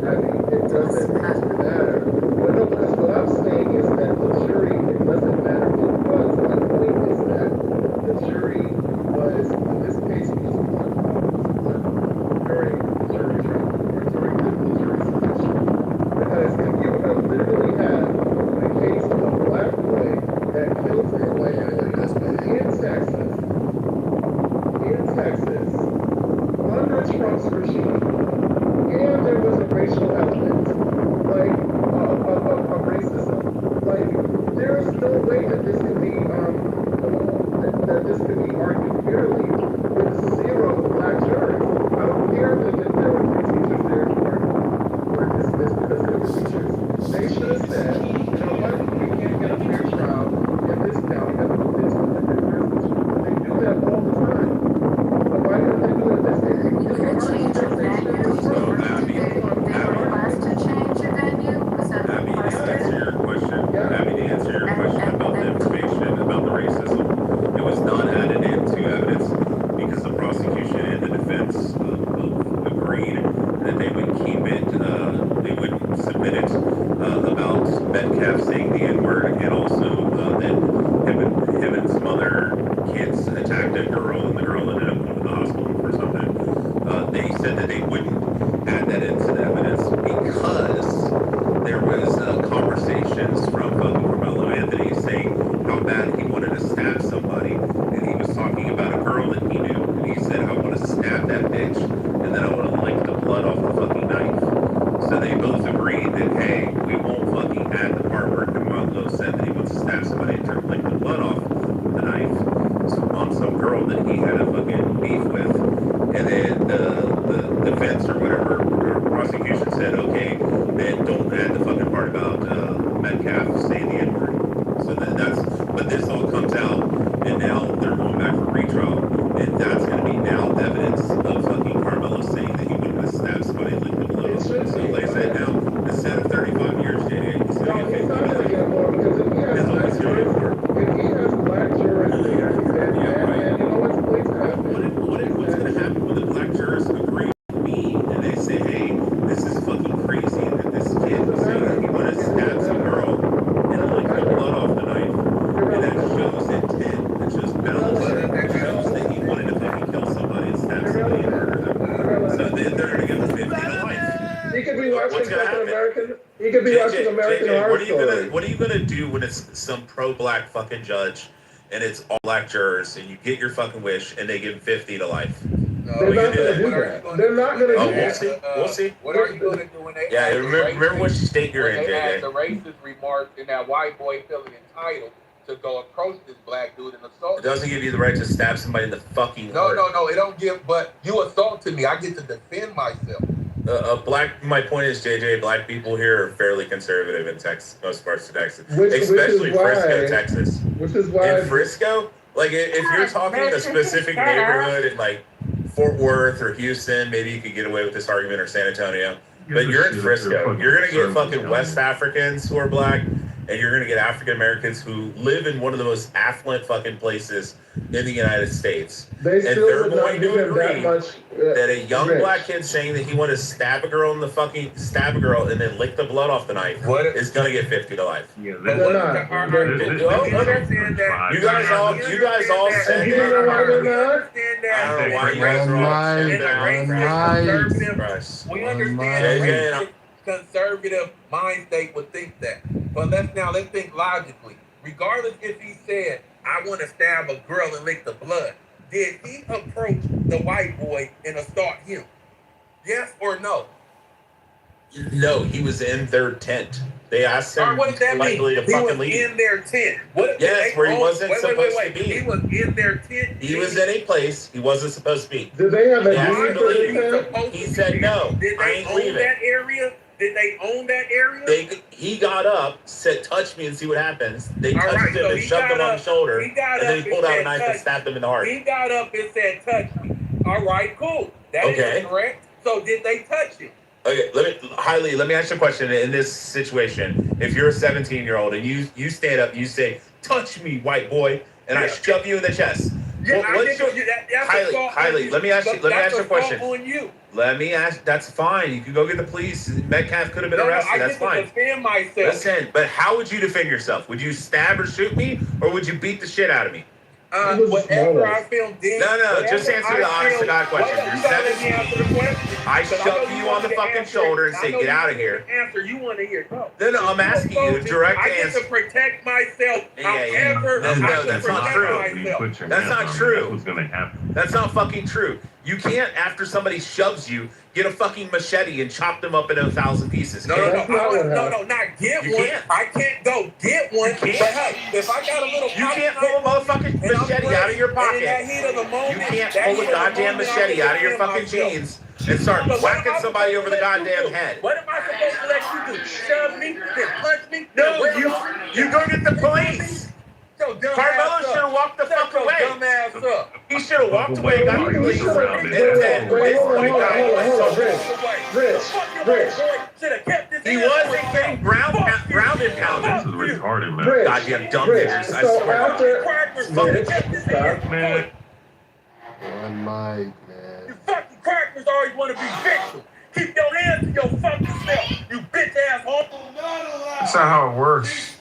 it doesn't matter. But no, because what I'm saying is that the jury, it doesn't matter who it was. My point is that the jury was, in this case, was during the jury trial or during the jury selection. Because if you have literally had the case of a black boy that kills a white boy in Texas, under Trump's regime, and there was a racial element, like of racism. Like, there is no way that this can be that this can be argued fairly with 0 black jurors. I don't care that there were 3 teachers there who were dismissed because they were teachers. They should have said, you know what, we can't get a fair trial in this county that moved into a different jurisdiction. They do that all the time. But why didn't they do it this case? You could change the venue. They were asked to change the venue. Was that the Abby, to question? answer your question, about the information about the racism, it was not added into evidence because the prosecution and the defense agreed that they would keep it, they would submit it about Metcalf saying the N-word, and also that him and some other kids attacked a girl and the girl ended up going to the hospital for something. They said that they wouldn't add that into the evidence because there was conversations from Carmelo Anthony saying how bad he wanted to stab somebody, and he was talking about a girl that he knew, and he said, I want to stab that bitch, and then I want to lick the blood off the fucking knife. So they both agreed that, hey, we won't fucking add the part where Carmelo said that he wants to stab somebody and lick the blood off the knife on some girl that he had a fucking beef with. And then the defense or whatever, or prosecution said, okay, then don't add the fucking part about Metcalf saying the N-word. So but this all comes out, and now they're going back for retrial, and that's going to be now evidence of fucking Carmelo saying that he wanted to stab somebody and lick the blood off. So like I said, now, instead of 35 years, JJ, he's going to get 50 years. That's all he's going to get for. If he has black jurors there, and you know what's going to happen? What's going to happen when the black jurors agree with me and they say, hey, this is fucking crazy that this kid was saying that he wanted to stab some girl and lick the blood off the knife, and that shows intent, that shows malice, that shows that he wanted to fucking kill somebody and stab somebody and murder them. So they're going to give him 50 to life. He could be watching What's going to happen? American. He could be watching American Horror Story. What are you gonna do when it's some pro-black fucking judge and it's all black jurors and you get your fucking wish and they give 50 to life? They're not going to do that. They're not going to do that. We'll see. What are you going to do when they remember which state you're in, They had JJ. the racist remarks and that white boy feeling entitled to go approach this black dude and assault It doesn't give you the right to stab somebody in the fucking heart. No, it don't give, but you assaulted me. I get to defend myself. My point is, JJ, black people here are fairly conservative in Texas, most parts of Texas, which especially is why, Frisco, Texas. Which is why in Frisco, like if you're talking a specific neighborhood in like Fort Worth or Houston, maybe you could get away with this argument, or San Antonio. But you're in Frisco, you're gonna get fucking West Africans who are black, and you're gonna get African Americans who live in one of the most affluent fucking places in the United States. They and still they're would not going give to him that agree much, that a young rich. black kid saying that he wanted to stab a girl and then lick the blood off the knife is gonna get 50 to life. Yeah, But they're not. You guys all said You know why they're not? I don't know why you guys are all We understand that conservative mind state would think that. But let's think logically. Regardless if he said, I want to stab a girl and lick the blood, did he approach the white boy and assault him? Yes or no? No, he was in their tent. They asked him What does that mean? politely to He fucking was leave. in their tent. What, Yes, where he wasn't supposed to be. He was in their tent. He was in a place he wasn't supposed to be. Did they have a They asked him deed to for leave. the tent? He said no. Did I they ain't own leaving. that area? Did they own that area? He got up, said, "Touch me and see what happens." They All touched right, him so and he shoved got him on up- the shoulder, he got and then up he pulled and out a said, knife and "Touch stabbed him in the heart. He got up and said, touch me. All right, cool. That is Okay. correct. So did they touch him? Okay, let me ask you a question. In this situation, if you're a 17-year-old and you stand up, you say, "Touch me, white boy," and I shove you in the chest, Yeah, What- I what's think your- that's Kylie, let me ask you a question. On you. Let me ask. That's fine. You can go get the police. Metcalf could have been No, arrested. I That's get to fine. defend myself. Listen, but how would you defend yourself? Would you stab or shoot me, or would you beat the shit out of me? Whatever I feel deemed. No, just answer the honest to God question. You're 17. I shove you on the fucking shoulder and say, get out of here. Answer you want to hear? No. No, I'm asking you a direct I get answer. to protect myself. However, No, that's not true. That's not true. That's what's gonna happen. That's not fucking true. You can't, after somebody shoves you, get a fucking machete and chop them up in 1,000 pieces. No, not get You one. can't. I can't go get one. You can't. But hey, if I got a little, You can't pull a motherfucking machete out of your pocket. In that heat of the moment, You can't pull a goddamn machete out of your fucking jeans and start whacking somebody over the goddamn head. What am I supposed to let you do? Shove me? Then punch me? No, you go get the police. Carmelo should have walked the fuck away. Dumbass up. He should have walked away and got the police. He wasn't getting ground and pounded. This is retarded, man. Goddamn dumb bitches. I swear to God. Man. One mic, man. You fucking crackers always want to be victims. Keep your hands to your fucking self, you bitch ass home. That's not how it works.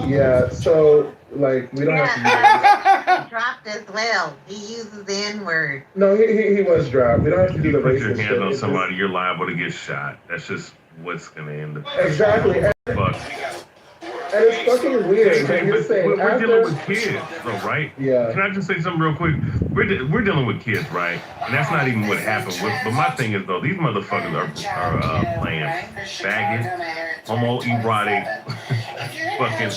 Yeah, so like we don't have to He dropped as well. He uses the N-word. No, he was dropped. We don't have to do the Put your racist hands shit. on It's somebody, you're liable to get shot. That's just what's gonna end up. Exactly. Fuck. And it's fucking weird. Hey, You're but saying we're after, dealing with kids, though, right? Yeah. Can I just say something real quick? We're dealing with kids, right? And that's not even what happened. But my thing is, though, these motherfuckers are playing faggot, homoerotic, fucking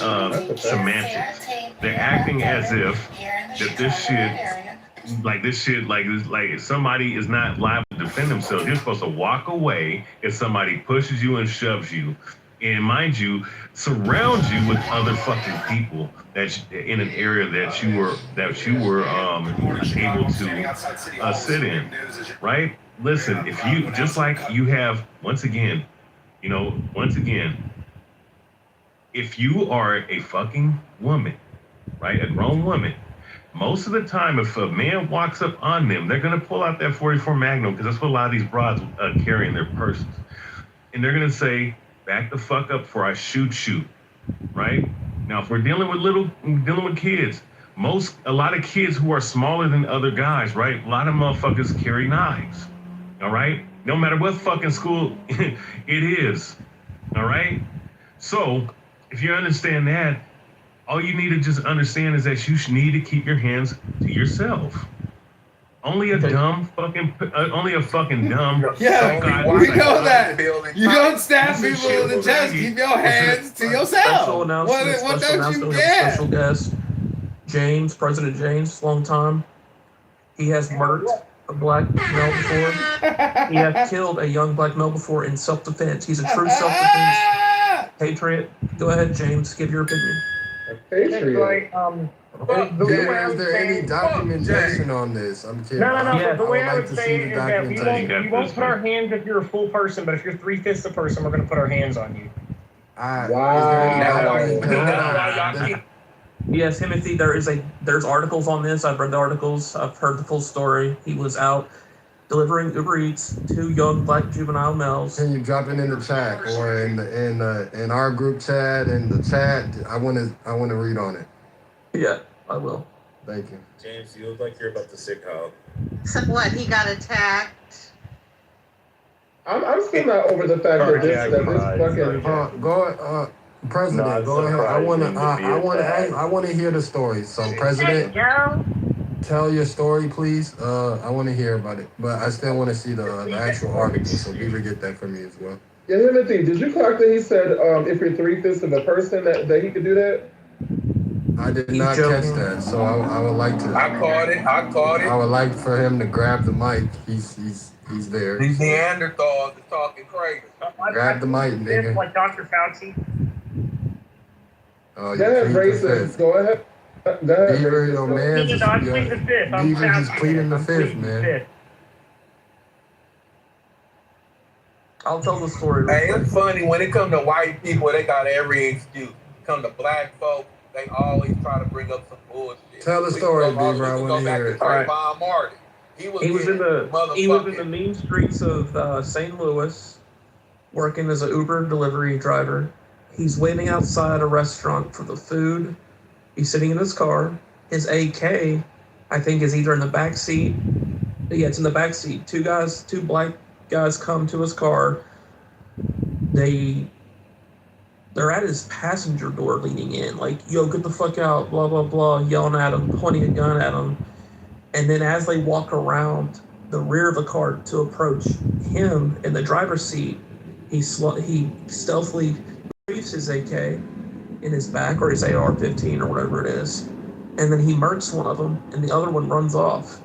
semantics. They're acting as if that this shit, like somebody is not liable to defend themselves. You're supposed to walk away if somebody pushes you and shoves you. And mind you, surround you with other fucking people that in an area that you were able to sit in, right? Listen, if you just like you have once again, if you are a fucking woman, right, a grown woman, most of the time, if a man walks up on them, they're gonna pull out that 44 Magnum because that's what a lot of these broads carry in their purses, and they're gonna say, back the fuck up before I shoot you, right? Now, if we're dealing with kids, a lot of kids who are smaller than other guys, right? A lot of motherfuckers carry knives, all right? No matter what fucking school it is, all right? So, if you understand that, all you need to just understand is that you need to keep your hands to yourself. Only a fucking dumb. Yeah, we know that. You don't stab people in the chest. Keep your hands to yourself. Special announcement. What Special don't you announcement. We have a get? special guest, James, President James, long time. He has murdered a black male before. He has killed a young black male before in self-defense. He's a true self-defense patriot. Go ahead, James. Give your opinion. Patriot. Is there any documentation on this? I'm kidding. No. I The way would I like would to say see it the is that we documentation. won't put our hands if you're a full person, but if you're 3/5 a person, we're going to put our hands on you. Yes, Timothy, there's articles on this. I've read the articles. I've heard the full story. He was out delivering Uber Eats to young black juvenile males. Can you drop it in the chat or in our group chat and the chat? I want to read on it. Yeah, I will. Thank you. James, you look like you're about to say Kyle. So what? He got attacked. I'm still not over the fact that this fucking President, go ahead. I want to hear the story. So, President, tell your story, please. I want to hear about it, but I still want to see the actual article. So, Beaver, get that from me as well. Yeah, Timothy, did you clock that he said if you're 3/5 of a person that he could do that? I did not catch that, so I would like to. I caught it. I would like for him to grab the mic. He's there. These Neanderthals are talking crazy. Grab the mic, nigga. Like Dr. Fauci. Oh, Go ahead, racist. Go ahead. Beaver, your man. No, I plead the fifth. I'm Beaver just Fauci. pleading the I'm fifth, pleading the man. fifth. I'll tell the story. Hey, it's funny when it comes to white people, they got every excuse. Come to black folk, they always try to bring up some bullshit. Tell the We can story, go, B, we bro. I can want go to back hear to it. All right. Trayvon Martin. He was He was in getting the mean streets of St. Louis, working as an Uber delivery driver. He's waiting outside a restaurant for the food. He's sitting in his car. His AK, I think, is either in the back seat. Yeah, it's in the back seat. Two black guys come to his car. They're at his passenger door leaning in, like, yo, get the fuck out, blah, blah, blah, yelling at him, pointing a gun at him. And then as they walk around the rear of the car to approach him in the driver's seat, he stealthily retrieves his AK in his back, or his AR-15 or whatever it is. And then he murks one of them, and the other one runs off.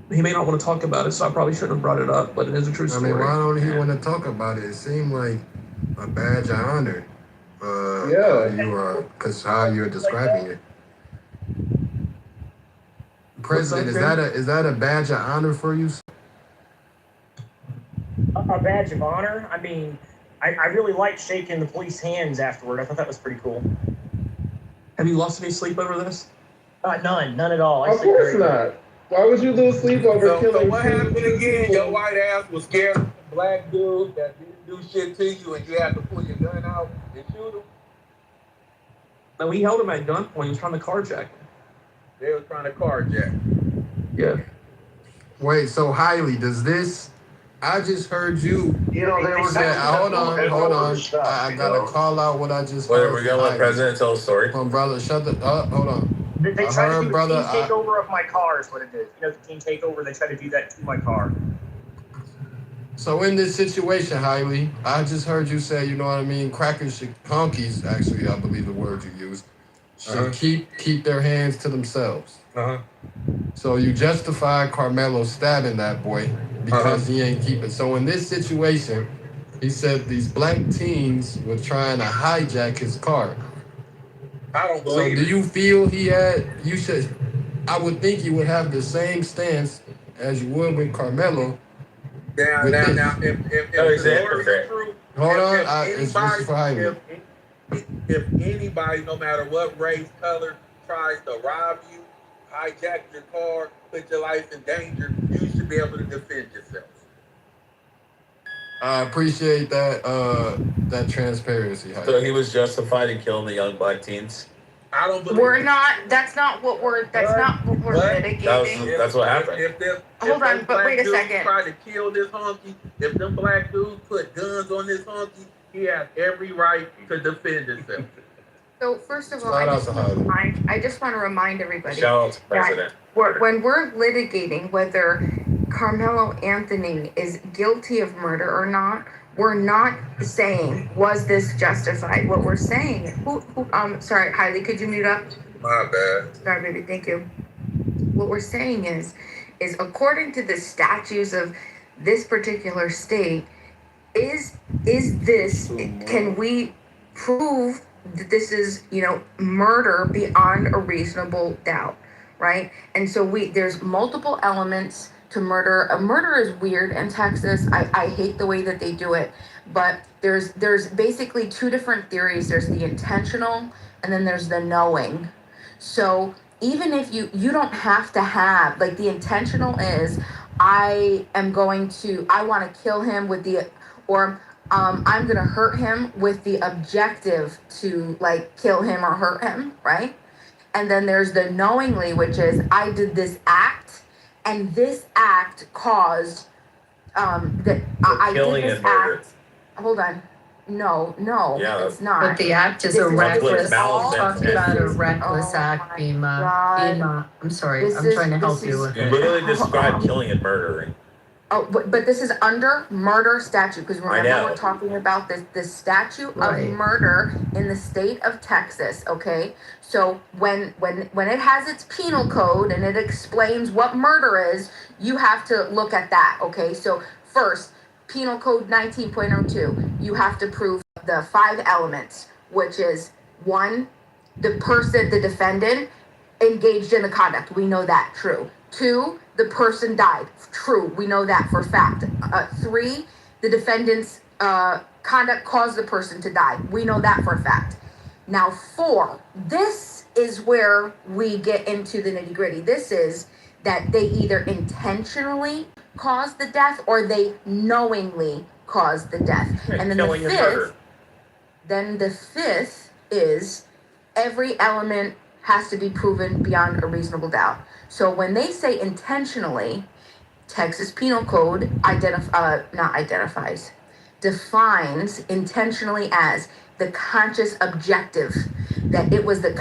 He may not want to talk about it, so I probably shouldn't have brought it up, but it is a true story. I mean, why don't he want to talk about it? It seemed like a badge of honor. Because how you're describing it. President, is that a badge of honor for you? A badge of honor? I mean, I really liked shaking the police hands afterward. I thought that was pretty cool. Have you lost any sleep over this? None at all. Of course not. Why would you lose sleep over killing? So what happened again? Your white ass was scared of a black dude that didn't do shit to you, and you had to pull your gun out and shoot him? No, he held him at gunpoint. He was trying to carjack him. They were trying to carjack. Yeah. Wait, so Hailey, does this? I just heard you. You know, they were said, hold on. I gotta call out what I just Wait, heard. we're gonna let President tell the story. Come on, brother, shut the. Hold on. They try to do a brother, team takeover of my car is what it is. You know, the team takeover, they try to do that to my car. So in this situation, Hailey, I just heard you say, you know what I mean, crackers should, honkies, actually, I believe the word you used, should keep their hands to themselves. So you justify Carmelo stabbing that boy because he ain't keeping. So in this situation, he said these black teens were trying to hijack his car. I don't believe So do you feel I would think you would have the same stance as you would with Carmelo. Now, if the story is true, if anybody, no matter what race, color, tries to rob you, hijack your car, put your life in danger, you should be able to defend yourself. I appreciate that transparency. So he was justified in killing the young black teens? I don't believe We're not. That's not what we're litigating. That's what happened. Hold on, but wait a second. Try to kill this honky. If them black dudes put guns on this honky, he has every right to defend himself. So first of all, I just want to remind everybody Shout out to President. when we're litigating whether Carmelo Anthony is guilty of murder or not, we're not saying was this justified. What we're saying, sorry, Hailey, could you mute up? My bad. Sorry, baby, thank you. What we're saying is according to the statutes of this particular state, is this, can we prove that this is, murder beyond a reasonable doubt, right? And so there's multiple elements to murder. A murder is weird in Texas. I hate the way that they do it, but there's basically two different theories. There's the intentional, and then there's the knowing. So even if you don't have to have, like, the intentional is, I want to kill him with the, or I'm gonna hurt him with the objective to, like, kill him or hurt him, right? And then there's the knowingly, which is, I did this act, and this act caused that I did this act. Hold on. No, it's not. But the act is a reckless. Talking about a reckless act, Bima. I'm sorry. I'm trying to help you with You it. literally described killing and murdering. Oh, but this is under murder statute, because I remember know. we're talking about the statute Right. of murder in the state of Texas, okay? So when it has its penal code and it explains what murder is, you have to look at that, okay? So first, penal code 19.02, you have to prove the 5 elements, which is 1, the defendant engaged in the conduct. We know that, true. 2, the person died. True, we know that for fact. 3, the defendant's conduct caused the person to die. We know that for a fact. Now 4, this is where we get into the nitty gritty. This is that they either intentionally caused the death or they knowingly caused the death. And then killing and murder. the fifth is every element has to be proven beyond a reasonable doubt. So when they say intentionally, Texas Penal Code defines intentionally as the conscious objective, that it was that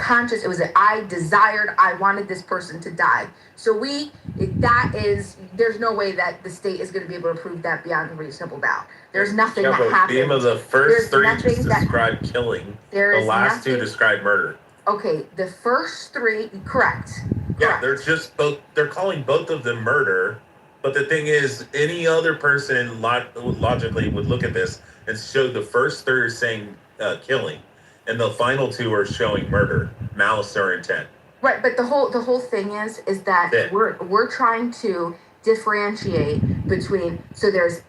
I wanted this person to die. So there's no way that the state is going to be able to prove that beyond a reasonable doubt. There's nothing that happened. Theme of the first There's 3 just nothing describe killing. There The is last 2 nothing- describe murder. Okay, the first 3, correct. Yeah, they're just both. They're calling both of them murder. But the thing is, any other person logically would look at this and show the first 3 are saying killing, and the final 2 are showing murder, malice or intent. Right, but the whole thing is that we're trying to differentiate between. So there's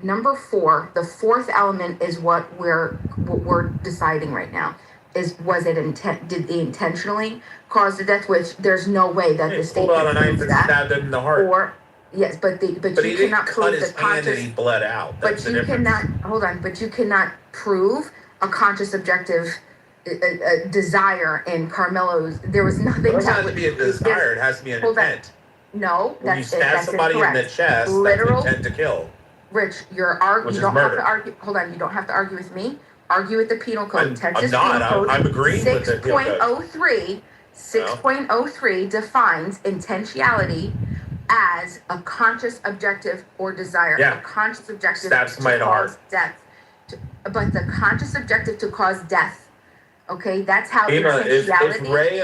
number 4. The 4th element is what we're deciding right now. Was it intent? Did they intentionally cause the death? Which there's no way that the state pulled out a can knife prove and that. stabbed him in the heart. Or yes, but But you he didn't cannot cut prove his the hand and conscious. he bled out. But That's the you difference. cannot hold on. But you cannot prove a conscious objective desire in Carmelo's. There was nothing. It doesn't that have to would be a desire. It has to be an hold on. intent. No, When you that's stab somebody in the incorrect. chest, Literal. that's intent to kill. Rich, Which you is don't have murder. to argue. Hold on, you don't have to argue with me. Argue with the penal code. I'm Texas not. Penal Code. I'm agreeing with the penal code. 6.03 defines intentionality as a conscious objective or desire. Yeah. A conscious objective Stab somebody in to the heart. cause death. But the conscious objective to cause death. Okay, that's how Ema, intentionality. if Ray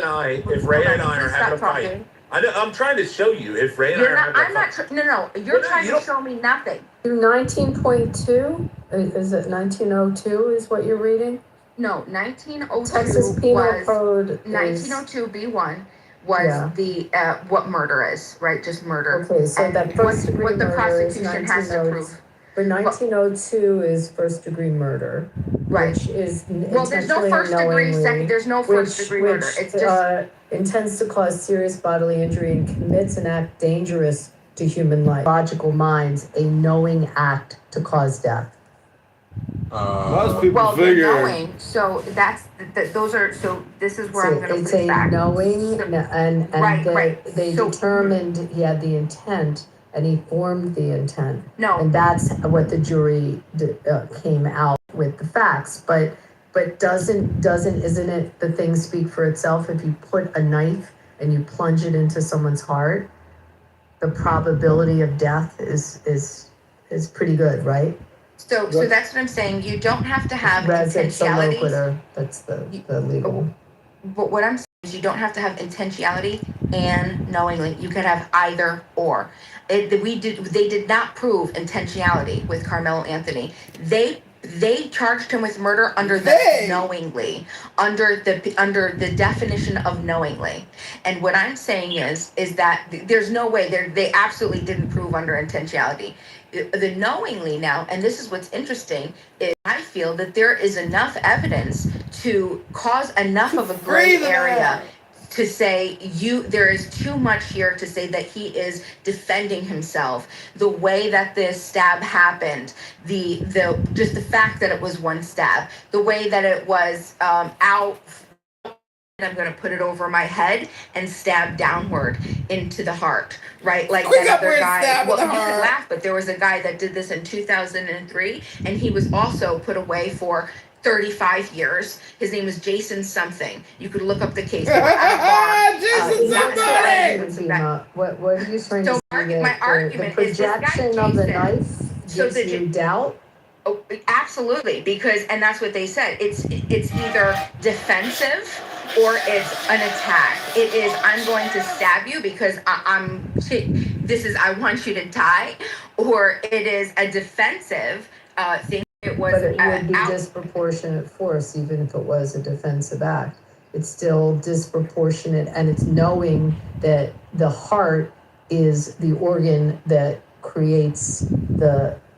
and I are having a fight, I'm trying to show you. If Ray and I You're are not. having I'm a fight, not. No. You're trying to show me nothing. 19.2, is it 1902 is what you're reading? No, 1902 Texas Penal was Code is- 1902 B1 was the what murder is, right? Just murder. Okay, so And that first degree what the murder is prosecution has to 1902. prove. For 1902 is first degree murder, Right. which is Well, there's no intentionally first or degree. knowingly, There's no first degree murder. which, It's just intends to cause serious bodily injury and commits an act dangerous to human life. Logical minds, a knowing act to cause death. Most people well, figure. knowing. So that's those are. So this is where I'm going to It's put it a back. knowing, and Right. they So- determined he had the intent, and he formed the intent. No. And that's what the jury came out with the facts. But isn't it the thing speak for itself? If you put a knife and you plunge it into someone's heart, the probability of death is pretty good, right? So that's what I'm saying. You don't have to have Res ipsa intentionality. loquitur, that's the legal. But what I'm saying is you don't have to have intentionality and knowingly. You could have either or. They did not prove intentionality with Carmelo Anthony. They charged him with murder under the knowingly, under the definition of knowingly. And what I'm saying is that there's no way they absolutely didn't prove under intentionality. The knowingly now, and this is what's interesting, is I feel that there is enough evidence to cause enough of a gray area to say there is too much here to say that he is defending himself. The way that this stab happened, just the fact that it was one stab, the way that it was out. I'm going to put it over my head and stab downward into the heart, right? Like Quick that other upward guy. stab in Well, the you can heart. laugh, but there was a guy that did this in 2003, and he was also put away for 35 years. His name was Jason something. You could look up the case. They were at a bar. Jason somebody! What are you trying So to say? my argument the is this guy, projection of the Jason, knife so gives that you doubt? Oh, absolutely, and that's what they said. It's either defensive or it's an attack. It is, I'm going to stab you because I want you to die, or it is a defensive thing. It was, But it would be disproportionate force even if it was a defensive act. It's still disproportionate, and it's knowing that the heart is the organ that creates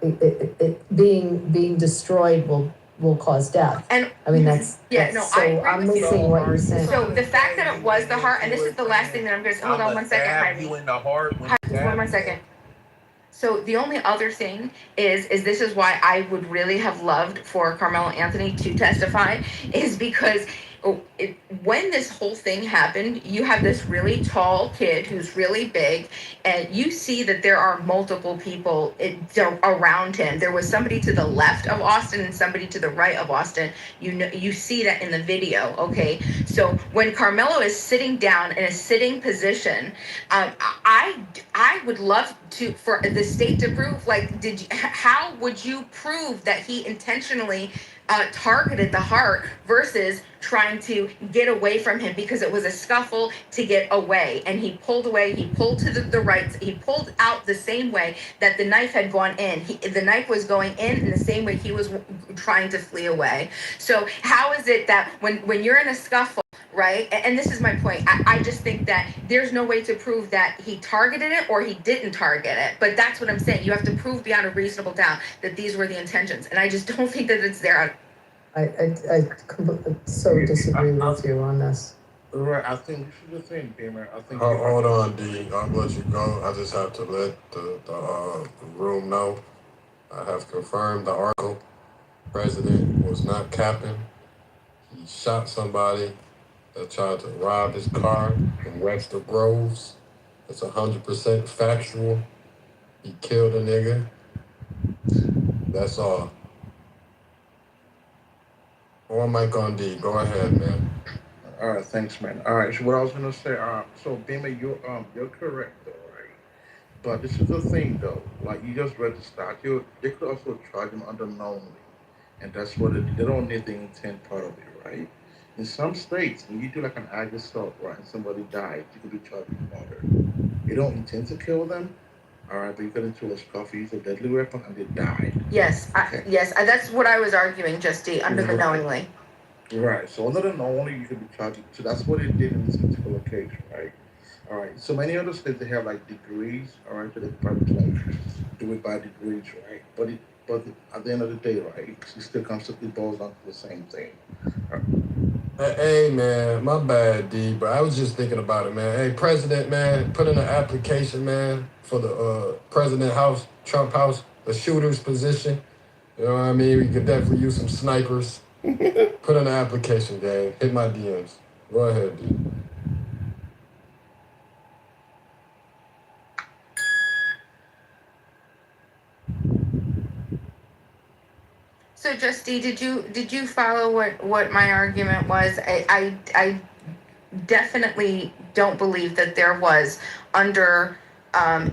it being destroyed will will cause death. And I mean, that's yeah, no, so I agree I'm with missing you. what you're saying. So the fact that it was the heart, and this is the last thing that I'm going to hold on one second, stab Heidi. you in the heart when Just one more second. So the only other thing is this is why I would really have loved for Carmelo Anthony to testify, is because when this whole thing happened, you have this really tall kid who's really big, and you see that there are multiple people around him. There was somebody to the left of Austin and somebody to the right of Austin. You know, you see that in the video. Okay, so when Carmelo is sitting down in a sitting position, I would love for the state to prove, like, how would you prove that he intentionally targeted the heart versus trying to get away from him, because it was a scuffle to get away, and he pulled away, he pulled to the right, he pulled out the same way that the knife had gone in. The knife was going in the same way he was trying to flee away. So how is it that when you're in a scuffle, right? And this is my point. I just think that there's no way to prove that he targeted it or he didn't target it. But that's what I'm saying. You have to prove beyond a reasonable doubt that these were the intentions. And I just don't think that it's there. I so disagree with you on this. Right, I think this is the thing, Beamer. I think. Hold on, D. I'm gonna let you go. I just have to let the room know. I have confirmed the article. President was not capping. He shot somebody that tried to rob his car in Webster Groves. It's 100% factual. He killed a nigga. That's all. Or Mike on D. Go ahead, man. All right, thanks, man. All right, so what I was gonna say, so Beamer, you're correct, though, right? But this is the thing, though. Like, you just read the statute. They could also charge him under knowingly, and that's what they don't need the intent part of it, right? In some states, when you do like an ag assault, right, and somebody dies, you could be charged with murder. You don't intend to kill them, all right, but you got into a scuffle, use a deadly weapon, and they died. Yes, Okay. That's what I was arguing, just under the knowingly. Right. So under the knowingly, you could be charged. So that's what it did in this particular case, right? All right. So many other states, they have like degrees, all right, so they probably like do it by degrees, right? But at the end of the day, right, it still constantly boils down to the same thing. Hey, man, my bad, D, but I was just thinking about it, man. Hey, President, man, put in an application, man, for the President House, Trump House, the shooter's position. You know what I mean? We could definitely use some snipers. Put in an application, gang. Hit my DMs. Go ahead, D. So, Justy, did you follow what my argument was? I definitely don't believe that there was under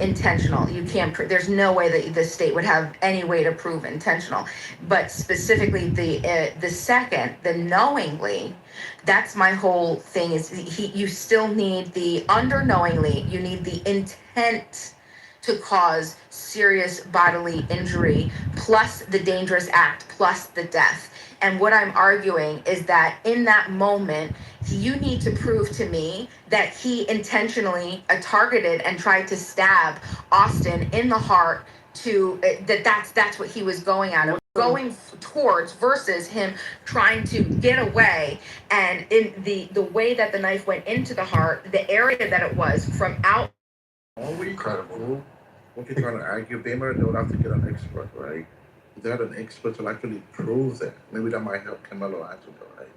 intentional. You can't. There's no way that the state would have any way to prove intentional. But specifically, the second, the knowingly, that's my whole thing. Is you still need the under knowingly. You need the intent to cause serious bodily injury, plus the dangerous act, plus the death. And what I'm arguing is that in that moment, you need to prove to me that he intentionally targeted and tried to stab Austin in the heart, to that's what he was going at, going towards, versus him trying to get away. And in the way that the knife went into the heart, the area that it was from out. Incredible. What you're trying to argue, Beamer, they would have to get an expert, right? If they had an expert to actually prove that, maybe that might help Carmelo Anthony, right?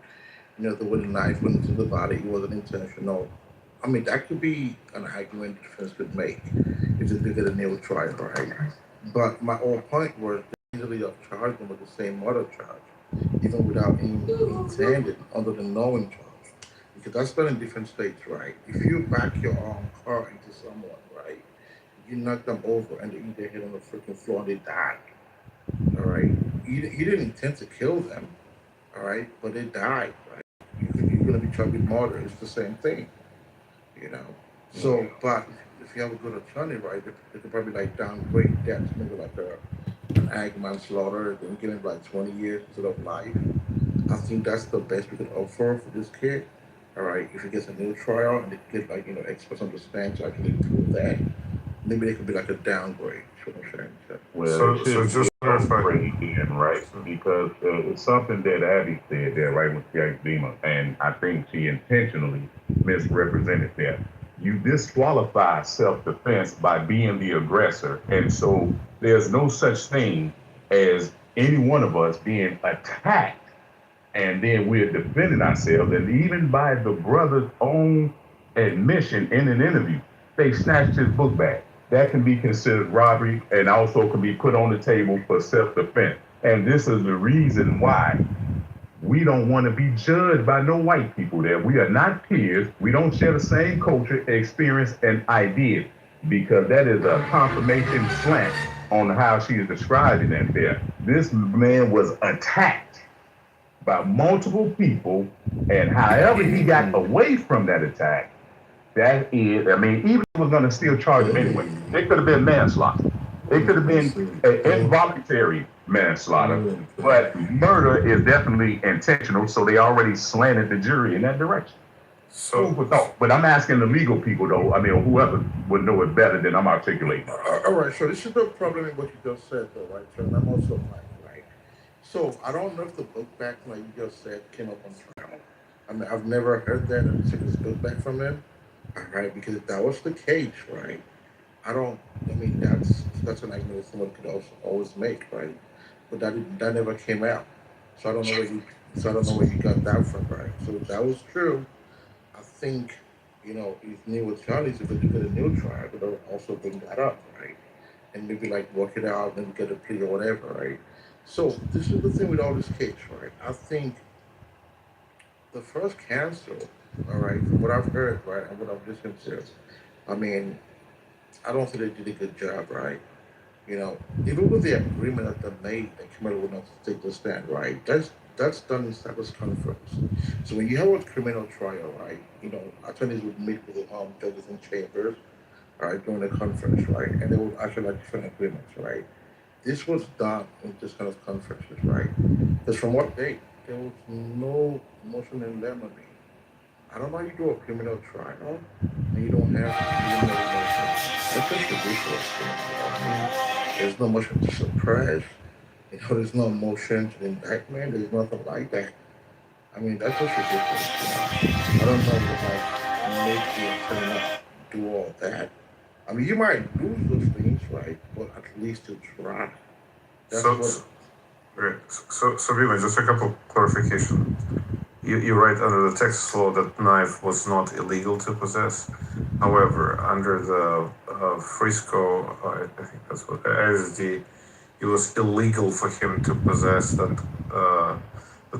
You know, the way the knife went into the body, it wasn't intentional. I mean, that could be an argument the defense could make if they did get a nail trial, right? But my whole point was they easily have charged them with the same murder charge, even without any intended under the knowing charge. Because that's done in different states, right? If you back your own car into someone, right, you knock them over and they eat their head on the freaking floor and they die. All right, you didn't intend to kill them, all right, but they died, right? You're gonna be charged with murder. It's the same thing, you know. So, but if you have a good attorney, right, they could probably like downgrade that to maybe like an ag manslaughter, then give him like 20 years instead of life. I think that's the best we could offer for this kid. All right, if he gets a new trial and they get like, you know, experts on the stand to actually prove that, maybe they could be like a downgrade. You know what I'm saying? So just Crazy in, right? Because it's something that Abby said there, right, with Jack Zima, and I think she intentionally misrepresented that. You disqualify self-defense by being the aggressor, and so there's no such thing as any one of us being attacked and then we're defending ourselves. And even by the brother's own admission in an interview, they snatched his book bag. That can be considered robbery and also can be put on the table for self-defense. And this is the reason why we don't want to be judged by no white people there. We are not peers. We don't share the same culture, experience, and ideas, because that is a confirmation slant on how she is describing it there. This man was attacked by multiple people, and however he got away from that attack, that is, I mean, even if he was going to still charge him anyway, it could have been manslaughter. It could have been involuntary manslaughter, but murder is definitely intentional, so they already slanted the jury in that direction. So, but I'm asking the legal people, though, I mean, or whoever would know it better than I'm articulating. All right, so this is the problem in what you just said, though, right? So I'm also black, right? So I don't know if the book back, like you just said, came up on trial. I mean, I've never heard that and took this book back from him, right? Because if that was the case, right? I mean, that's an argument someone could also always make, right? But that never came out. So I don't know where you got that from, right? So if that was true, I think, if Neil was Johnny's, if it did a new trial, but they'll also bring that up, right? And maybe like work it out, maybe get a plea or whatever, right? So this is the thing with all this case, right? I think the first counsel, all right, from what I've heard, right, and what I've listened to, I mean, I don't think they did a good job, right? Even with the agreement that they made, that Camilla would not take the stand, right? That's done in status conference. So when you have a criminal trial, right, attorneys would meet with the judges in chambers, right, during the conference, right, and they would actually like different agreements, right. This was done in this kind of conferences, right? Because from what date, there was no motion in limine. I don't know how you do a criminal trial and you don't have criminal motion. That's just ridiculous. There's no motion to suppress. There's no motion to indictment. There's nothing like that. I mean, that's just ridiculous. I don't know if make the attorney do all that. I mean, you might lose those things, right? But at least you try. So really, just a couple clarification. You write under the Texas law that knife was not illegal to possess. However, under the Frisco, I think that's what ISD, it was illegal for him to possess that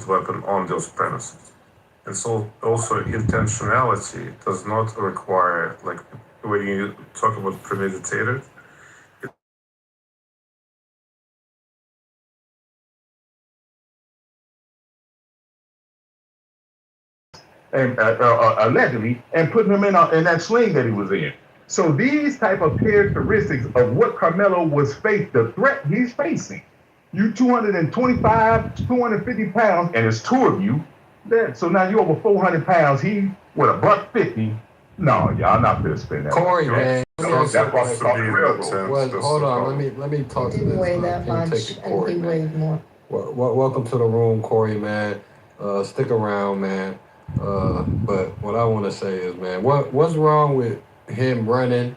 weapon on those premises. And so also intentionality does not require, like when you talk about premeditated, and allegedly, and putting him in that sling that he was in. So these type of characteristics of what Carmelo was the threat he's facing. You 225, 250 pounds, and it's two of you. So now you're over 400 pounds. He with $150. No, y'all not gonna spend that. Corey, man. That's what's hold on, let me talk to this. Didn't weigh that much, and he weighed more. Welcome to the room, Corey, man. Stick around, man. But what I want to say is, man, what's wrong with him running,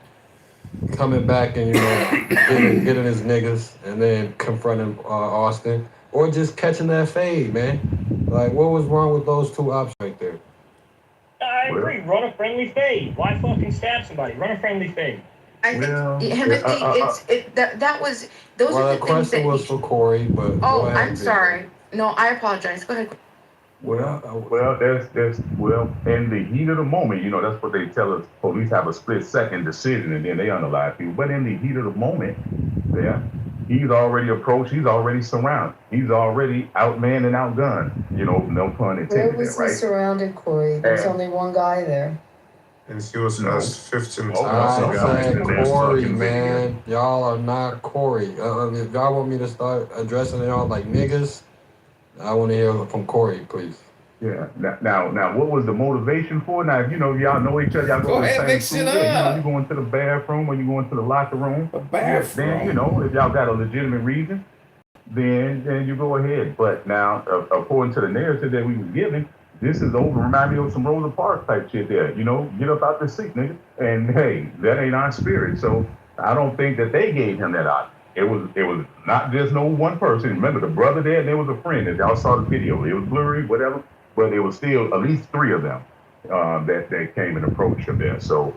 coming back and getting his niggas, and then confronting Austin, or just catching that fade, man? Like, what was wrong with those two options right there? I agree. Run a friendly fade. Why fucking stab somebody? Run a friendly fade. I think that was those are the things that. The question was for Corey, but I'm sorry. No, I apologize. Go ahead. There's in the heat of the moment, that's what they tell us. Police have a split-second decision, and then they unalive people. But in the heat of the moment, he's already approached. He's already surrounded. He's already outmanned and outgunned. No pun intended. Where was right? he surrounded, Corey? There's only one guy there. And he was asked 15 times. I said Corey, man. Y'all are not Corey. If y'all want me to start addressing y'all like niggas, I want to hear from Corey, please. Yeah. Now, what was the motivation for? Now, if y'all know each other, y'all go to the same school. You go into the bathroom or you go into the locker room. Then, if y'all got a legitimate reason, then you go ahead. But now, according to the narrative that we were given, this is over. Remind me of some Rosa Parks type shit there. You know, get up out the seat, nigga. And hey, that ain't our spirit. So I don't think that they gave him that option. It was not just no one person. Remember, the brother there, and there was a friend. That y'all saw the video. It was blurry, whatever, but it was still at least 3 of them that came and approached him there. So,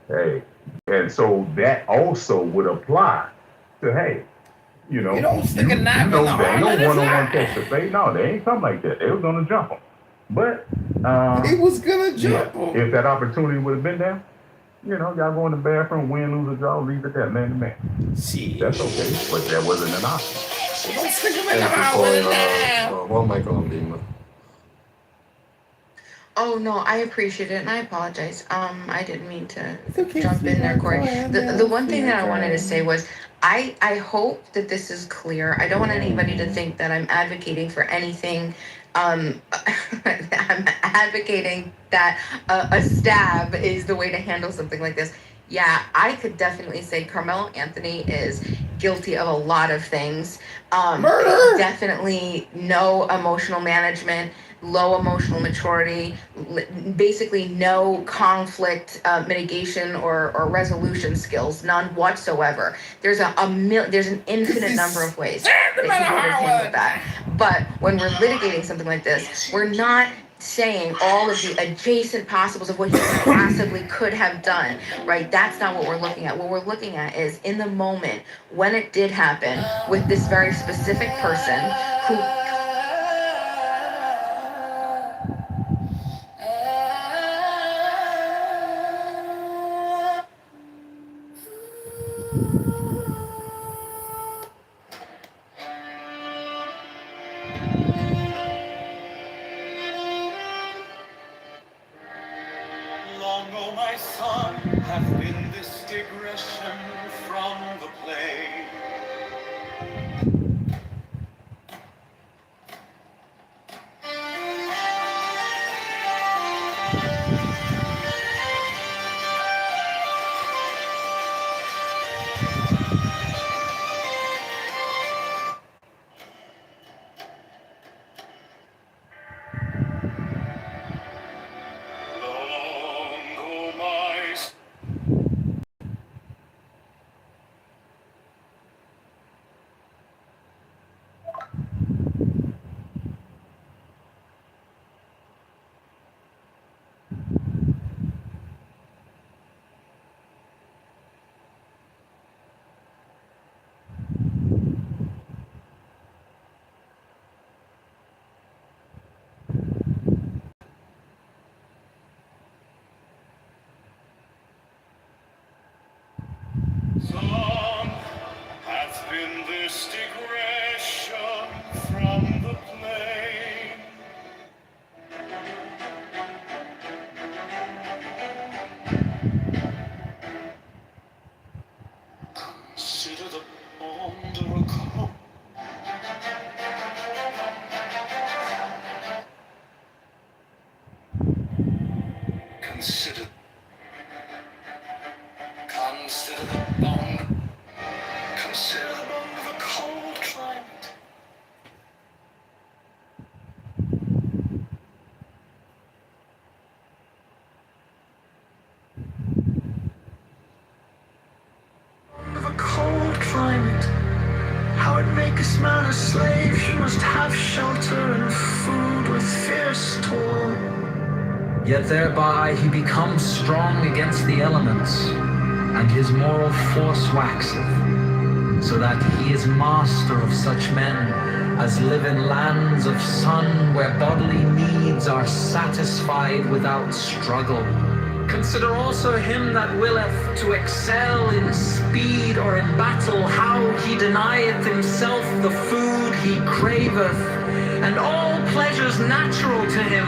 hey, and so that also would apply to, hey, you know, they ain't no one-on-one catch the fade. No, they ain't come like that. They was gonna jump him, but he was gonna jump him. If that opportunity would have been there, you know, y'all go in the bathroom, win, lose, or draw, leave it there, man to man. See, that's okay, but that wasn't an option. Don't stick him in the mouth with it. One mic on, Beamer. Oh no, I appreciate it and I apologize. I didn't mean to jump in there, Corey. The one thing that I wanted to say was I hope that this is clear. I don't want anybody to think that I'm advocating for anything. I'm advocating that a stab is the way to handle something like this. Yeah, I could definitely say Carmelo Anthony is guilty of a lot of things. Murder! Definitely no emotional management, low emotional maturity, basically no conflict mitigation or resolution skills, none whatsoever. There's there's an infinite number of ways that he would have handled that. But when we're litigating something like this, we're not saying all of the adjacent possibles of what he possibly could have done, right? That's not what we're looking at. What we're looking at is in the moment when it did happen with this very specific person who my son, hath been this digression from the play. Some hath been this digression from the plain. Consider the under a coat. Consider the bond. Consider the bond of a cold climate. Of a cold climate, how it maketh man a slave. He must have shelter and food with fierce toil. Yet thereby he becomes strong against the elements, and his moral force waxeth, so that he is master of such men as live in lands of sun, where bodily needs are satisfied without struggle. Consider also him that willeth to excel in speed or in battle, how he denieth himself the food he craveth, and all pleasures natural to him,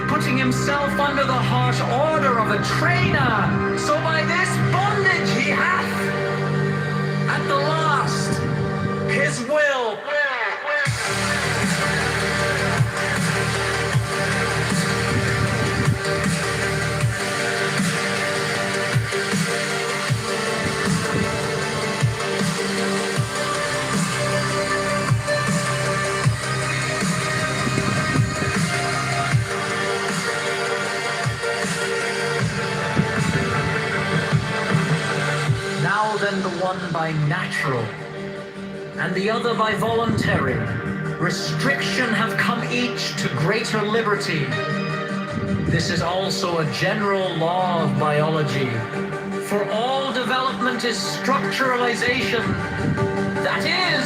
putting himself under the harsh order of a trainer. So by this bondage he hath, at the last, his will. one by natural, and the other by voluntary restriction have come each to greater liberty. This is also a general law of biology. For all development is structuralization. That is,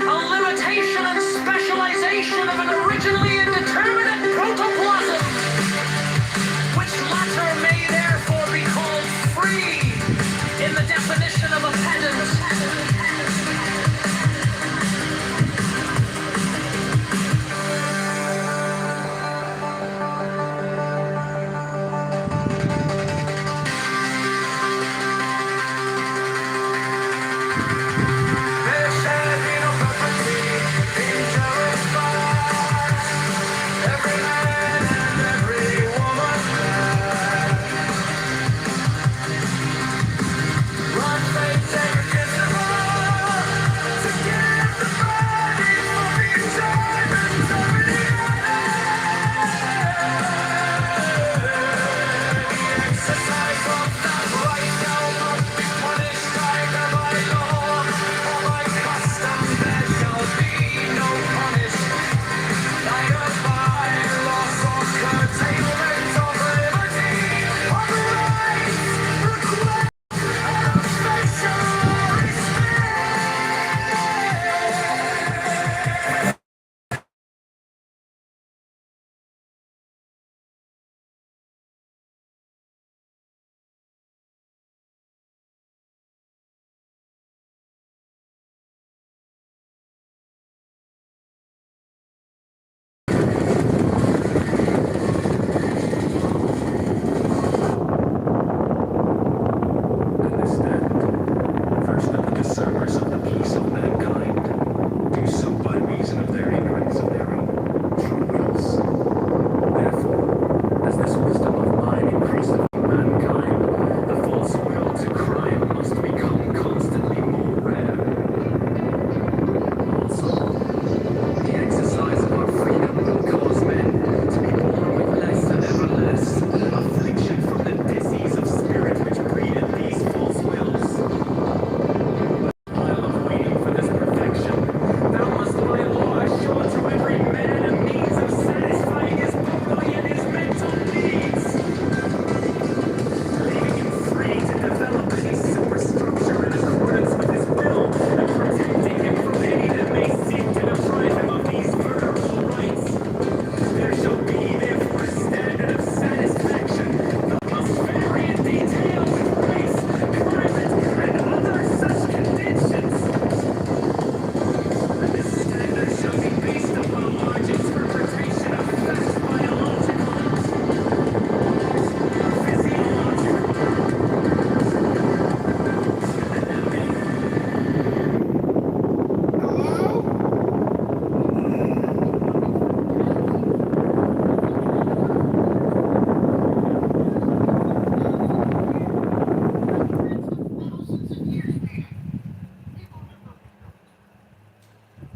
a limitation and specialization of an originally indeterminate protoplasm, which latter may therefore be called free in the definition of a pedant.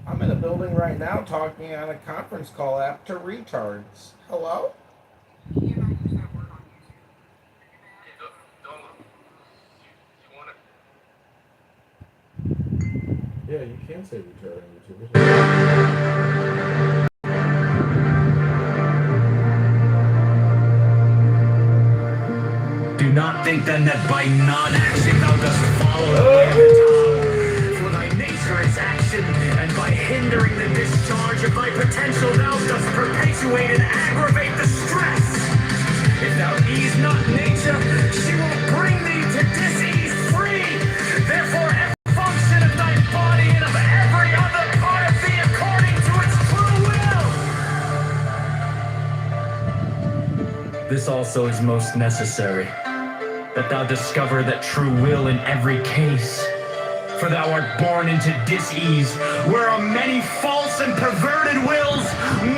I'm in a building right now talking on a conference call app to retards. Hello? Yeah, you can say retard on YouTube. Do not think then that by non-action thou dost follow the way of the tongue. For thy nature is action, and by hindering the discharge of thy potential thou dost perpetuate and aggravate the stress. If thou ease not nature, she will bring thee to dis-ease free. Therefore every function of thy body and of every other part of thee according to its true will. This also is most necessary, that thou discover that true will in every case. For thou art born into dis-ease, where are many false and perverted wills,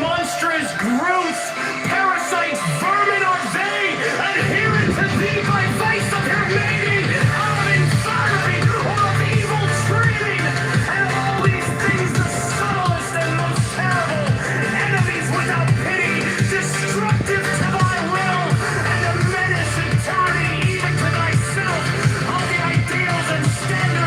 monstrous growths, parasites, vermin are they, adherent to thee by vice of your mating, out of infirmity or of evil dreaming, and of all these things the subtlest and most terrible, enemies without pity, destructive to thy will, and a menace and tyranny even to thyself, of the ideals and standards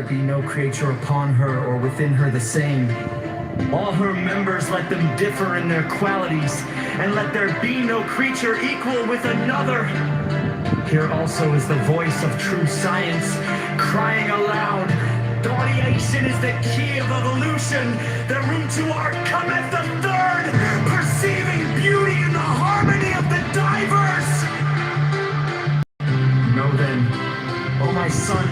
be no creature upon her or within her the same. All her members let them differ in their qualities, and let there be no creature equal with another. Here also is the voice of true science, crying aloud, delineation is the key of evolution. The root to art cometh the third, perceiving beauty in the harmony of the diverse. Know then, O my son,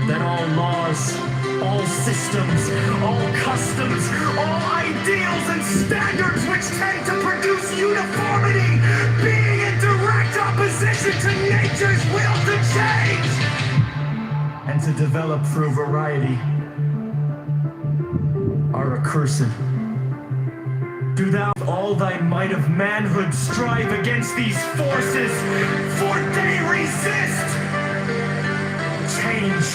that all laws, all systems, all customs, all ideals and standards which tend to produce uniformity, being in direct opposition to nature's will to change and to develop through variety, are accursed. Do thou with all thy might of manhood strive against these forces, for they resist change,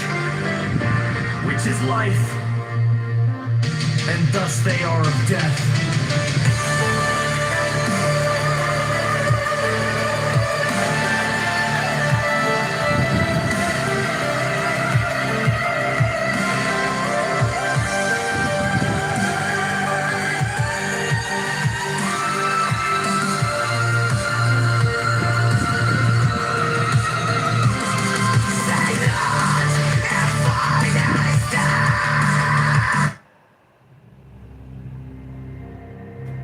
which is life, and thus they are of death.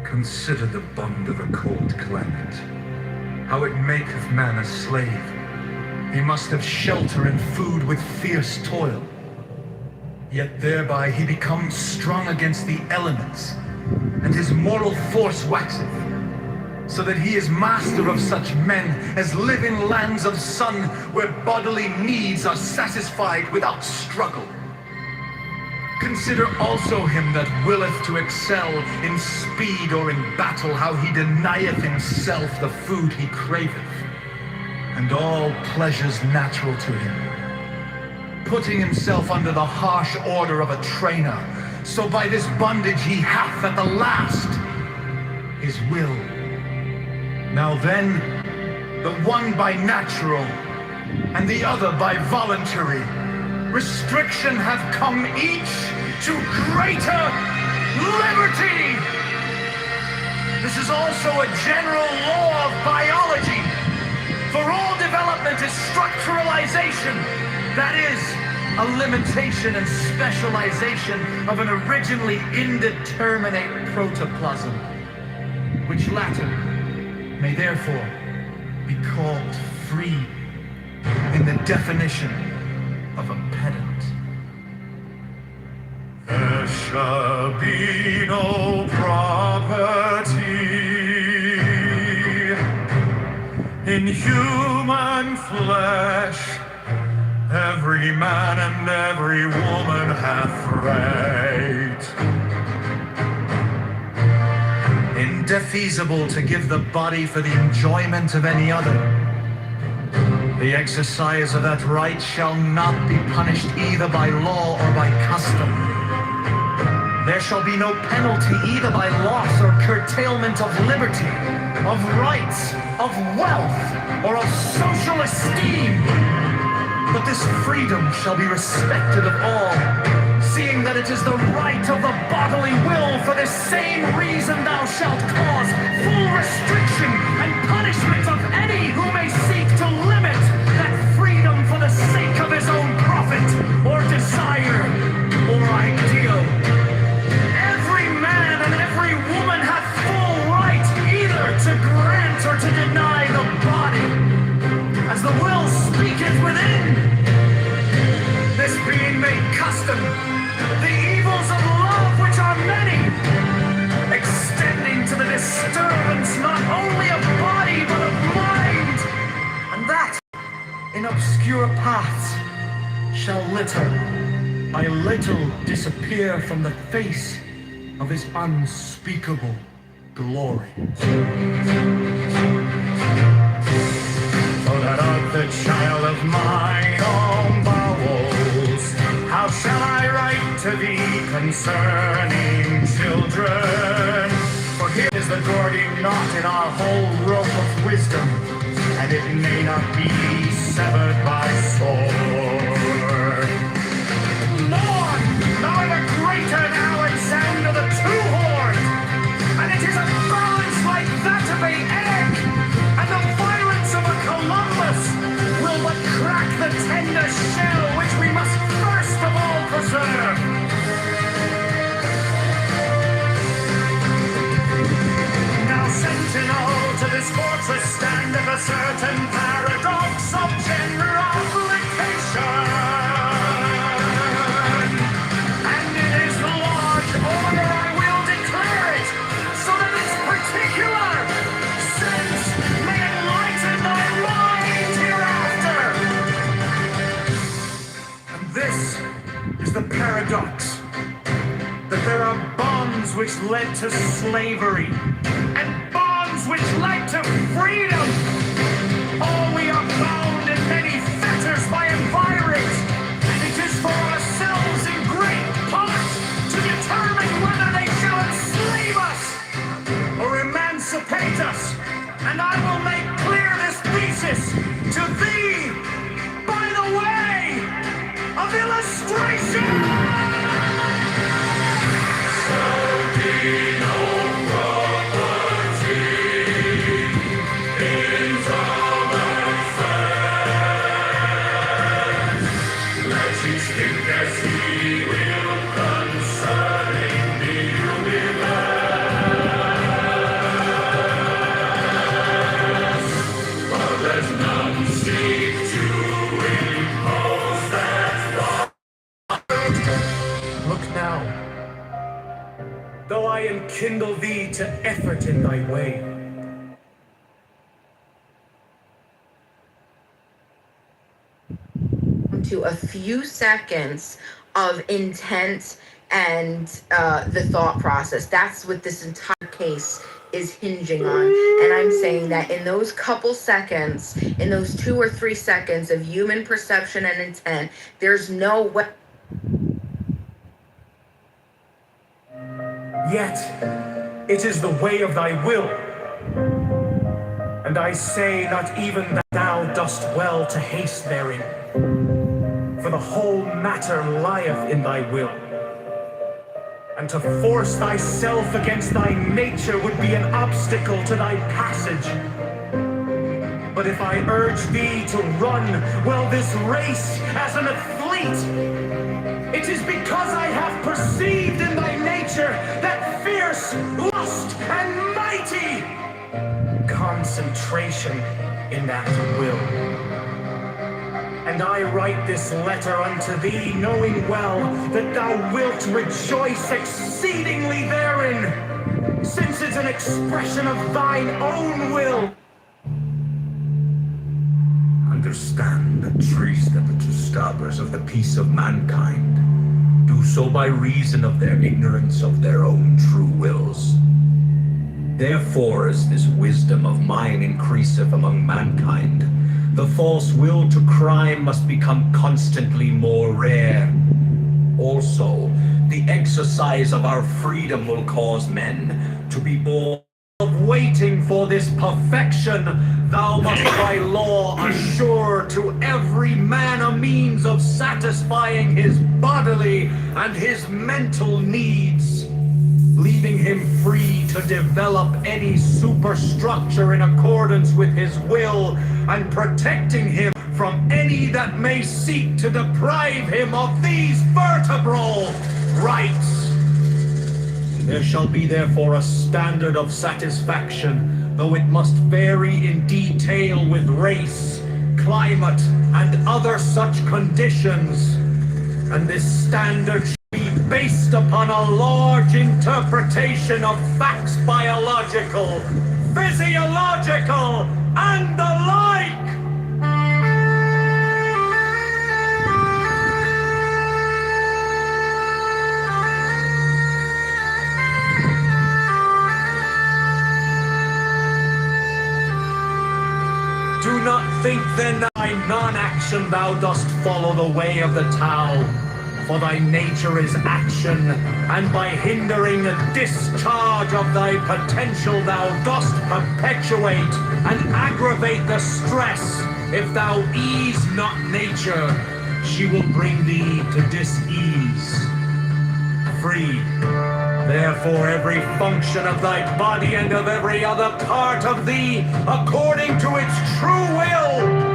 Consider the bond of a cold climate, how it maketh man a slave. He must have shelter and food with fierce toil, yet thereby he becomes strong against the elements, and his moral force waxeth, so that he is master of such men as live in lands of sun, where bodily needs are satisfied without struggle. Consider also him that willeth to excel in speed or in battle, how he denieth himself the food he craveth, and all pleasures natural to him, putting himself under the harsh order of a trainer, so by this bondage he hath at the last his will. Now then, the one by natural, and the other by voluntary, restriction hath come each to greater liberty. This is also a general law of biology, for all development is structuralization, that is, a limitation and specialization of an originally indeterminate protoplasm, which latter may therefore be called free in the definition of a pedant. There shall be no property in human flesh. Every man and every woman hath right. Indefeasible to give the body for the enjoyment of any other. The exercise of that right shall not be punished either by law or by custom. There shall be no penalty either by loss or curtailment of liberty, of rights, of wealth, or of social esteem. But this freedom shall be respected of all, seeing that it is the right of the bodily will. For this same reason thou shalt cause full restriction and punishment of any who may seek to limit that freedom for the sake of his own profit or desire or ideal. Every man and every woman hath full right either to grant or to deny the body, as the will speaketh within. This being made custom, the evils of love, which are many, extending to the disturbance not only of body but of mind, and that in obscure paths shall little by little disappear from the face of his unspeakable glory. So that of the child of mine own bowels, how shall I write to thee concerning children? For here is the Gordian knot in our whole rope of wisdom, and it may not be severed by sword. paradox. That there are bonds which led to slavery, and bonds which led to freedom. All we are bound in many fetters by environs, and it is for ourselves in great part to determine whether they shall enslave us or emancipate us. And I will make clear this thesis to thee by the way of illustration. Look now, though I enkindle thee to effort in thy way. To a few seconds of intent and the thought process. That's what this entire case is hinging on. And I'm saying that in those couple seconds, in those 2 or 3 seconds of human perception and intent, there's no way. Yet, it is the way of thy will. And I say not even that thou dost well to haste therein. For the whole matter lieth in thy will. And to force thyself against thy nature would be an obstacle to thy passage. But if I urge thee to run, well, this race as an athlete, it is because I have perceived in thy nature that fierce lust and mighty concentration in that will. And I write this letter unto thee, knowing well that thou wilt rejoice exceedingly therein, since it's an expression of thine own will. Understand that trees that the disturbers of the peace of mankind do so by reason of their ignorance of their own true wills. Therefore, as this wisdom of mine increaseth among mankind, the false will to crime must become constantly more rare. Also, the exercise of our freedom will cause men to be born of waiting for this perfection. Thou must by law assure to every man a means of satisfying his bodily and his mental needs, leaving him free to develop any superstructure in accordance with his will, and protecting him from any that may seek to deprive him of these vertebral rights. There shall be therefore a standard of satisfaction, though it must vary in detail with race, climate, and other such conditions. And this standard shall be based upon a large interpretation of facts, biological, physiological, and the like. Do not think then that by non-action thou dost follow the way of the Tao, for thy nature is action, and by hindering the discharge of thy potential thou dost perpetuate and aggravate the stress. If thou ease not nature, she will bring thee to dis-ease. Free. Therefore, every function of thy body and of every other part of thee, according to its true will.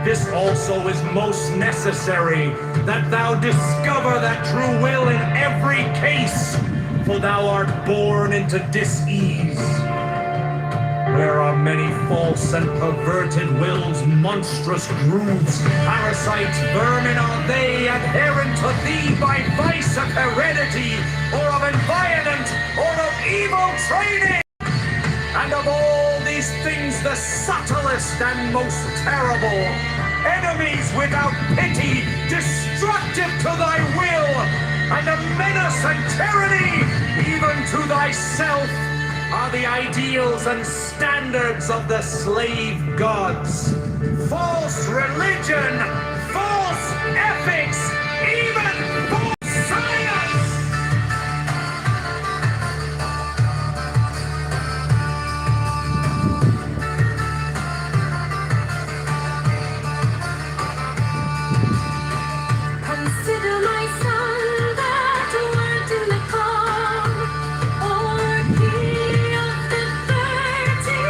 This also is most necessary, that thou discover that true will in every case, for thou art born into dis-ease. There are many false and perverted wills, monstrous grooves, parasites, vermin are they, adherent to thee by vice of heredity, or of environment, or of evil training. And of all these things the subtlest and most terrible, enemies without pity, destructive to thy will, and a menace and tyranny, even to thyself, are the ideals and standards of the slave gods. False religion, false ethics, even false science! Consider my son that were to come, or he of the 30th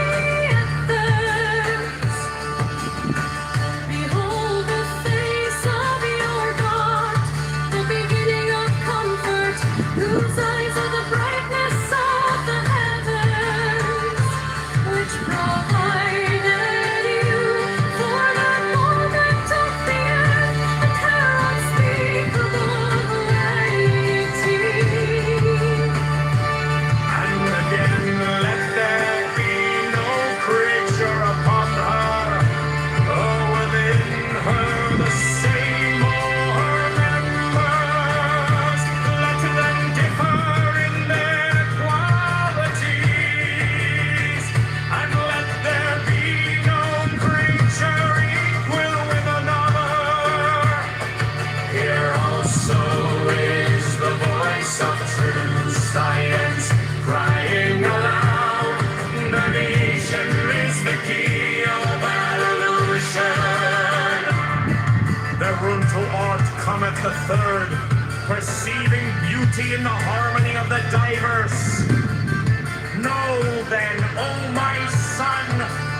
verse. Behold the face of your God, the beginning of comfort, whose eyes are the brightness of the heavens, which provided you for the moment of the earth, and her unspeakable variety. And again, let there be no creature upon her, or within her the same or her members. Let them differ in their qualities, and let there be no creature equal with another. Here also is the voice of true science crying aloud. The vision is the key of evolution. The room to art cometh the third, perceiving beauty in the harmony of the diverse. Know then, O my son,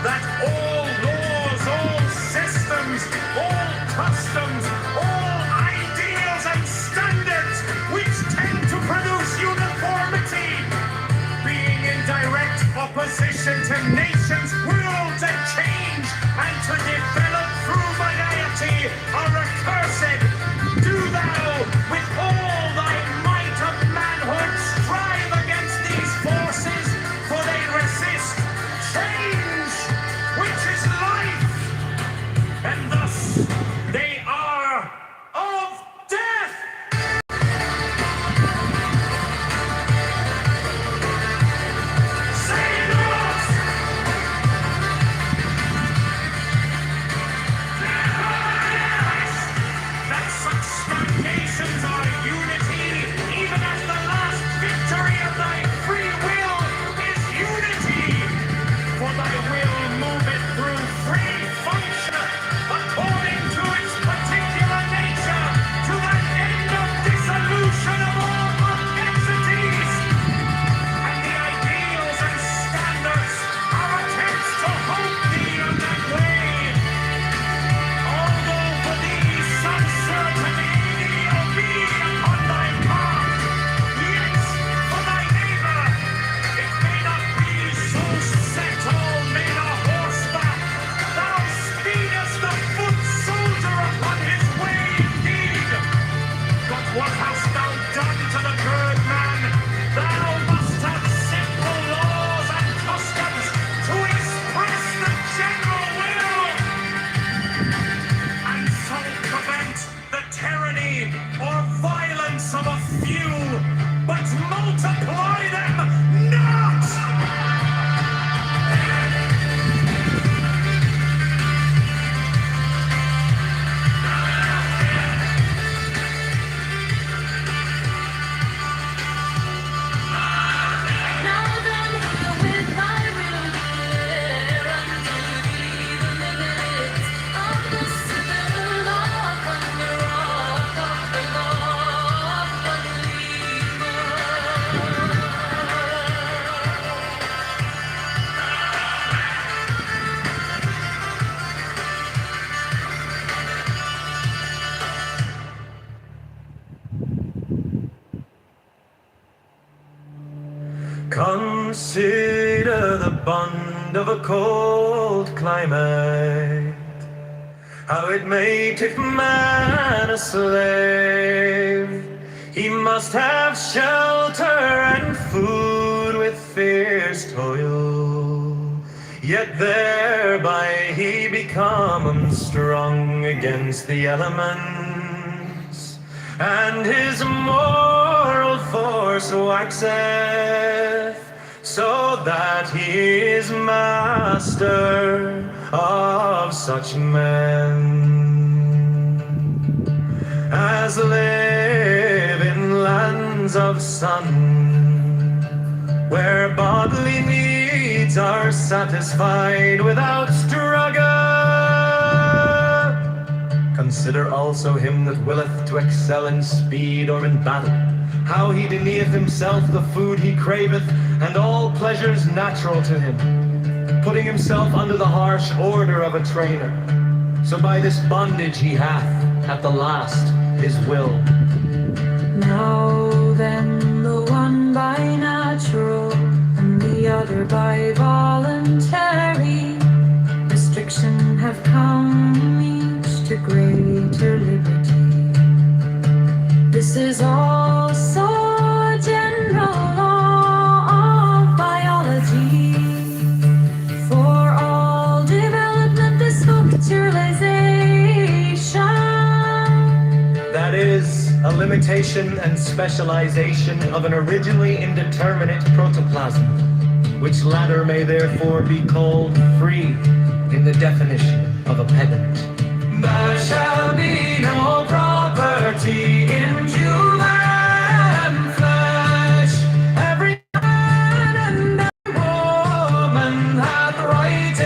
that all laws, all systems, all customs, all ideals and standards which tend to produce uniformity, being in direct opposition to nations, worlds, and change, and to develop through variety, are accursed. Do thou, with all thy might of manhood, strive against these forces, for they resist change, which is life, and thus they are of death. Say not! That such stagnations are unity, even as the last victory of thy free will is unity. For thy will moveth through free function, according to its particular nature, to that end of dissolution of all complexities. And the ideals and standards are attempts to hold thee on that way. Although for thee some certainty thee be upon thy path, yet for thy neighbor it may not be so set all men a horseback. Thou speedest the foot soldier upon his way indeed. But what hast thou done to the good man? Thou must have simple laws and customs to express the general will, and so prevent the tyranny or violence of a few, but multiply them not! Now then, with thy will declare unto thee the limits of the citadel upon the rock of the Consider the bond of a cold climate, how it maketh man a slave. He must have shelter and food with fierce toil, yet thereby he becomes strong against the elements, and his more force waxeth, so that he is master of such men as live in lands of sun, where bodily needs are satisfied without struggle. Consider also him that willeth to excel in speed or in battle, how he denieth himself the food he craveth, and all pleasures natural to him, putting himself under the harsh order of a trainer. So by this bondage he hath, at the last, his will. Now then, the one by natural and the other by voluntary restriction have come each to greater liberty. This is also a general law of biology. For all development is structuralization. That is, a limitation and specialization of an originally indeterminate protoplasm, which latter may therefore be called free in the definition of a pedant. There shall be no property in human flesh. Every man and every woman hath right